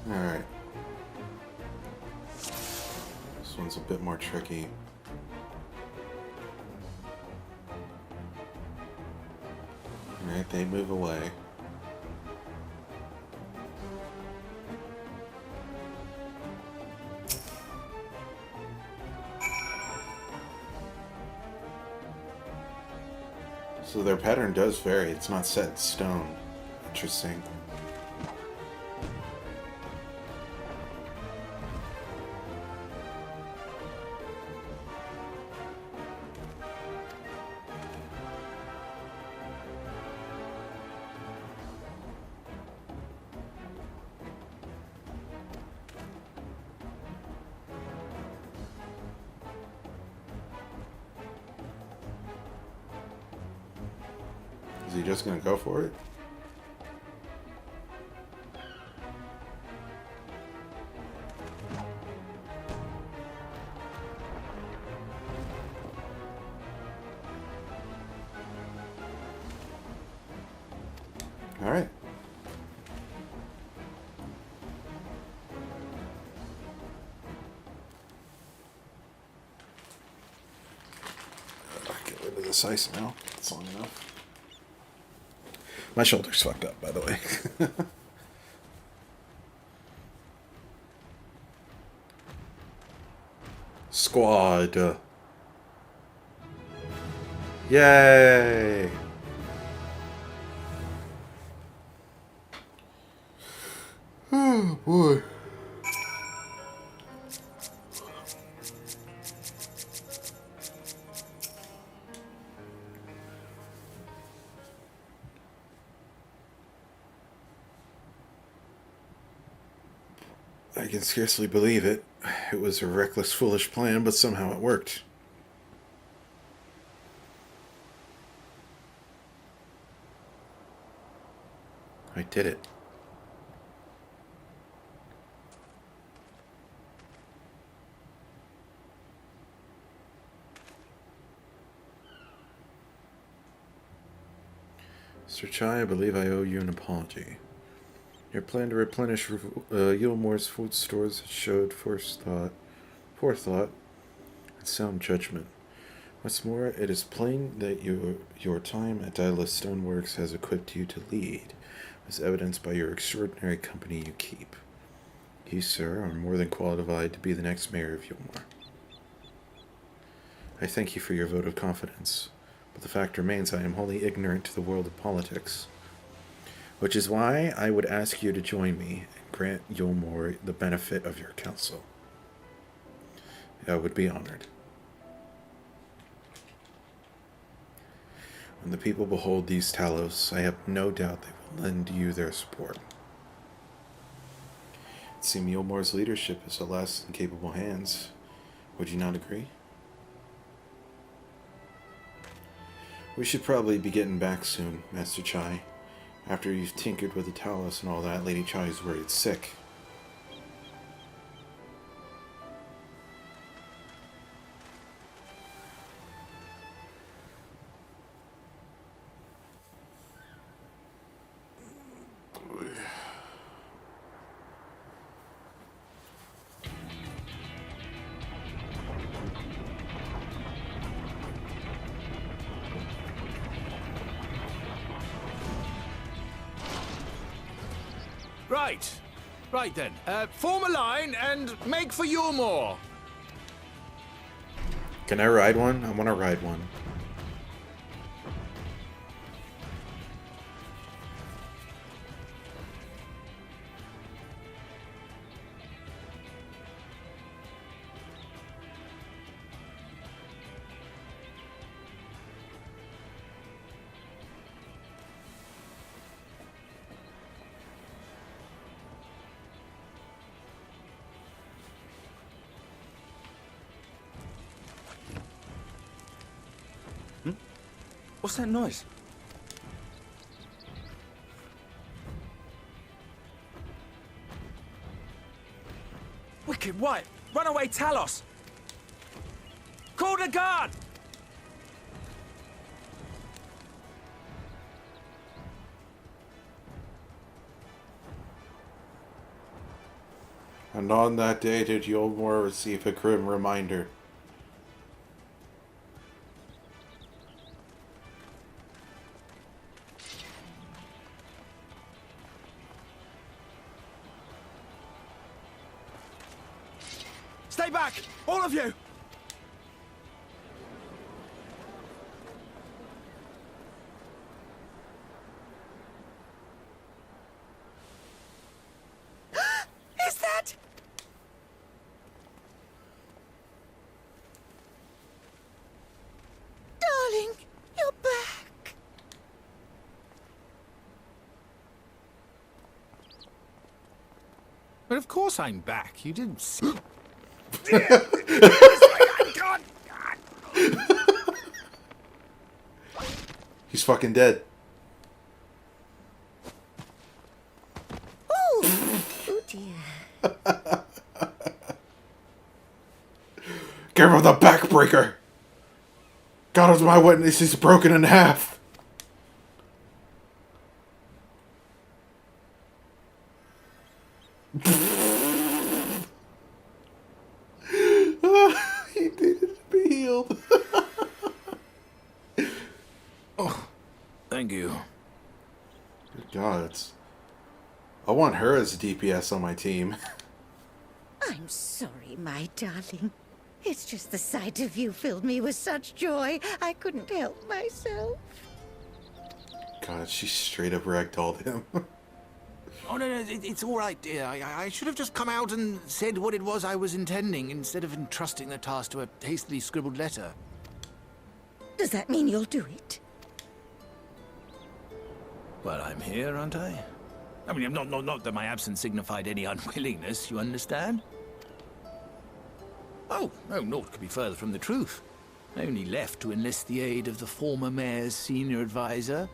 Alright. This one's a bit more tricky. Alright, they move away. So their pattern does vary. It's not set in stone. Interesting. Is he just gonna go for it? All right. Get rid of this ice now. It's long enough. My shoulder's fucked up, by the way. Squad. Yay! Oh, boy. I can scarcely believe it. It was a reckless, foolish plan, but somehow it worked. I did it. Mr. Chai, I believe I owe you an apology. Your plan to replenish Eulmore's food stores showed forethought, and sound judgment. What's more, it is plain that your time at Talos Stoneworks has equipped you to lead, as evidenced by your extraordinary company you keep. You, sir, are more than qualified to be the next Mayor of Eulmore. I thank you for your vote of confidence, but the fact remains I am wholly ignorant to the world of politics. Which is why I would ask you to join me and grant Eulmore the benefit of your counsel. I would be honored. When the people behold these Talos, I have no doubt they will lend you their support. It seems Eulmore's leadership is at last in capable hands. Would you not agree? We should probably be getting back soon, Master Chai. After you've tinkered with the Talos and all that, Lady Chai is worried sick. Right then. Form a line and make for Eulmore. Can I ride one? I want to ride one. What's that noise? Wicked White! Runaway Talos! Call the guard! And on that day did Eulmore receive a grim reminder. Stay back! All of you! Is that... Darling, you're back. But of course I'm back. You didn't see... He's fucking dead. Oh dear. Give him the backbreaker! God is my witness, he's broken in half. He needed to be healed. Oh, thank you. God, I want her as a DPS on my team. I'm sorry, my darling. It's just the sight of you filled me with such joy, I couldn't help myself. God, she straight up ragdolled him. Oh, no, it's all right, dear. I should have just come out and said what it was I was intending, instead of entrusting the task to a hastily scribbled letter. Does that mean you'll do it? Well, I'm here, aren't I? I mean, not that my absence signified any unwillingness, you understand? Oh, no, naught could be further from the truth. I only left to enlist the aid of the former mayor's senior advisor.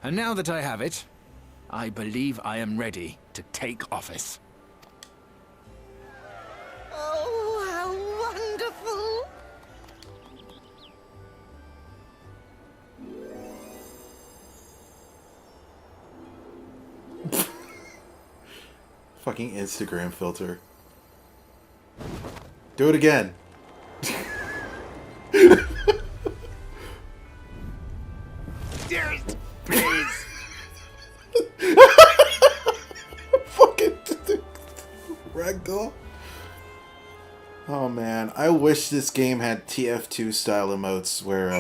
And now that I have it, I believe I am ready to take office. Oh, how wonderful! Fucking Instagram filter. Do it again. Dearest, please. Fucking ragdoll. Oh man, I wish this game had TF2 style emotes where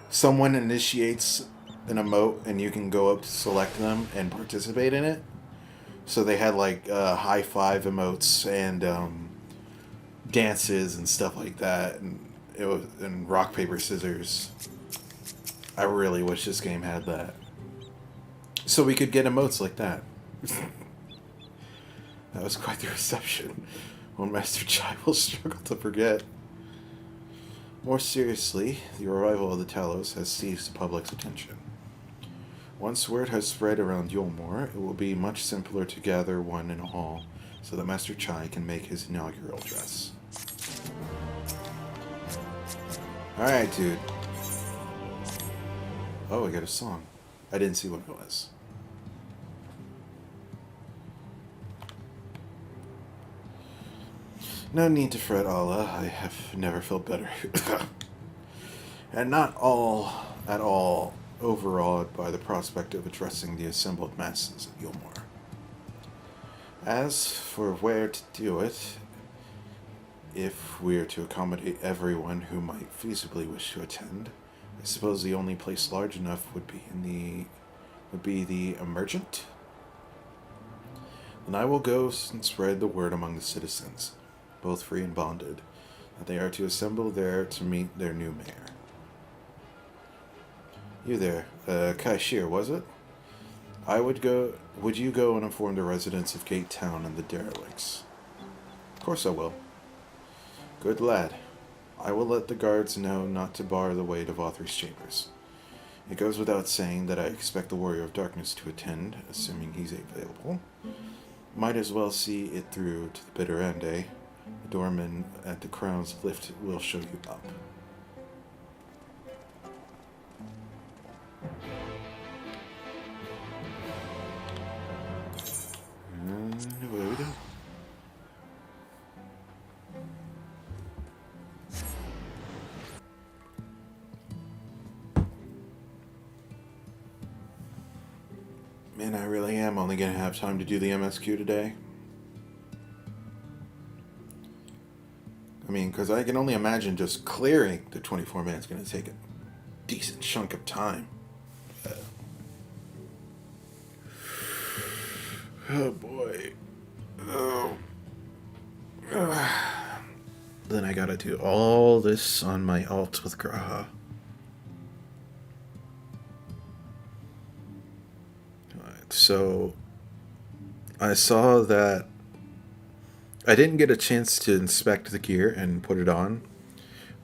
someone initiates an emote and you can go up to select them and participate in it. So they had like high five emotes and dances and stuff like that, and it was and rock paper scissors. I really wish this game had that, so we could get emotes like that. That was quite the reception. One Master Chai will struggle to forget. More seriously, the arrival of the Talos has seized the public's attention. Once word has spread around Eulmore, it will be much simpler to gather one and all, so that Master Chai can make his inaugural address. Alright, dude. Oh, we got a song. I didn't see what it was. No need to fret, Ala. I have never felt better. And not at all overawed by the prospect of addressing the assembled masses of Eulmore. As for where to do it, if we're to accommodate everyone who might feasibly wish to attend, I suppose the only place large enough would be the Emergent. Then I will go and spread the word among the citizens, both free and bonded, that they are to assemble there to meet their new mayor. You there, Kaishir, was it? Would you go and inform the residents of Gate Town and the derelicts? Of course I will. Good lad. I will let the guards know not to bar the way to Vothry's chambers. It goes without saying that I expect the Warrior of Darkness to attend, assuming he's available. Might as well see it through to the bitter end, eh? The doorman at the Crown's lift will show you up. What do we do? Man, I really am only going to have time to do the MSQ today. I mean, because I can only imagine just clearing the 24-man is going to take a decent chunk of time. Oh boy. Oh. Then I gotta do all this on my alt with Graha. Alright, so I saw that I didn't get a chance to inspect the gear and put it on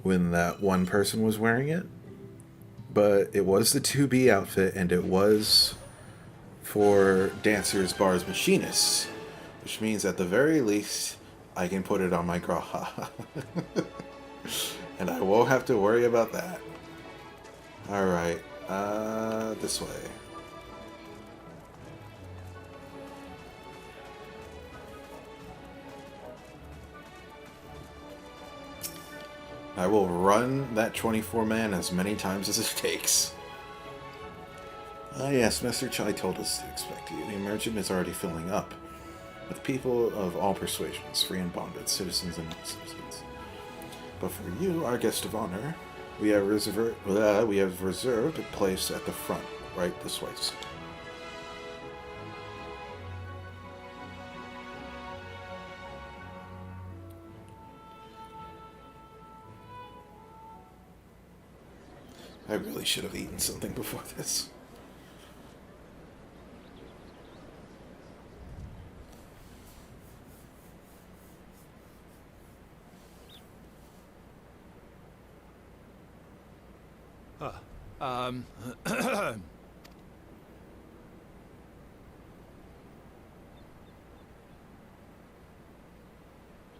when that one person was wearing it, but it was the 2B outfit and it was for dancers, bars, machinists, which means at the very least I can put it on my Graha. And I won't have to worry about that. Alright, this way. I will run that 24-man as many times as it takes. Ah yes, Master Chai told us to expect you. The Emergent is already filling up, with people of all persuasions, free and bonded, citizens and non-citizens. But for you, our guest of honor, we have reserved a place at the front, right this way. I really should have eaten something before this.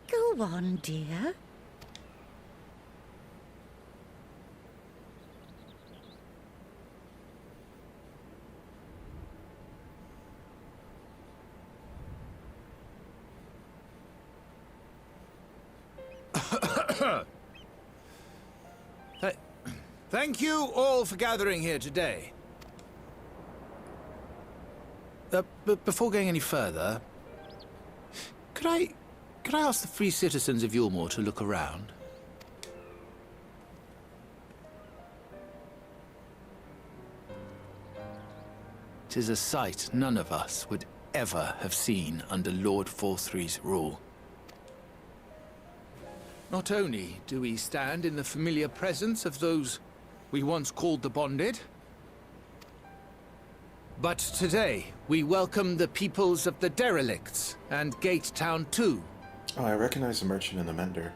Go on, dear. Thank you all for gathering here today. But before going any further, could I ask the free citizens of Eulmore to look around? Tis a sight none of us would ever have seen under Lord Forthry's rule. Not only do we stand in the familiar presence of those we once called the Bonded, but today we welcome the peoples of the Derelicts and Gate Town too. Oh, I recognize the merchant and the mender.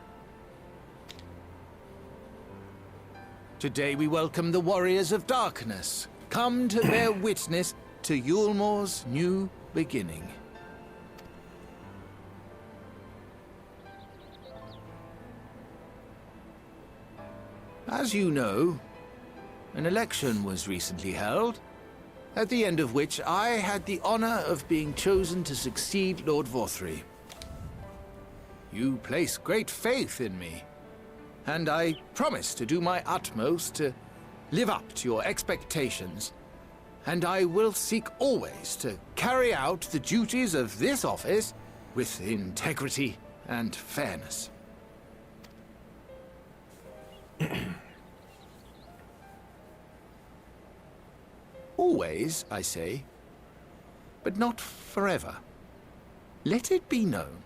Today we welcome the Warriors of Darkness, come to bear witness to Eulmore's new beginning. As you know, an election was recently held, at the end of which I had the honor of being chosen to succeed Lord Vorthry. You place great faith in me, and I promise to do my utmost to live up to your expectations, and I will seek always to carry out the duties of this office with integrity and fairness. Always, I say, but not forever. Let it be known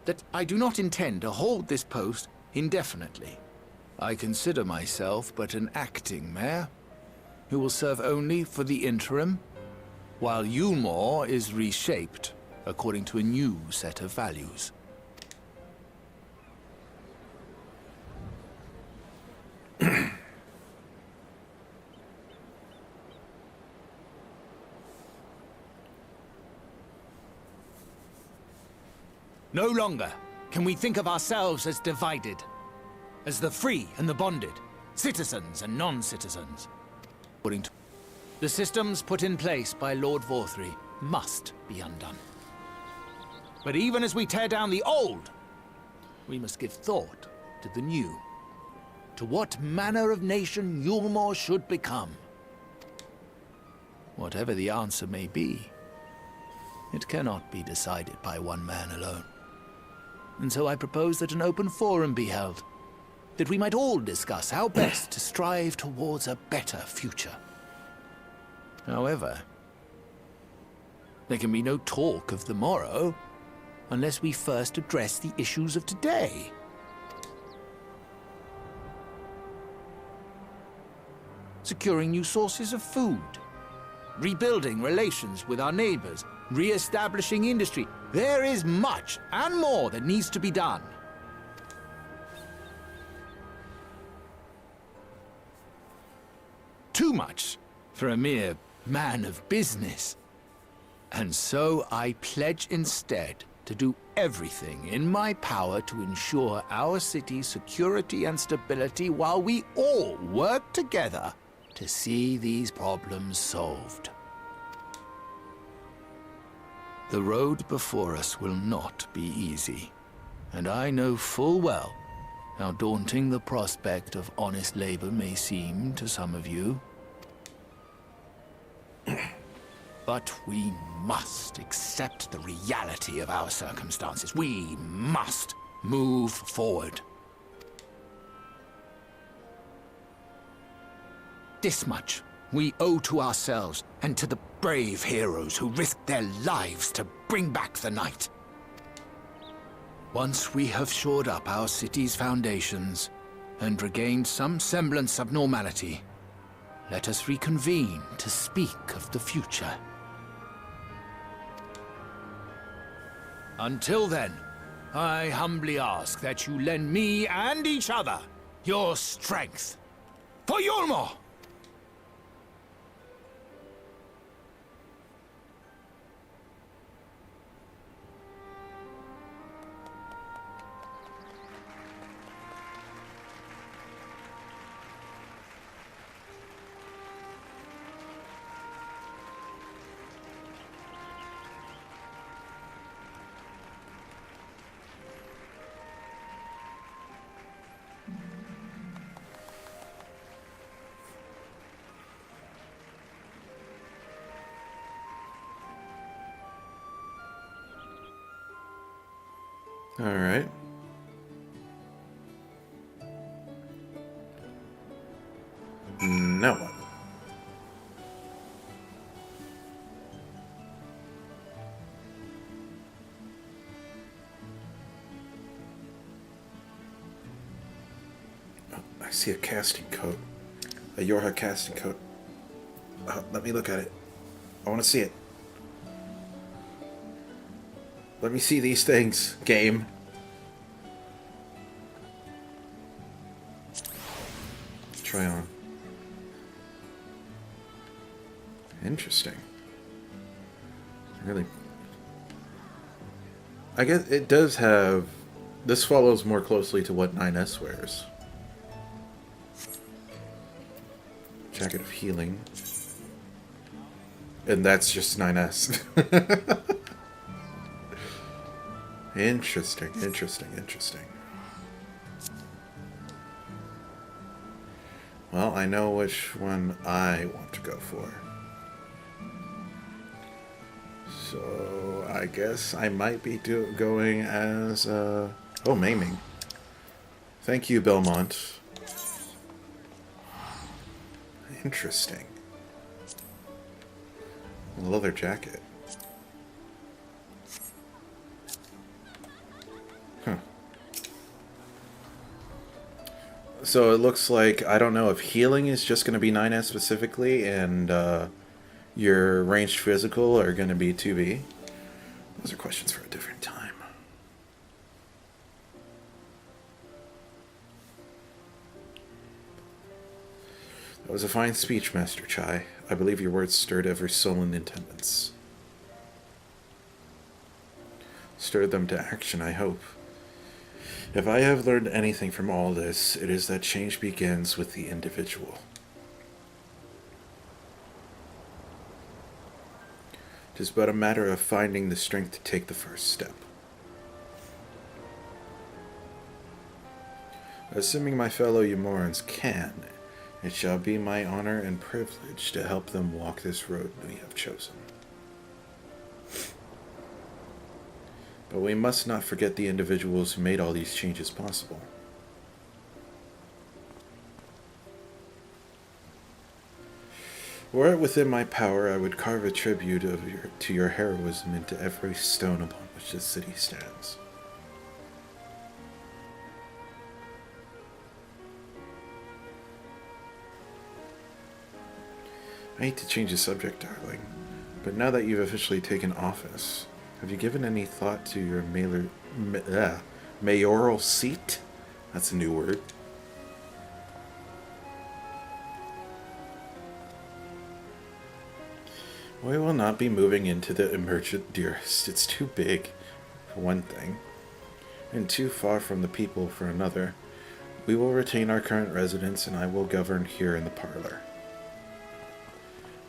that I do not intend to hold this post indefinitely. I consider myself but an acting mayor, who will serve only for the interim, while Eulmore is reshaped according to a new set of values. No longer can we think of ourselves as divided, as the free and the bonded, citizens and non-citizens. According to the systems put in place by Lord Vorthry must be undone. But even as we tear down the old, we must give thought to the new, to what manner of nation Eulmore should become. Whatever the answer may be, it cannot be decided by one man alone. And so I propose that an open forum be held, that we might all discuss how best to strive towards a better future. However, there can be no talk of the morrow unless we first address the issues of today. Securing new sources of food, rebuilding relations with our neighbors, re-establishing industry. There is much and more that needs to be done. Too much for a mere man of business. And so I pledge instead to do everything in my power to ensure our city's security and stability while we all work together to see these problems solved. The road before us will not be easy, and I know full well how daunting the prospect of honest labor may seem to some of you. But we must accept the reality of our circumstances. We must move forward. This much we owe to ourselves and to the brave heroes who risked their lives to bring back the night. Once we have shored up our city's foundations and regained some semblance of normality, let us reconvene to speak of the future. Until then, I humbly ask that you lend me and each other your strength for Eulmore! All right. Now what? Oh, I see a casting coat. A Yorha casting coat. Let me look at it. I want to see it. Let me see these things, game. Try on. Interesting. Really. I guess it does have... This follows more closely to what 9S wears. Jacket of Healing. And that's just 9S. Interesting, interesting, interesting. Well, I know which one I want to go for. So, I guess I might be going as, oh, Maiming. Thank you, Belmont. Interesting. Leather jacket. Huh. So it looks like, I don't know if healing is just going to be 9S specifically, and your ranged physical are going to be 2B. Those are questions for a different time. That was a fine speech, Master Chai. I believe your words stirred every soul in attendance. Stirred them to action, I hope. If I have learned anything from all this, it is that change begins with the individual. It is but a matter of finding the strength to take the first step. Assuming my fellow Eulmorans can, it shall be my honor and privilege to help them walk this road we have chosen. But we must not forget the individuals who made all these changes possible. Were it within my power, I would carve a tribute to your heroism into every stone upon which this city stands. I hate to change the subject, darling, but now that you've officially taken office, have you given any thought to your mayoral seat? That's a new word. We will not be moving into the emergent, dearest. It's too big, for one thing, and too far from the people for another. We will retain our current residence, and I will govern here in the parlor.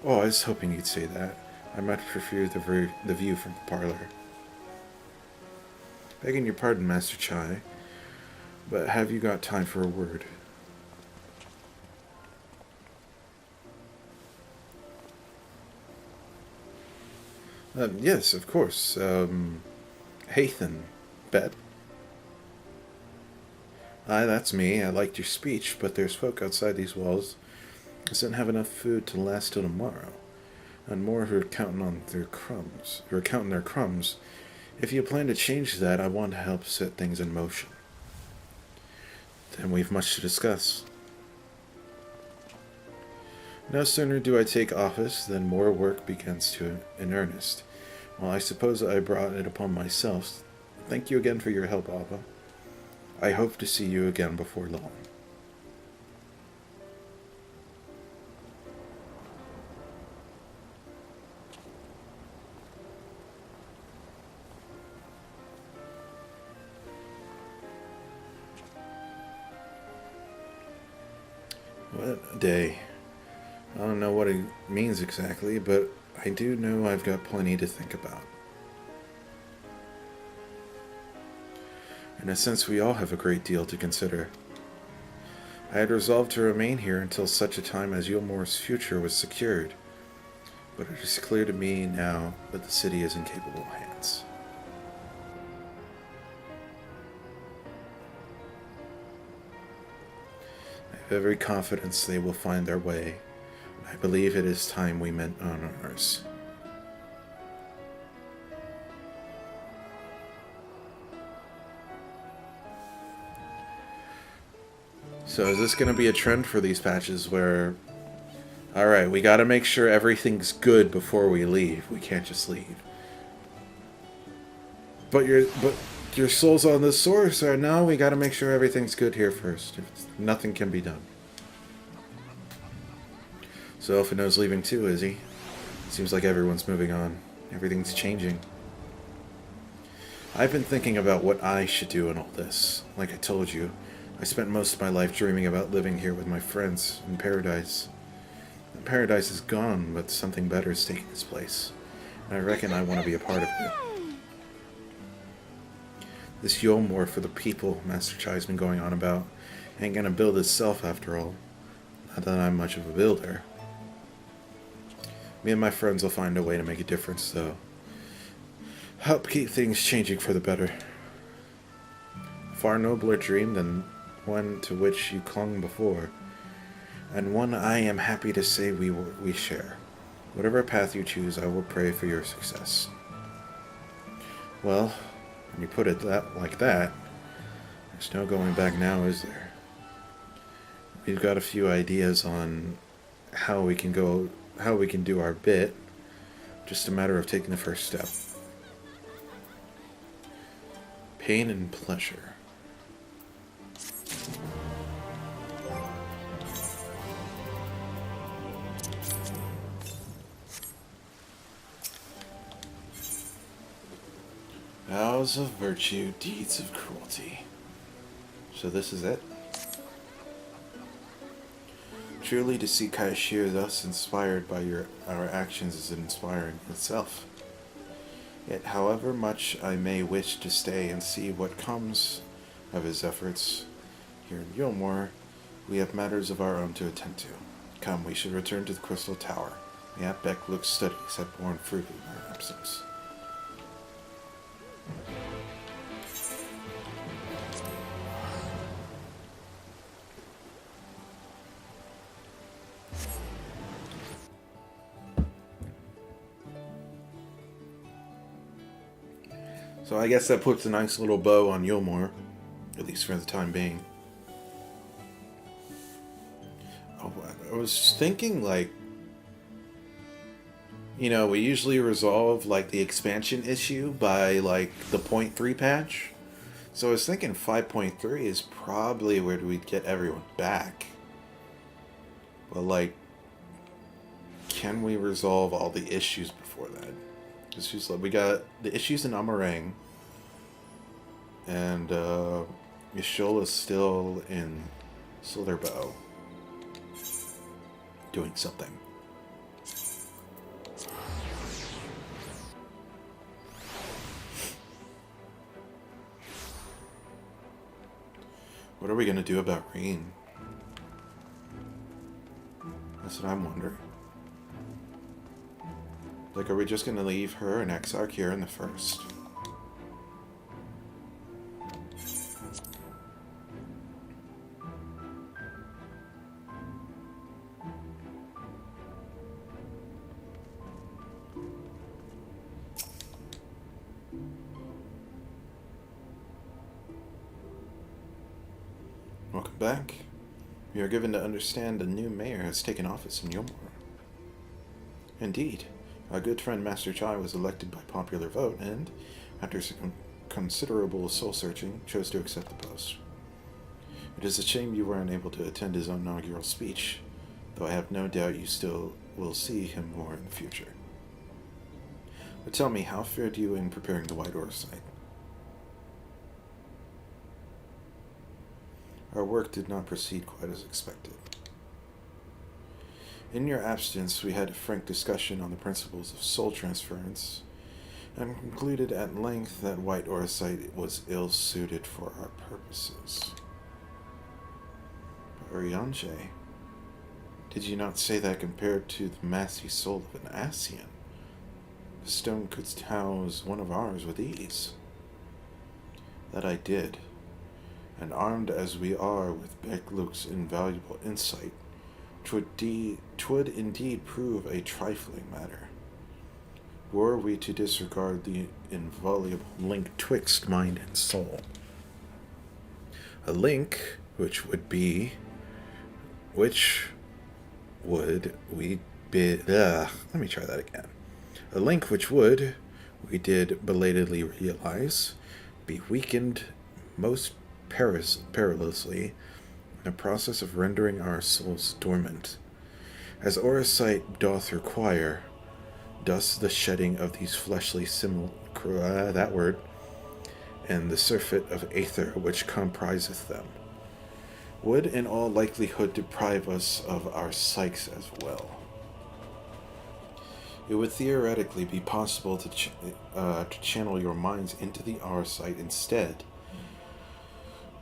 Oh, I was hoping you'd say that. I much prefer the view from the parlor. Begging your pardon, Master Chai, but have you got time for a word? Yes, of course. Hathan, Bet. Aye, that's me. I liked your speech, but there's folk outside these walls who doesn't have enough food to last till tomorrow, and more who are counting on their crumbs. If you plan to change that, I want to help set things in motion. Then we've much to discuss. No sooner do I take office than more work begins in earnest. Well, I suppose I brought it upon myself. Thank you again for your help, Abba. I hope to see you again before long. What a day. I don't know what it means exactly, but I do know I've got plenty to think about. In a sense, we all have a great deal to consider. I had resolved to remain here until such a time as Eulmore's future was secured, but it is clear to me now that the city is in capable hands. I have every confidence they will find their way. I believe it is time we met on ours. So is this going to be a trend for these patches where, alright, we got to make sure everything's good before we leave. We can't just leave. But your soul's on the sword, so now we got to make sure everything's good here first. Nothing can be done. So Elphinaud's leaving too, is he? Seems like everyone's moving on. Everything's changing. I've been thinking about what I should do in all this. Like I told you, I spent most of my life dreaming about living here with my friends in paradise. And paradise is gone, but something better is taking its place. And I reckon I want to be a part of it. This Eulmore for the people Master Chai's been going on about ain't gonna build itself after all. Not that I'm much of a builder. Me and my friends will find a way to make a difference, though. Help keep things changing for the better. A far nobler dream than one to which you clung before, and one I am happy to say we share. Whatever path you choose, I will pray for your success. Well, when you put it like that, there's no going back now, is there? We've got a few ideas on how we can do our bit. Just a matter of taking the first step. Pain and pleasure. Vows of Virtue, Deeds of Cruelty. So this is it? Truly to see Kaishir thus inspired by our actions is inspiring itself. Yet however much I may wish to stay and see what comes of his efforts here in Eulmore, we have matters of our own to attend to. Come, we should return to the Crystal Tower. Mayhap Beq Lugg's studies have borne fruit in our absence. So I guess that puts a nice little bow on Eulmore, at least for the time being. Oh, I was thinking, like, you know, we usually resolve, like, the expansion issue by, like, the 0.3 patch. So I was thinking 5.3 is probably where we'd get everyone back. But, like, can we resolve all the issues before that? It's just like we got the issues in Amarang, and Yashola's still in Slitherbow doing something. What are we gonna do about Reen? That's what I'm wondering. Like, are we just gonna leave her and Exarch here in the first? Welcome back. We are given to understand a new mayor has taken office in Eulmore. Indeed. Our good friend Master Chai was elected by popular vote and, after considerable soul-searching, chose to accept the post. It is a shame you were unable to attend his inaugural speech, though I have no doubt you still will see him more in the future. But tell me, how fared you in preparing the White Oversight? Our work did not proceed quite as expected. In your absence, we had a frank discussion on the principles of soul transference, and concluded at length that White Oversight was ill-suited for our purposes. But Urianger, did you not say that compared to the massy soul of an Ascian, the stone could house one of ours with ease? That I did, and armed as we are with Beq Lugg's invaluable insight, 'twould indeed prove a trifling matter, were we to disregard the inviolable link twixt mind and soul. A link which would A link which would, we did belatedly realize, be weakened most perilously in the process of rendering our souls dormant. As Oversight doth require, dust the shedding of these fleshly that word, and the surfeit of aether which compriseth them, would in all likelihood deprive us of our psyches as well. It would theoretically be possible to channel your minds into the Arsight instead,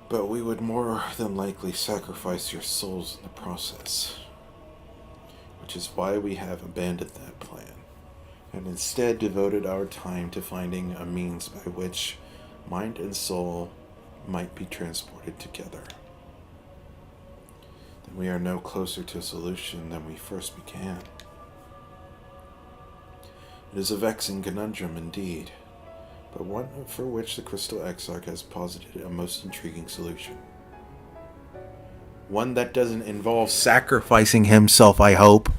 but we would more than likely sacrifice your souls in the process, which is why we have abandoned that plan, and instead devoted our time to finding a means by which mind and soul might be transported together. Then we are no closer to a solution than we first began. It is a vexing conundrum indeed, but one for which the Crystal Exarch has posited a most intriguing solution. One that doesn't involve sacrificing himself, I hope.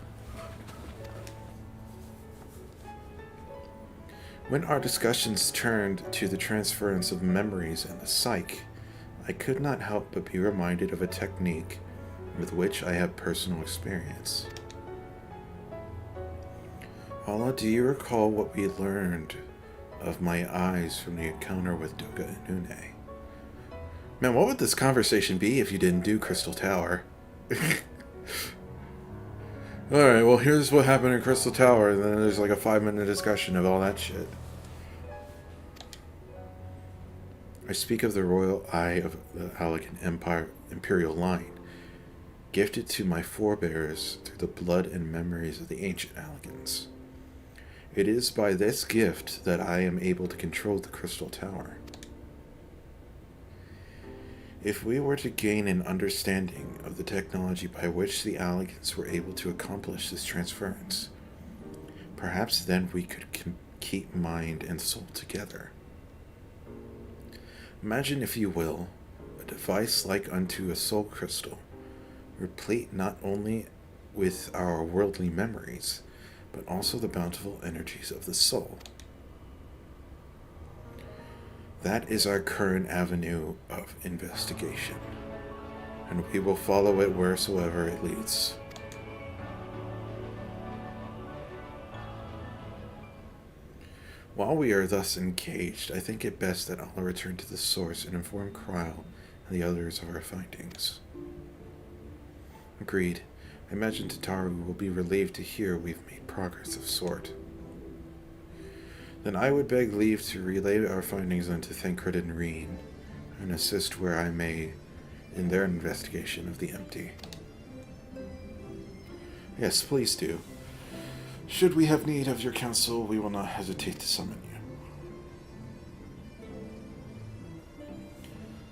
When our discussions turned to the transference of memories and the psyche, I could not help but be reminded of a technique with which I have personal experience. Ala, do you recall what we learned of my eyes from the encounter with Doga and Une? Man, what would this conversation be if you didn't do Crystal Tower? Alright, well here's what happened in Crystal Tower, and then there's like a 5-minute discussion of all that shit. I speak of the royal eye of the Allegan Imperial line, gifted to my forebears through the blood and memories of the ancient Allegans. It is by this gift that I am able to control the Crystal Tower. If we were to gain an understanding of the technology by which the Allegans were able to accomplish this transference, perhaps then we could keep mind and soul together. Imagine, if you will, a device like unto a soul crystal, replete not only with our worldly memories, but also the bountiful energies of the soul. That is our current avenue of investigation, and we will follow it wheresoever it leads. While we are thus engaged, I think it best that Ala return to the source and inform Cryle and the others of our findings. Agreed. I imagine Tataru will be relieved to hear we've made progress of sort. Then I would beg leave to relay our findings unto Thancred and Reen, and assist where I may in their investigation of the empty. Yes, please do. Should we have need of your counsel, we will not hesitate to summon you.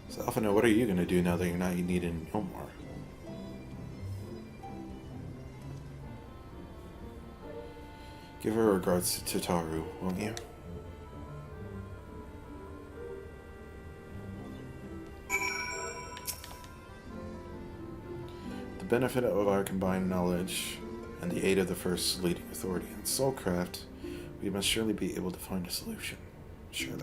So, Alphina, what are you going to do now that you're not needed in Eulmore? Give her regards to Tataru, won't you? The benefit of our combined knowledge and the aid of the first leading authority in soulcraft, we must surely be able to find a solution. Surely.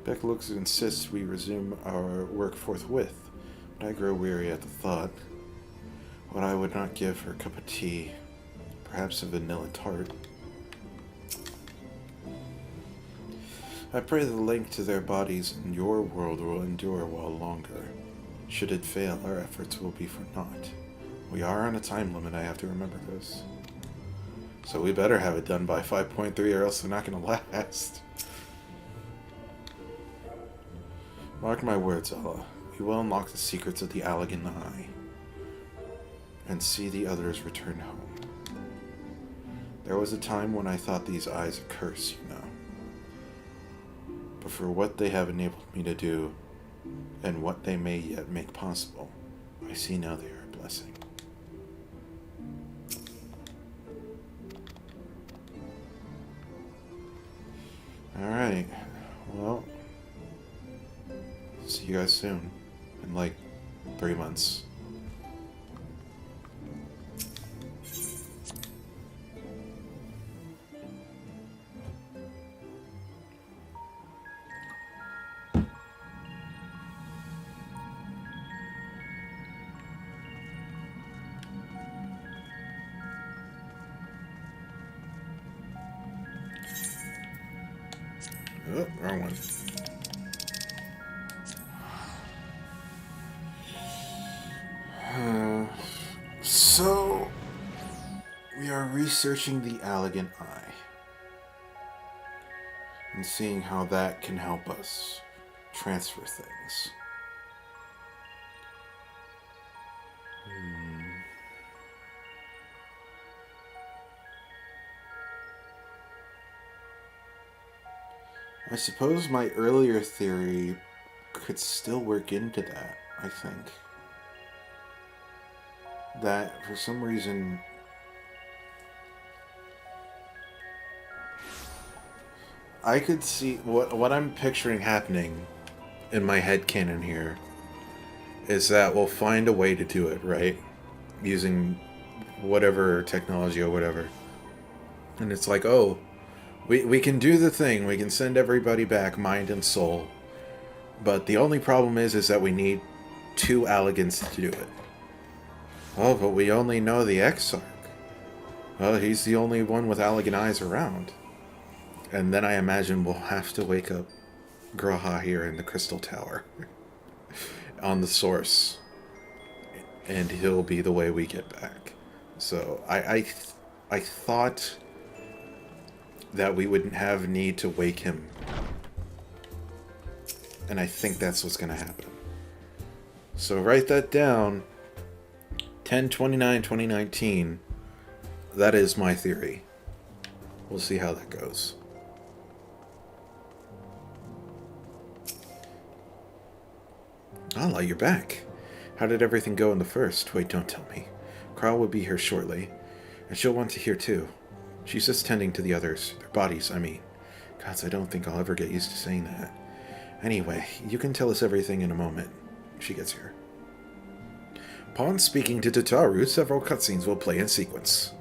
Beq Lugg insists we resume our work forthwith, but I grow weary at the thought. What I would not give for a cup of tea, perhaps a vanilla tart. I pray the link to their bodies in your world will endure a while longer. Should it fail, our efforts will be for naught. We are on a time limit, I have to remember this. So we better have it done by 5.3 or else they're not going to last. Mark my words, Ala. We will unlock the secrets of the Allegan Eye and see the others return home. There was a time when I thought these eyes a curse, you know. But for what they have enabled me to do, and what they may yet make possible, I see now they are a blessing. Alright, well, see you guys soon, in like 3 months. Oh, wrong one. So, we are researching the Elegant Eye and seeing how that can help us transfer things. I suppose my earlier theory could still work into that, I think. That, for some reason, I could see what I'm picturing happening in my headcanon here is that we'll find a way to do it, right? Using whatever technology or whatever. And it's like, oh, we can do the thing. We can send everybody back, mind and soul. But the only problem is that we need 2 Elegants to do it. Oh, but we only know the Exarch. Well, he's the only one with elegant eyes around. And then I imagine we'll have to wake up Graha here in the Crystal Tower. On the source. And he'll be the way we get back. So, I thought that we wouldn't have need to wake him. And I think that's what's going to happen. So write that down. 10/29/2019. That is my theory. We'll see how that goes. Ala, you're back. How did everything go in the first? Wait, don't tell me. Carl will be here shortly, and she'll want to hear too. She's just tending to the others. Their bodies, I mean. Gods, I don't think I'll ever get used to saying that. Anyway, you can tell us everything in a moment. She gets here. Upon speaking to Tataru, several cutscenes will play in sequence.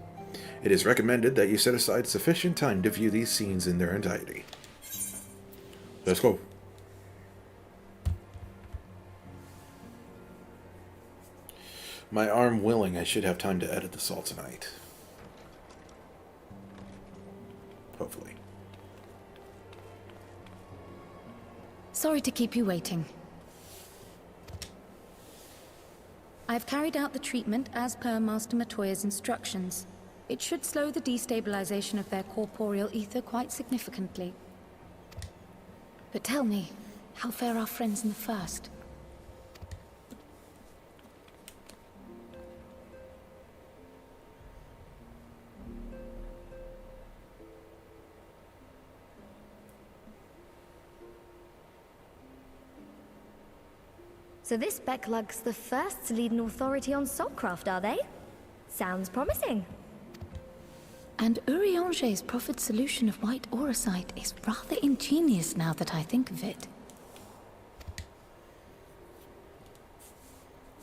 It is recommended that you set aside sufficient time to view these scenes in their entirety. Let's go. My arm willing, I should have time to edit this all tonight. Hopefully. Sorry to keep you waiting. I've carried out the treatment as per Master Matoya's instructions. It should slow the destabilization of their corporeal ether quite significantly. But tell me, how fare our friends in the first? So this Beq Lugg's the first to lead an authority on soulcraft, are they? Sounds promising. And Urianger's proffered solution of white auracite is rather ingenious now that I think of it.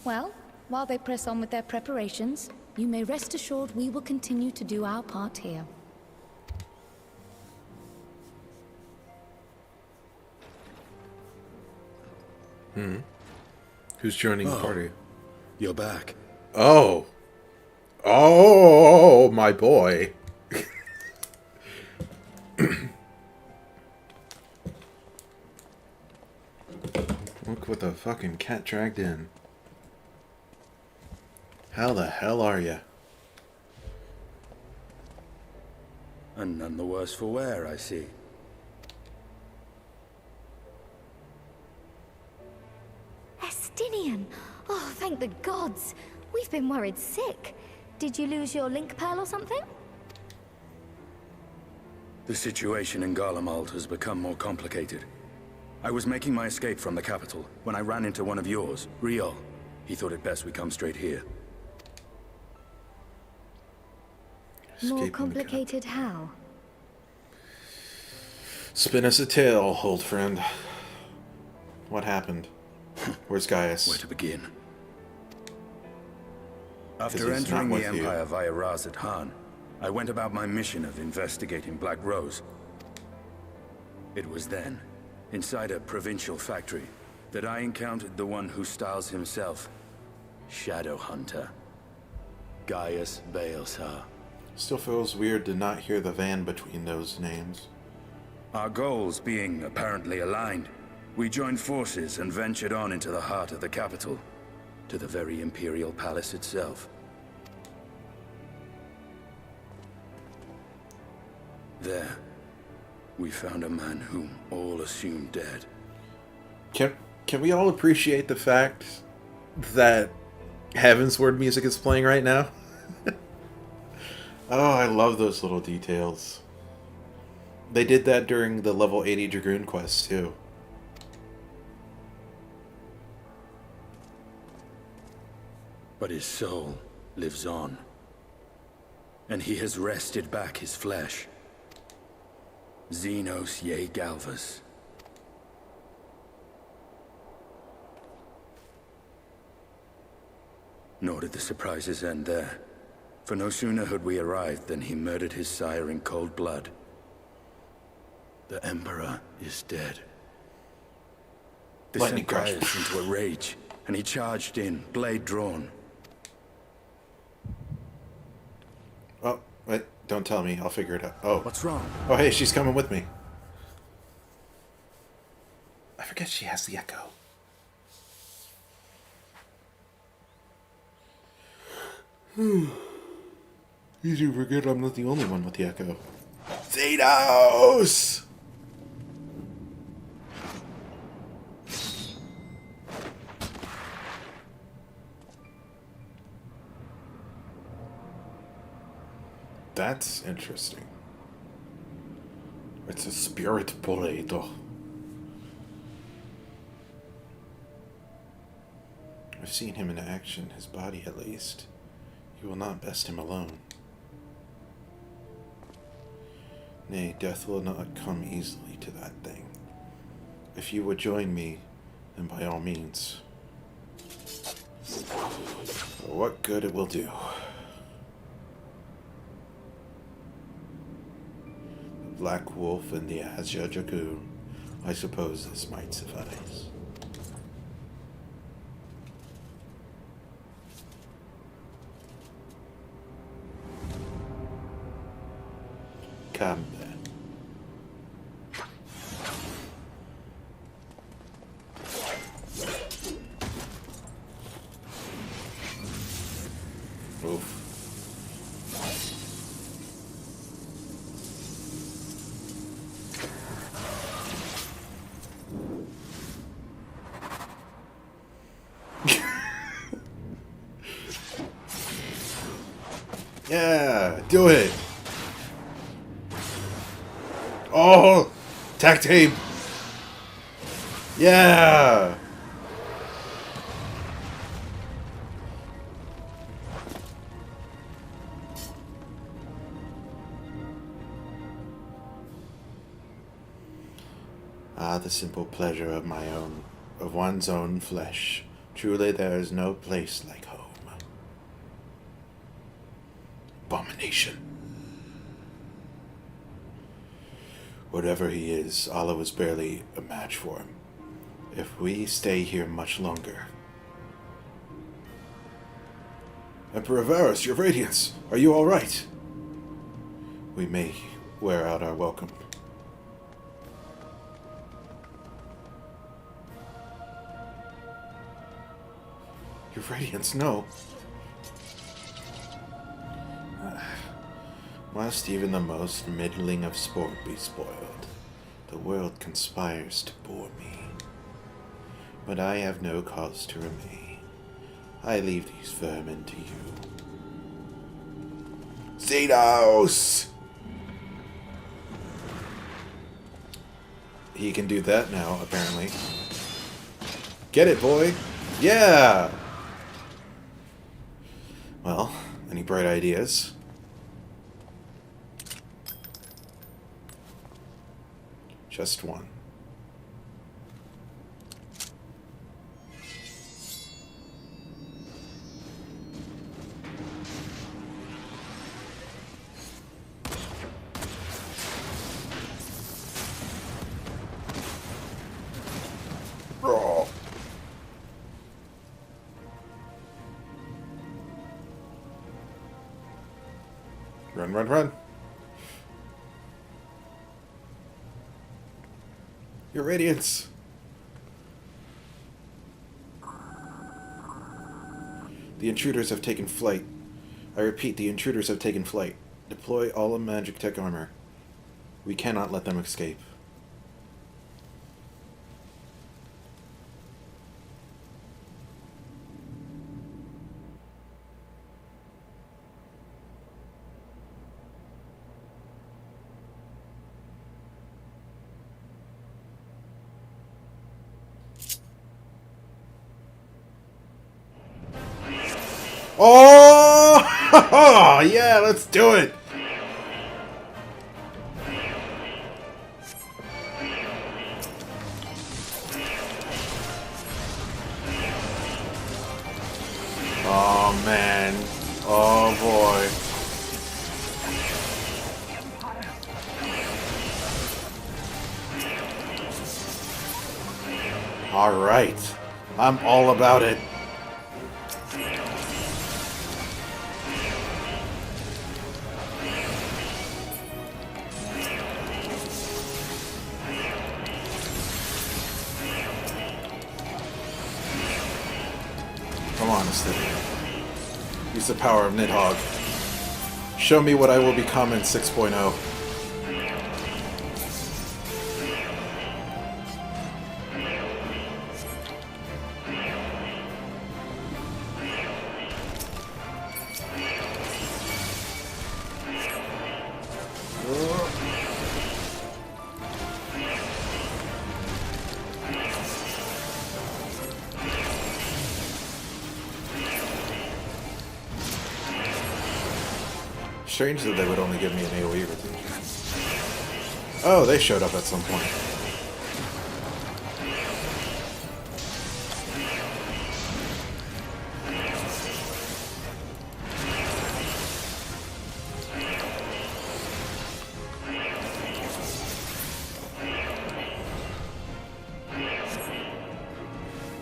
Well, while they press on with their preparations, you may rest assured we will continue to do our part here. Who's joining the party? You're back. Oh. Oh, my boy. Look what the fucking cat dragged in. How the hell are you? And none the worse for wear, I see. Estinian! Oh, thank the gods! We've been worried sick. Did you lose your link pearl or something? The situation in Garlemald has become more complicated. I was making my escape from the capital when I ran into one of yours, Riol. He thought it best we come straight here. More complicated how? Spin us a tale, old friend. What happened? Where's Gaius? Where to begin? After entering the Empire via Razat Han, I went about my mission of investigating Black Rose. It was then, inside a provincial factory, that I encountered the one who styles himself Shadow Hunter. Gaius Baelsar. Still feels weird to not hear the van between those names. Our goals being apparently aligned, we joined forces and ventured on into the heart of the capital, to the very Imperial Palace itself. There, we found a man whom all assumed dead. Can we all appreciate the fact that Heavensward music is playing right now? Oh, I love those little details. They did that during the level 80 Dragoon quest too. But his soul lives on, and he has wrested back his flesh. Xenos ye Galvas. Nor did the surprises end there, for no sooner had we arrived than he murdered his sire in cold blood. The Emperor is dead. This sent Gaius into a rage, and he charged in, blade drawn. Oh, wait, don't tell me. I'll figure it out. Oh. What's wrong? Oh, hey, she's coming with me. I forget she has the echo. You do forget I'm not the only one with the echo. Thanos! That's interesting. It's a spirit blade. I've seen him in action, his body at least. You will not best him alone. Nay, death will not come easily to that thing. If you would join me, then by all means. For what good it will do. The Black Wolf and the Azure Dragoon. I suppose this might suffice. Come then. Oof. Yeah, do it. Oh, tag team. Yeah. Ah, the simple pleasure of one's own flesh. Truly there is no place like home. Abomination. Whatever he is, Ala was barely a match for him. If we stay here much longer... Emperor Varus, your radiance! Are you alright? We may wear out our welcome. Your radiance, no. Must even the most middling of sport be spoiled? The world conspires to bore me. But I have no cause to remain. I leave these vermin to you. Xenos! He can do that now, apparently. Get it, boy! Yeah! Well, any bright ideas? Just one. Oh. Run, run, run. Your radiance! The intruders have taken flight. I repeat, the intruders have taken flight. Deploy all magic tech armor. We cannot let them escape. Oh! Yeah, let's do it! Oh, man. Oh, boy. All right. I'm all about it. Come on, Steve. Use the power of Nidhogg. Show me what I will become in 6.0. Strange that they would only give me an AoE rotation. Oh, they showed up at some point.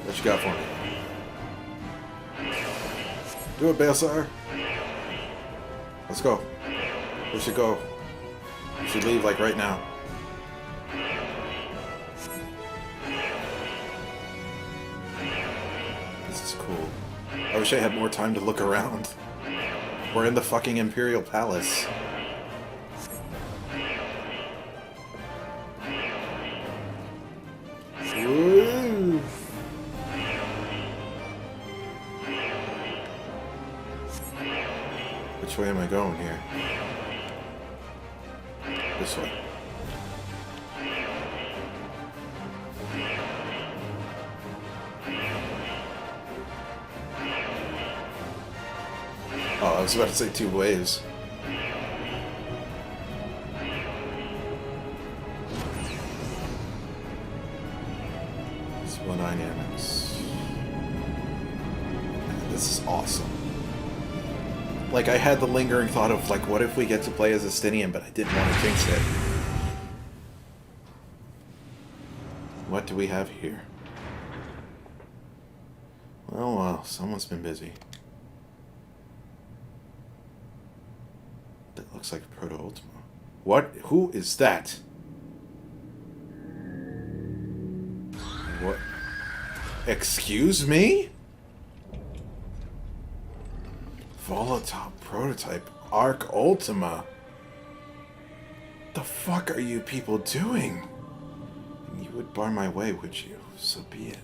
What you got for me? Do it, Balsar. Let's go. We should go. We should leave, like, right now. This is cool. I wish I had more time to look around. We're in the fucking Imperial Palace. Woo! Which way am I going here? This way. Oh, I was about to say 2 waves. It's one dynamics. This is awesome. Like, I had the lingering thought of, like, what if we get to play as Estinian, but I didn't want to jinx it. What do we have here? Well, someone's been busy. That looks like Proto-Ultima. What? Who is that? What? Excuse me? Volatile prototype Arc Ultima. The fuck are you people doing? You would bar my way, would you? So be it.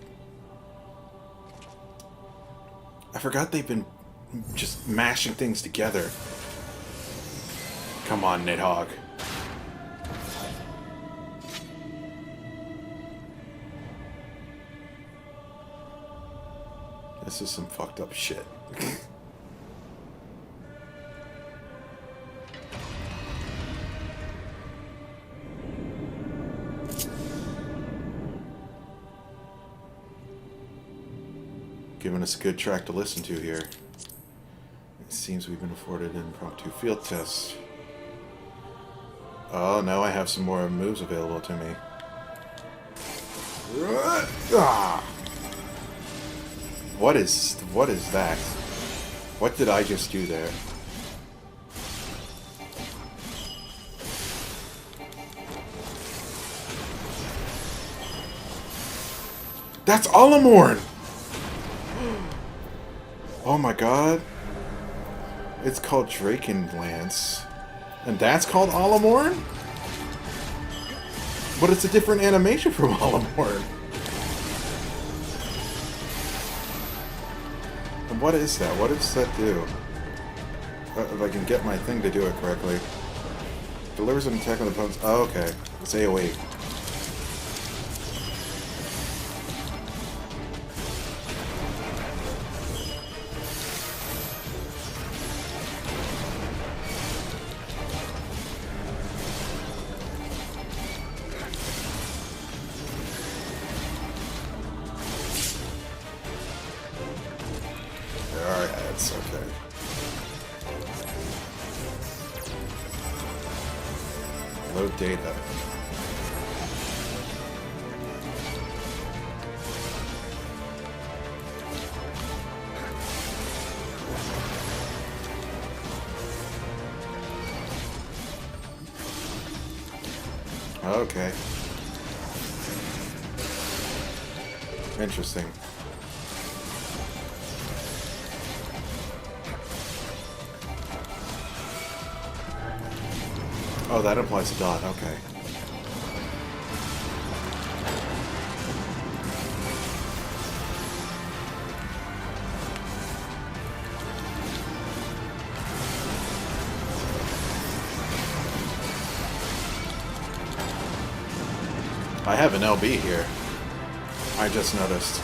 I forgot they've been just mashing things together. Come on, Nidhogg. This is some fucked up shit. Giving us a good track to listen to here. It seems we've been afforded an impromptu field test. Oh, now I have some more moves available to me. What is that? What did I just do there? That's Ala Morn! Oh my god. It's called Drakenlance. And that's called Ala Morn? But it's a different animation from Ala Morn. And what is that? What does that do? If I can get my thing to do it correctly. Delivers an attack on the opponent's... Oh, okay. It's AoE. Alright, that's okay. Load data. Okay. Interesting. Oh, that implies a dot. Okay. I have an LB here. I just noticed.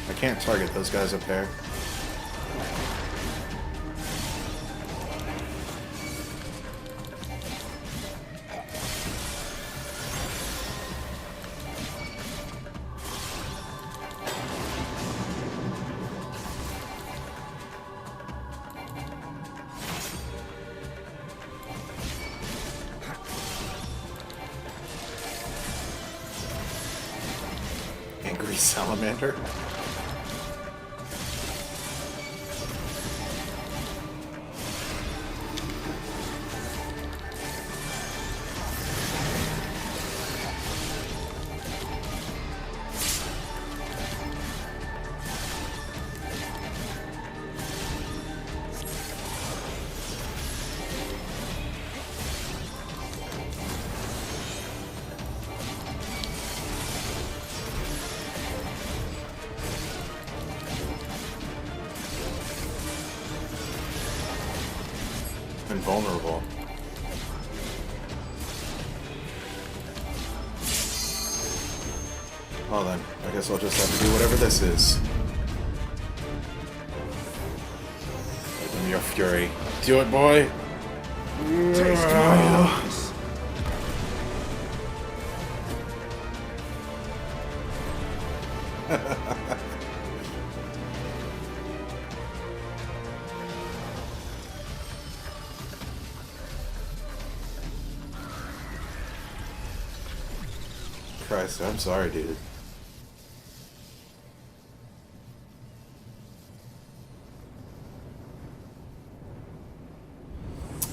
I can't target those guys up there. Angry salamander. Invulnerable. Well then, I guess I'll just have to do whatever this is. Open your fury. Do it, boy! Taste my loss. Christ, I'm sorry, dude.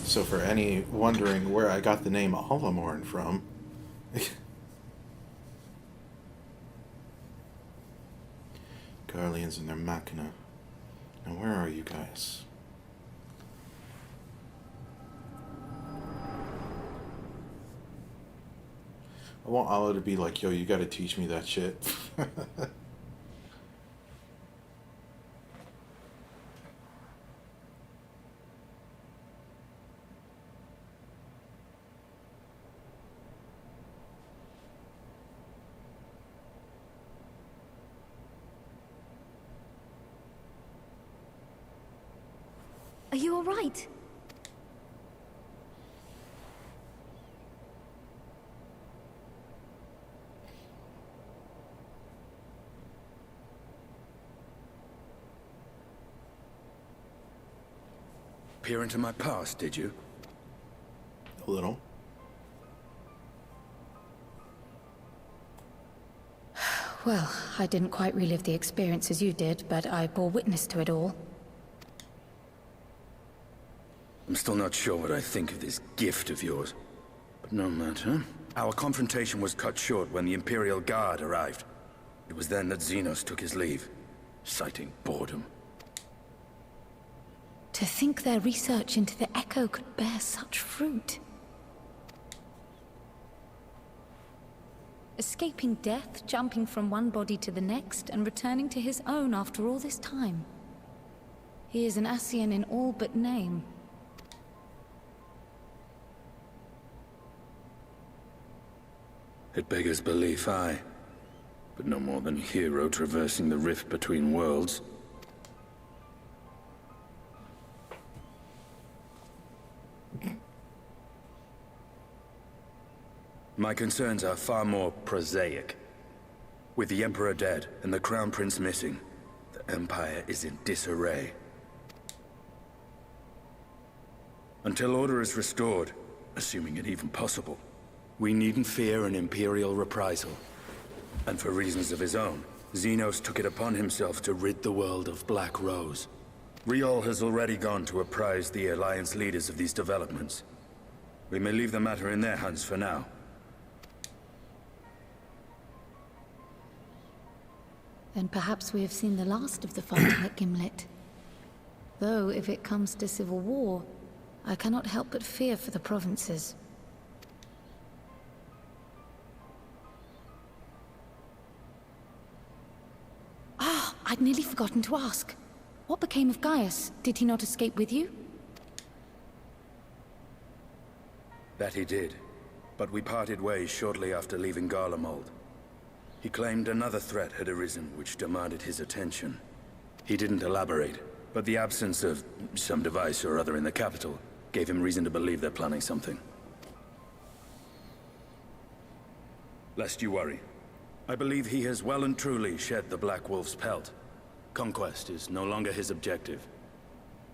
So for any wondering where I got the name Ala Morn from, Guardians and their Machina. Now where are you guys? I want Ala to be like, yo, you gotta teach me that shit. Are you all right? Peer into my past, did you? A little. Well, I didn't quite relive the experience as you did, but I bore witness to it all. I'm still not sure what I think of this gift of yours. But no matter. Our confrontation was cut short when the Imperial Guard arrived. It was then that Xenos took his leave, citing boredom. To think their research into the Echo could bear such fruit. Escaping death, jumping from one body to the next, and returning to his own after all this time. He is an Ascian in all but name. It beggars belief, aye. But no more than a hero traversing the rift between worlds. My concerns are far more prosaic. With the Emperor dead and the Crown Prince missing, the Empire is in disarray. Until order is restored, assuming it even possible, we needn't fear an Imperial reprisal. And for reasons of his own, Xenos took it upon himself to rid the world of Black Rose. Riol has already gone to apprise the Alliance leaders of these developments. We may leave the matter in their hands for now. Then perhaps we have seen the last of the fighting at Gimlet. Though, if it comes to civil war, I cannot help but fear for the provinces. Ah, I'd nearly forgotten to ask. What became of Gaius? Did he not escape with you? That he did, but we parted ways shortly after leaving Garlemald. He claimed another threat had arisen which demanded his attention. He didn't elaborate, but the absence of some device or other in the capital gave him reason to believe they're planning something. Lest you worry, I believe he has well and truly shed the Black Wolf's pelt. Conquest is no longer his objective.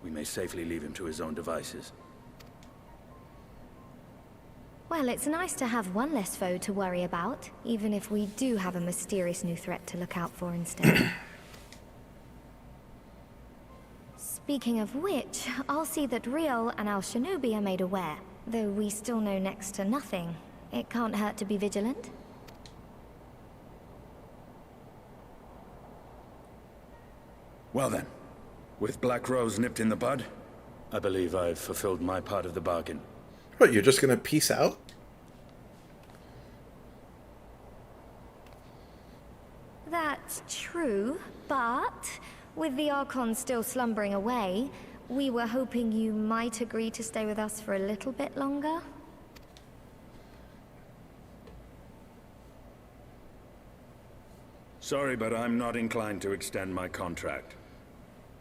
We may safely leave him to his own devices. Well, it's nice to have one less foe to worry about, even if we do have a mysterious new threat to look out for instead. Speaking of which, I'll see that Riol and Al Shinobi are made aware. Though we still know next to nothing, it can't hurt to be vigilant. Well then, with Black Rose nipped in the bud, I believe I've fulfilled my part of the bargain. What, you're just gonna peace out? That's true, but with the Archon still slumbering away, we were hoping you might agree to stay with us for a little bit longer. Sorry, but I'm not inclined to extend my contract.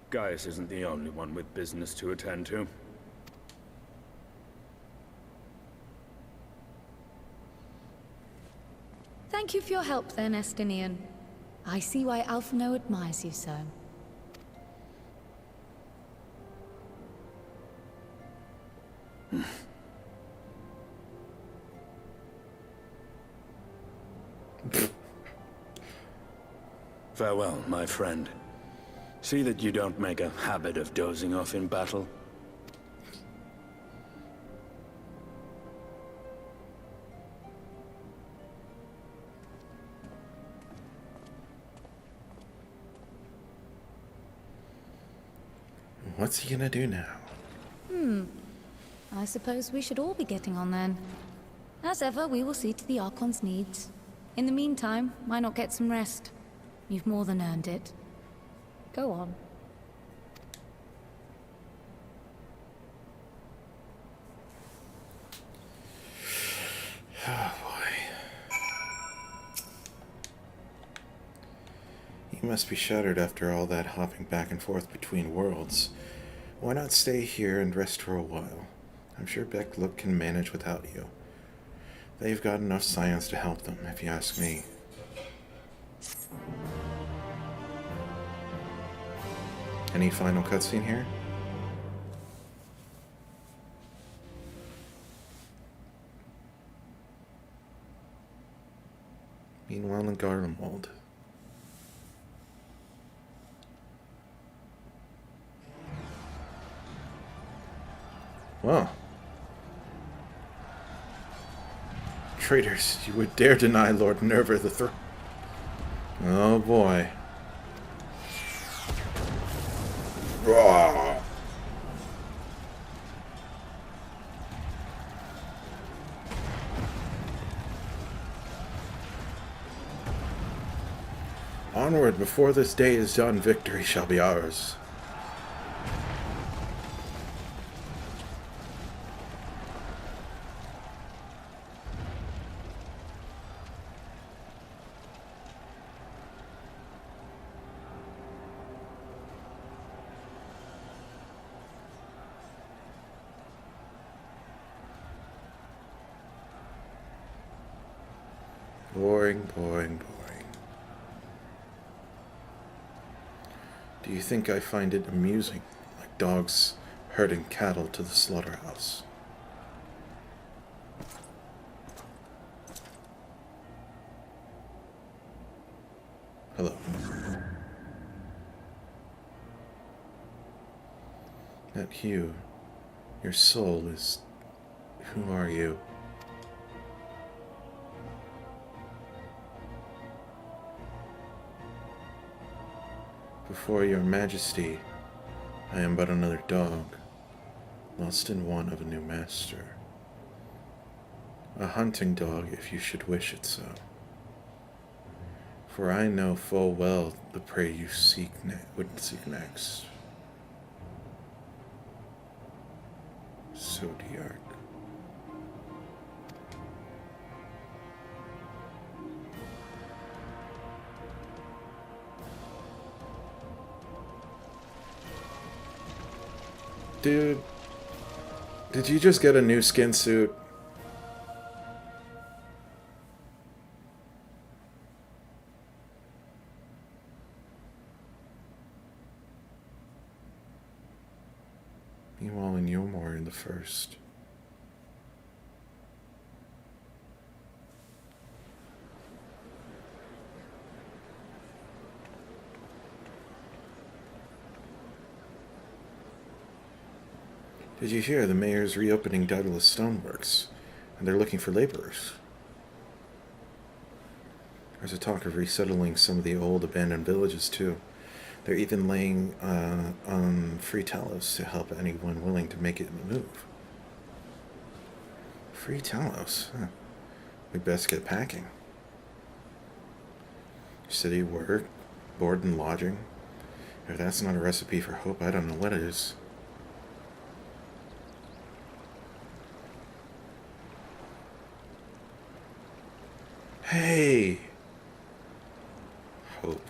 Gaius isn't the only one with business to attend to. Thank you for your help then, Estinian. I see why Alphino admires you so. Farewell, my friend. See that you don't make a habit of dozing off in battle. What's he gonna do now? I suppose we should all be getting on then. As ever, we will see to the Archon's needs. In the meantime, why not get some rest? You've more than earned it. Go on. Oh boy. You must be shattered after all that hopping back and forth between worlds. Why not stay here and rest for a while? I'm sure Beq Lugg can manage without you. They've got enough science to help them, if you ask me. Any final cutscene here? Meanwhile in Garlemald. Well. Traitors, you would dare deny Lord Nerva the throne. Oh boy. Rawr. Onward, before this day is done, victory shall be ours. Boring, boring, boring. Do you think I find it amusing, like dogs herding cattle to the slaughterhouse? Hello. That hue, your soul is... Who are you? Before your majesty, I am but another dog, lost in want of a new master. A hunting dog, if you should wish it so. For I know full well the prey you would seek next. Zodiac. Dude, did you just get a new skin suit? Meanwhile, in Eulmore in the first. Did you hear the mayor's reopening Daedalus stoneworks, and they're looking for laborers? There's a talk of resettling some of the old abandoned villages too. They're even laying on free Talos to help anyone willing to make it move. Free Talos? Huh. We'd best get packing. City work, board and lodging. If that's not a recipe for hope, I don't know what is. Hey! Hope.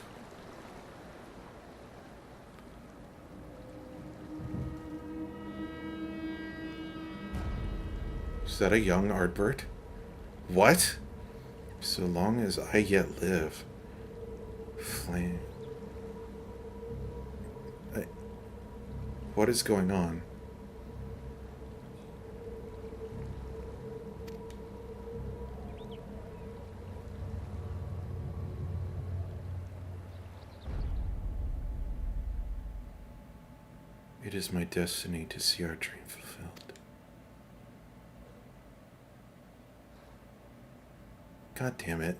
Is that a young Ardbert? What? So long as I yet live. Flame. What is going on? It is my destiny to see our dream fulfilled. God damn it.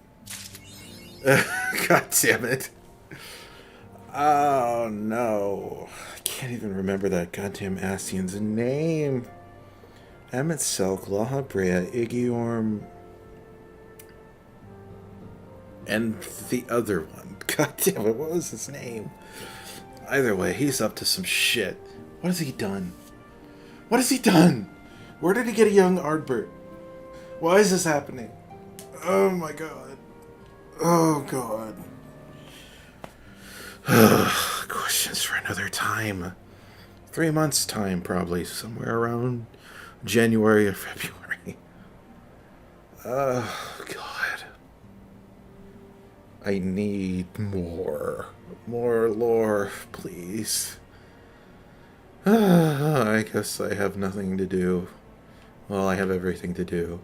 God damn it. Oh no. I can't even remember that goddamn Ascian's name. Emmet Selk, Laha Brea, Igiorm, and the other one. God damn it, what was his name? Either way, he's up to some shit. What has he done? What has he done? Where did he get a young Ardbert? Why is this happening? Oh my god. Oh god. Questions for another time. 3 months' time, probably. Somewhere around January or February. Oh god. I need more. More lore, please. I guess I have nothing to do. Well, I have everything to do.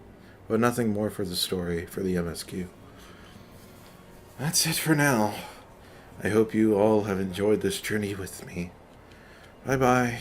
But nothing more for the story, for the MSQ. That's it for now. I hope you all have enjoyed this journey with me. Bye-bye.